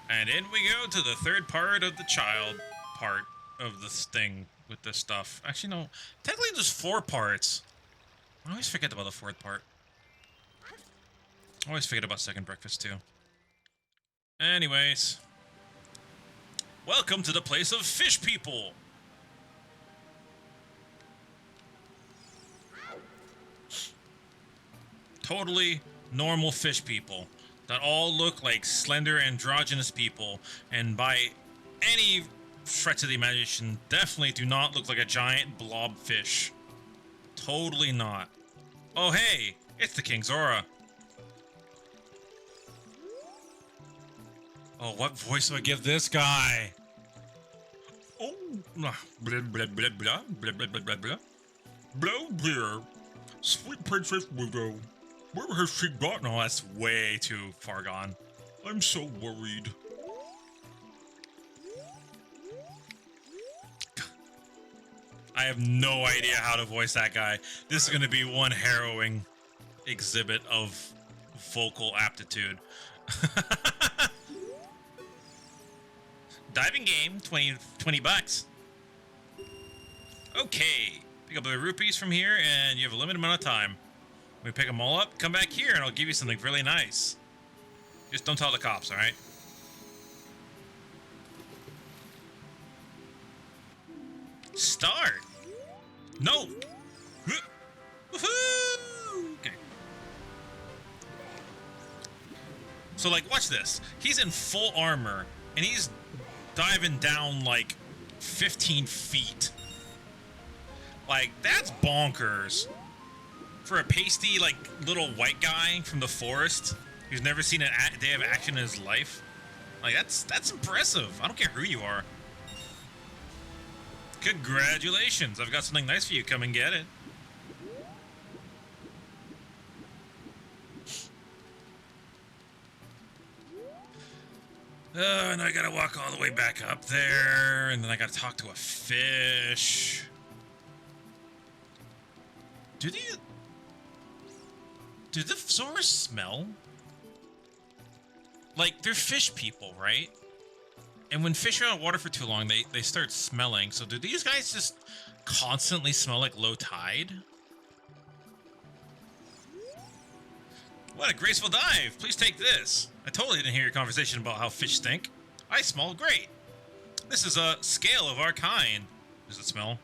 And in we go to the third part of the child part of this thing with this stuff. Actually, no. Technically, there's 4 parts. I always forget about the 4th part. I always forget about second breakfast, too. Anyways. Welcome to the place of fish people. Totally normal fish people that all look like slender androgynous people, and by any stretch of the imagination definitely do not look like a giant blob fish. Totally not. Oh hey, it's the King Zora. Oh, what voice do I give this guy? Oh, blah blah blah blah blah blah blah blah blah blah. Blow dear, sweet Princess Widow. Where has she gone? No, that's way too far gone. I'm so worried. I have no idea how to voice that guy. This is going to be one harrowing exhibit of vocal aptitude. Diving game, 20 bucks. Okay, pick up the rupees from here, and you have a limited amount of time. When we pick them all up, come back here, and I'll give you something really nice. Just don't tell the cops, all right? Start. No. Woohoo! Okay. So, like, watch this. He's in full armor, and he's diving down like 15 feet. Like, that's bonkers. For a pasty, like, little white guy from the forest who's never seen a day of action in his life. Like, that's impressive. I don't care who you are. Congratulations. I've got something nice for you. Come and get it. And I gotta walk all the way back up there, and then I gotta talk to a fish. Do the Zors smell? Like, they're fish people, right? And when fish are on water for too long, they start smelling. So do these guys just constantly smell like low tide? What a graceful dive! Please take this. I totally didn't hear your conversation about how fish stink. I smell great. This is a scale of our kind. Does it smell?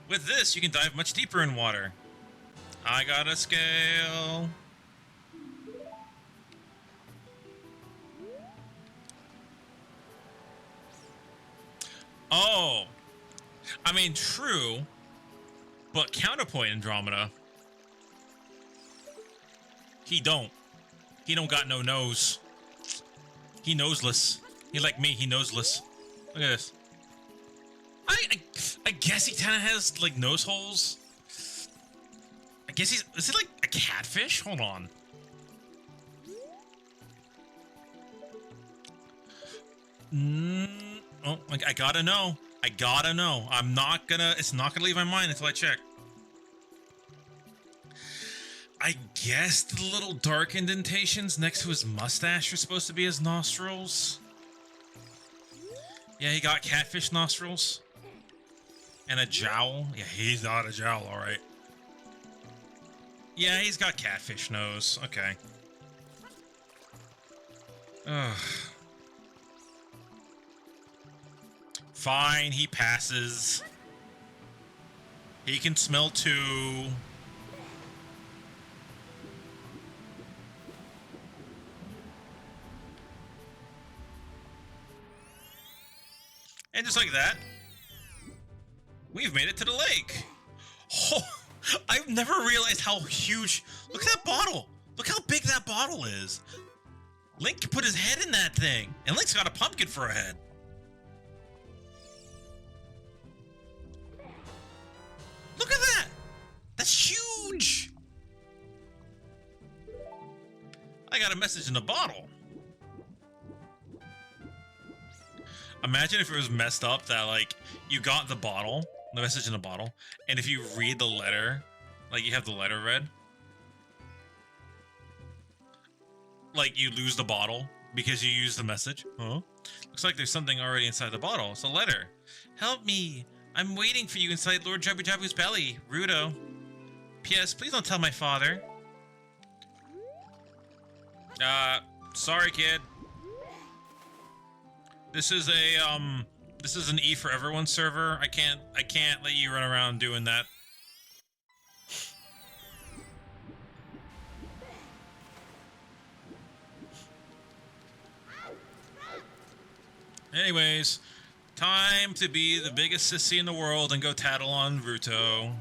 With this, you can dive much deeper in water. I got a scale. Oh. I mean, true. But counterpoint Andromeda. He don't got no nose. He noseless. He like me, he noseless. Look at this. I guess he kinda has like nose holes. I guess is it like a catfish? Hold on. Oh, I gotta know. I gotta know. It's not gonna leave my mind until I check. I guess the little dark indentations next to his mustache are supposed to be his nostrils. Yeah, he got catfish nostrils. And a jowl. Yeah, he's not a jowl, alright. Yeah, he's got catfish nose. Okay. Ugh. Fine, he passes. He can smell too. And just like that, we've made it to the lake. Oh, I've never realized how huge. Look at that bottle. Look how big that bottle is. Link can put his head in that thing. And Link's got a pumpkin for a head. Look at that. That's huge. I got a message in the bottle. Imagine if it was messed up that, like, you got the bottle, the message in the bottle, and if you read the letter, like, you have the letter read, like, you lose the bottle because you used the message. Huh? Looks like there's something already inside the bottle. It's a letter. Help me. I'm waiting for you inside Lord Jabu Jabu's belly. Rudo. P.S. Please don't tell my father. Sorry, kid. This is an E for everyone server. I can't let you run around doing that. Anyways, time to be the biggest sissy in the world and go tattle on Ruto.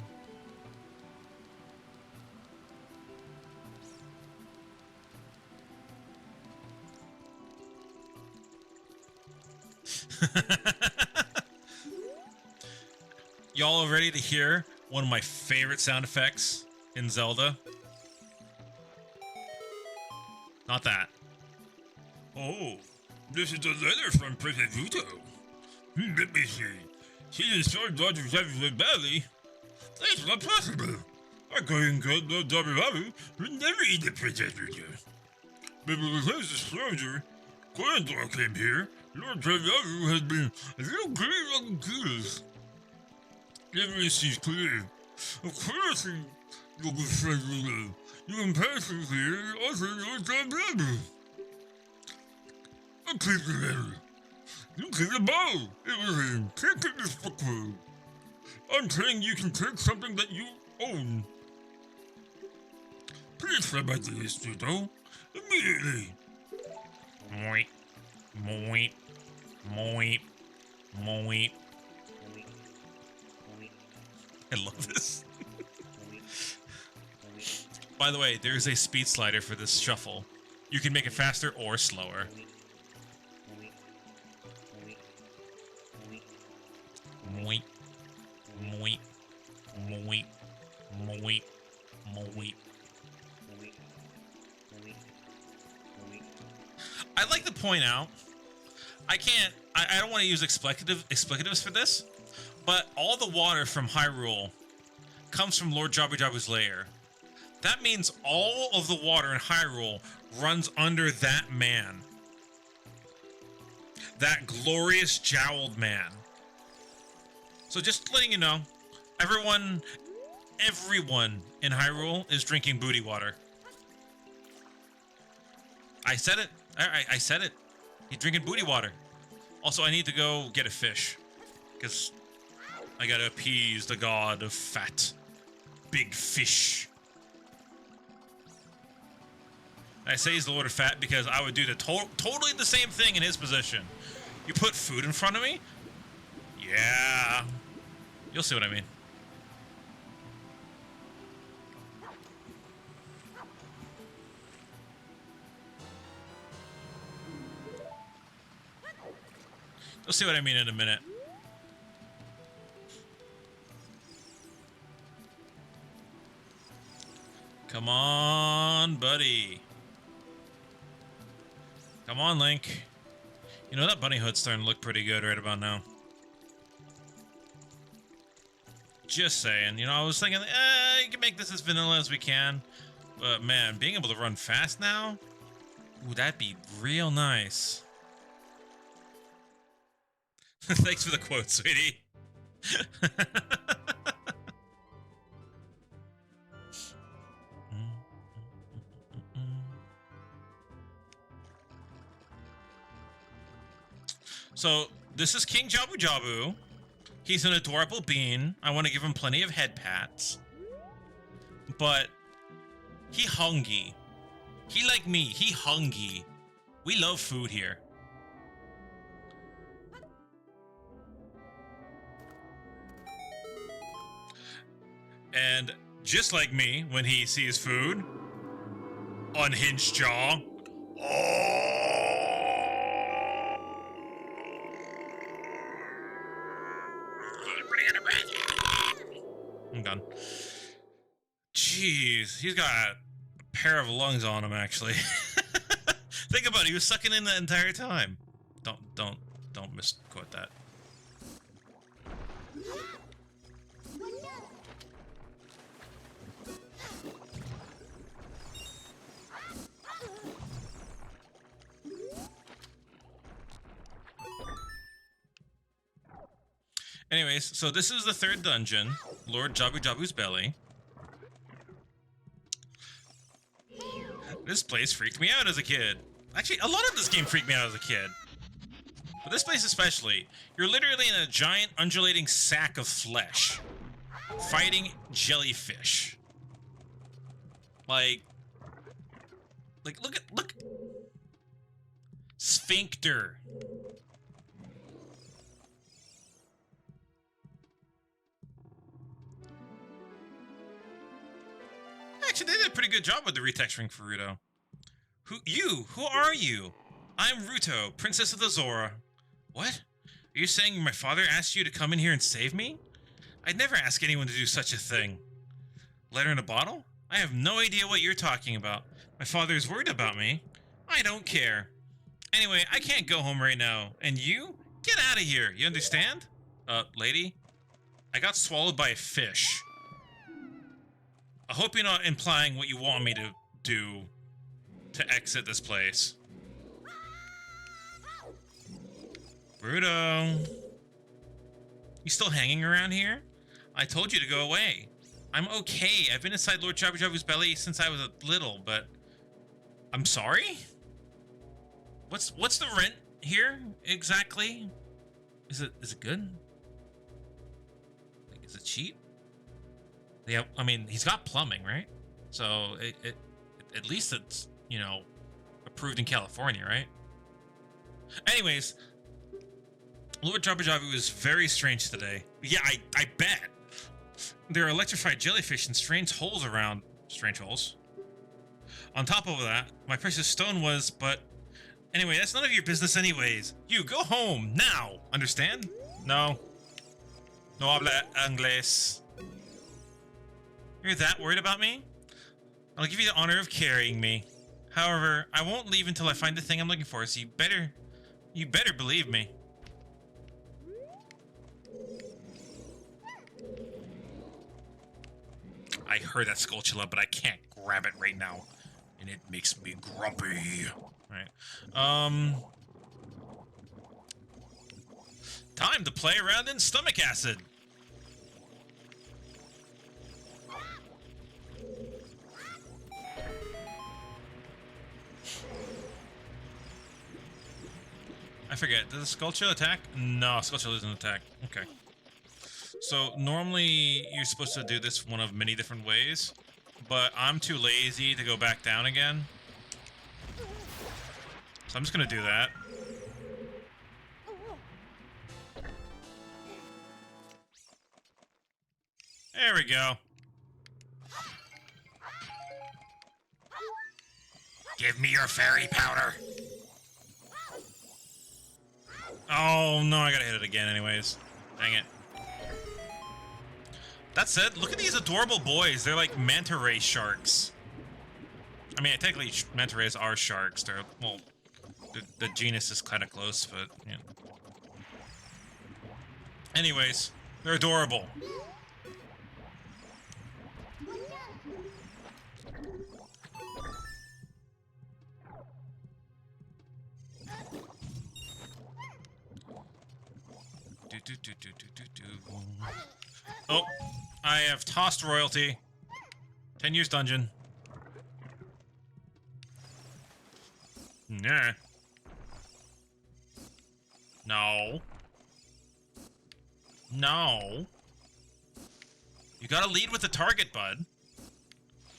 Y'all ready to hear one of my favorite sound effects in Zelda? Not that. Oh, this is a letter from Princess Ruto. Let me see. She's inside Lord Jabu's belly. That's not possible. I couldn't get Lord Jabu would never eat the Princess Ruto. But because the stranger, Corridor came here, Lord Jabu has been a little green on the everything seems clear. Of course, your good friend Ruto. You can pass through here also Lord Jabu. I keep the letter. You keep the bow. It was in. Can't get this for crew. I'm saying you can take something that you own. Please fly back to this studio immediately. Moit, moit, moit, moit. I love this. By the way, there's a speed slider for this shuffle. You can make it faster or slower. Moit, moit, moit, moit, moit. I'd like to point out, I don't want to use explicatives for this, but all the water from Hyrule comes from Lord Jabu Jabu's lair. That means all of the water in Hyrule runs under that man. That glorious jowled man. So just letting you know, everyone in Hyrule is drinking booty water. I said it. I said it. He's drinking booty water. Also, I need to go get a fish. Because I gotta appease the god of fat. Big fish. I say he's the Lord of Fat because I would do the totally the same thing in his position. You put food in front of me? Yeah. You'll see what I mean. You'll see what I mean in a minute. Come on, buddy. Come on, Link. You know, that bunny hood's starting to look pretty good right about now. Just saying. You know, I was thinking, you can make this as vanilla as we can. But, man, being able to run fast now? Ooh, that'd be real nice. Thanks for the quote, sweetie. So, this is King Jabu Jabu. He's an adorable bean. I want to give him plenty of head pats. But he hungry. He like me. He hungry. We love food here. And just like me, when he sees food, unhinged jaw. I'm done. Jeez, he's got a pair of lungs on him, actually. Think about it, he was sucking in the entire time. Don't misquote that. Anyways, so this is the third dungeon, Lord Jabu Jabu's Belly. This place freaked me out as a kid. Actually, a lot of this game freaked me out as a kid. But this place especially. You're literally in a giant undulating sack of flesh. Fighting jellyfish. Like, look. Sphincter. Actually, they did a pretty good job with the retexturing for Ruto. Who are you? I'm Ruto, Princess of the Zora. What? Are you saying my father asked you to come in here and save me? I'd never ask anyone to do such a thing. Letter in a bottle? I have no idea what you're talking about. My father is worried about me. I don't care. Anyway, I can't go home right now. And you? Get out of here, you understand? Lady? I got swallowed by a fish. I hope you're not implying what you want me to do to exit this place. Bruto. You still hanging around here? I told you to go away. I'm okay. I've been inside Lord Jabu Jabu's belly since I was little, but... I'm sorry? What's the rent here, exactly? Is it good? Like, is it cheap? Yeah, I mean, he's got plumbing, right? So, at least it's, you know, approved in California, right? Anyways, Lord Jabu Jabu is very strange today. Yeah, I bet. There are electrified jellyfish and strange holes around. Strange holes. On top of that, my precious stone was, but... Anyway, that's none of your business anyways. You, go home, now! Understand? No. No habla inglés. You're that worried about me? I'll give you the honor of carrying me. However, I won't leave until I find the thing I'm looking for, so you better believe me. I heard that Skulltula, but I can't grab it right now. And it makes me grumpy. Alright. Time to play around in stomach acid. I forget. Does the Skulltula attack? No, Skulltula doesn't attack. Okay. So normally you're supposed to do this one of many different ways, but I'm too lazy to go back down again. So I'm just gonna do that. There we go. Give me your fairy powder. Oh no, I gotta hit it again anyways. Dang it. That said, look at these adorable boys. They're like manta ray sharks. I mean, technically manta rays are sharks. They're, well, the genus is kind of close, but yeah. Anyways, they're adorable. Oh, I have tossed royalty. 10 years dungeon. Nah. No. No. You gotta lead with the target, bud.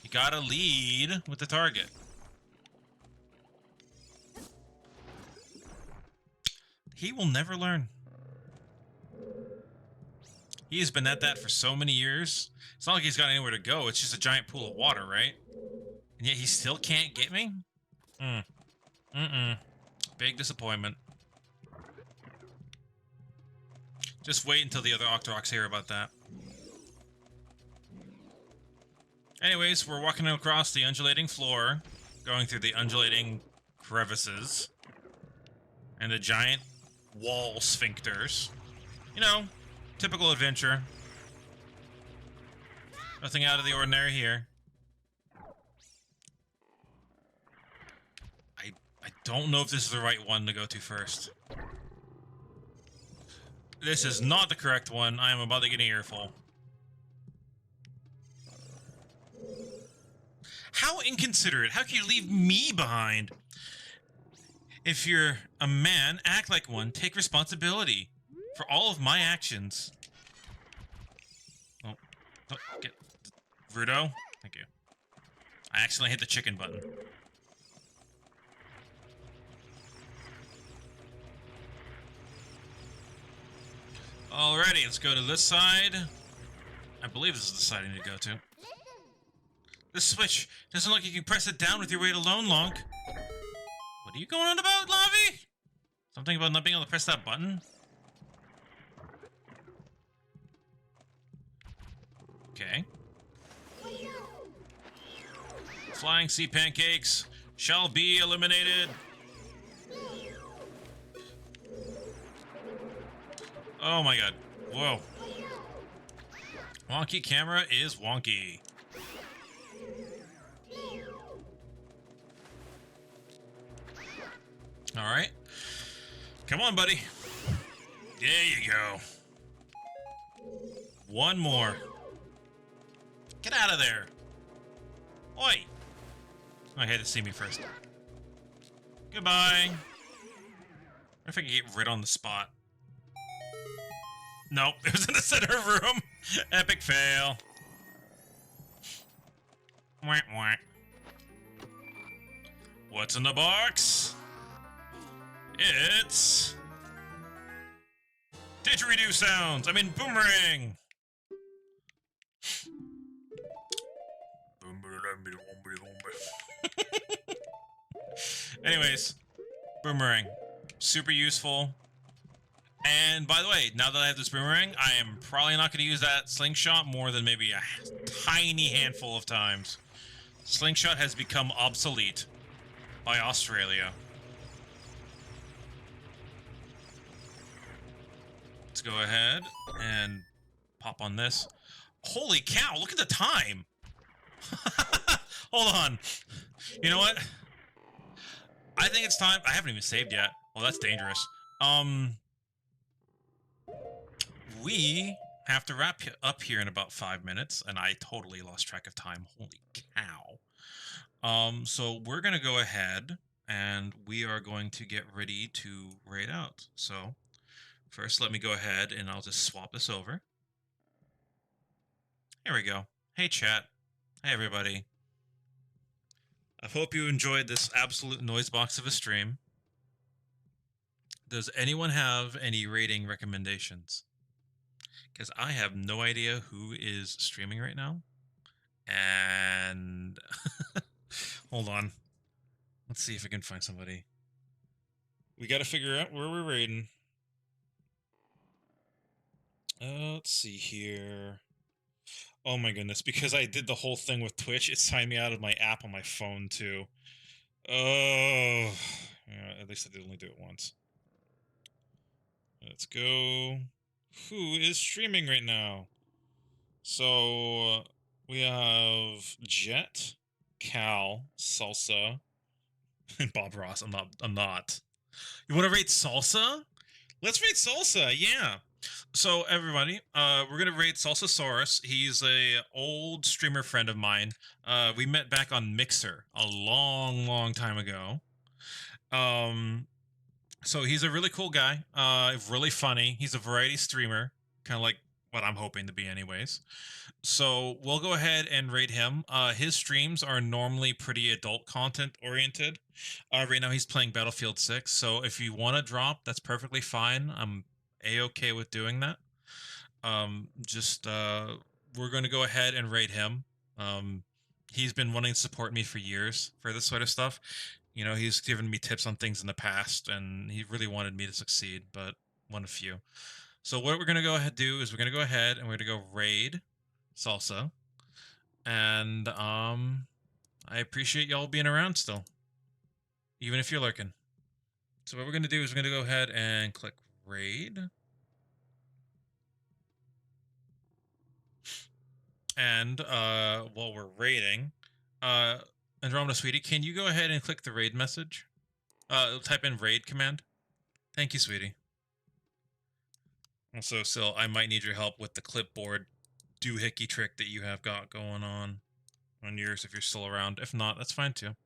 You gotta lead with the target. He will never learn. He has been at that for so many years. It's not like he's got anywhere to go. It's just a giant pool of water, right? And yet he still can't get me? Big disappointment. Just wait until the other Octoroks hear about that. Anyways, we're walking across the undulating floor, going through the undulating crevices, and the giant wall sphincters. You know, typical adventure. Nothing out of the ordinary here. I don't know if this is the right one to go to first. This is not the correct one. I am about to get an earful. How inconsiderate. How can you leave me behind? If you're a man, act like one. Take responsibility for all of my actions. Oh, get Rudo. Thank you. I accidentally hit the chicken button. Alrighty, let's go to this side. I believe this is the side I need to go to. This switch doesn't look like you can press it down with your weight alone, Lonk. What are you going on about, Lavi? Something about not being able to press that button? Okay. Flying sea pancakes shall be eliminated. Oh my god. Whoa. Wonky camera is wonky. Alright. Come on, buddy. There you go. One more. Get out of there. Oi. Oh, I had to see me first. Goodbye. What if I can get rid on the spot? Nope, it was in the center room. Epic fail. Wah, wah. What's in the box? It's didgeridoo sounds. I mean boomerang. Anyways, boomerang, super useful. And by the way, now that I have this boomerang, I am probably not going to use that slingshot more than maybe a tiny handful of times. Slingshot has become obsolete by Australia. Let's go ahead and pop on this. Holy cow, look at the time! Hold on. You know what? I think it's time. I haven't even saved yet. Well, that's dangerous. We have to wrap up here in about 5 minutes, and I totally lost track of time. Holy cow. So we're gonna go ahead and we are going to get ready to raid out. So first, let me go ahead and I'll just swap this over. Here we go. Hey, chat. Hey, everybody. I hope you enjoyed this absolute noise box of a stream. Does anyone have any rating recommendations? Because I have no idea who is streaming right now. And hold on. Let's see if I can find somebody. We got to figure out where we're raiding. Let's see here. Oh my goodness, because I did the whole thing with Twitch, it signed me out of my app on my phone too. Oh, yeah, at least I did only do it once. Let's go. Who is streaming right now? So we have Jet, Cal, Salsa, and Bob Ross. I'm not. You want to rate Salsa? Let's rate Salsa. Yeah. So everybody, we're gonna rate Salsasaurus. He's a old streamer friend of mine. We met back on Mixer a long time ago. So he's a really cool guy. Really funny. He's a variety streamer, kind of like what I'm hoping to be, anyways. So we'll go ahead and rate him. His streams are normally pretty adult content oriented. Right now he's playing Battlefield 6. So if you want to drop, that's perfectly fine. I'm a-okay with doing that. We're going to go ahead and rate him. He's been wanting to support me for years for this sort of stuff. You know, he's given me tips on things in the past, and he really wanted me to succeed, but one of few. So what we're going to go ahead and do is we're going to go ahead and we're going to go raid Salsa. And I appreciate y'all being around still, even if you're lurking. So what we're going to do is we're going to go ahead and click raid. And while we're raiding, Andromeda Sweetie, can you go ahead and click the raid message? Type in raid command. Thank you, sweetie. Also, Sil, I might need your help with the clipboard doohickey trick that you have got going on yours if you're still around. If not, that's fine too.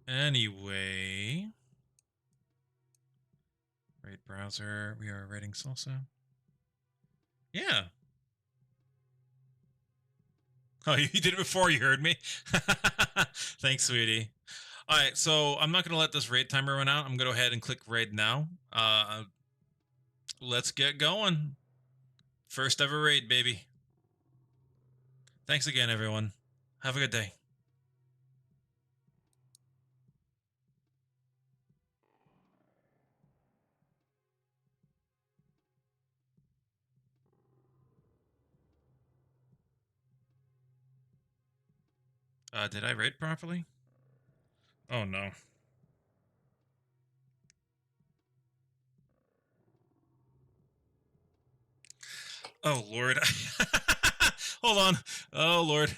Anyway, raid browser. We are raiding Salsa. Yeah. Oh, you did it before you heard me? Thanks, sweetie. Alright, so I'm not going to let this raid timer run out. I'm going to go ahead and click raid now. Let's get going. First ever raid, baby. Thanks again, everyone. Have a good day. Did I raid properly? Oh, no. Oh, Lord. Hold on. Oh, Lord.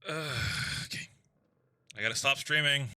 Okay. I gotta stop streaming.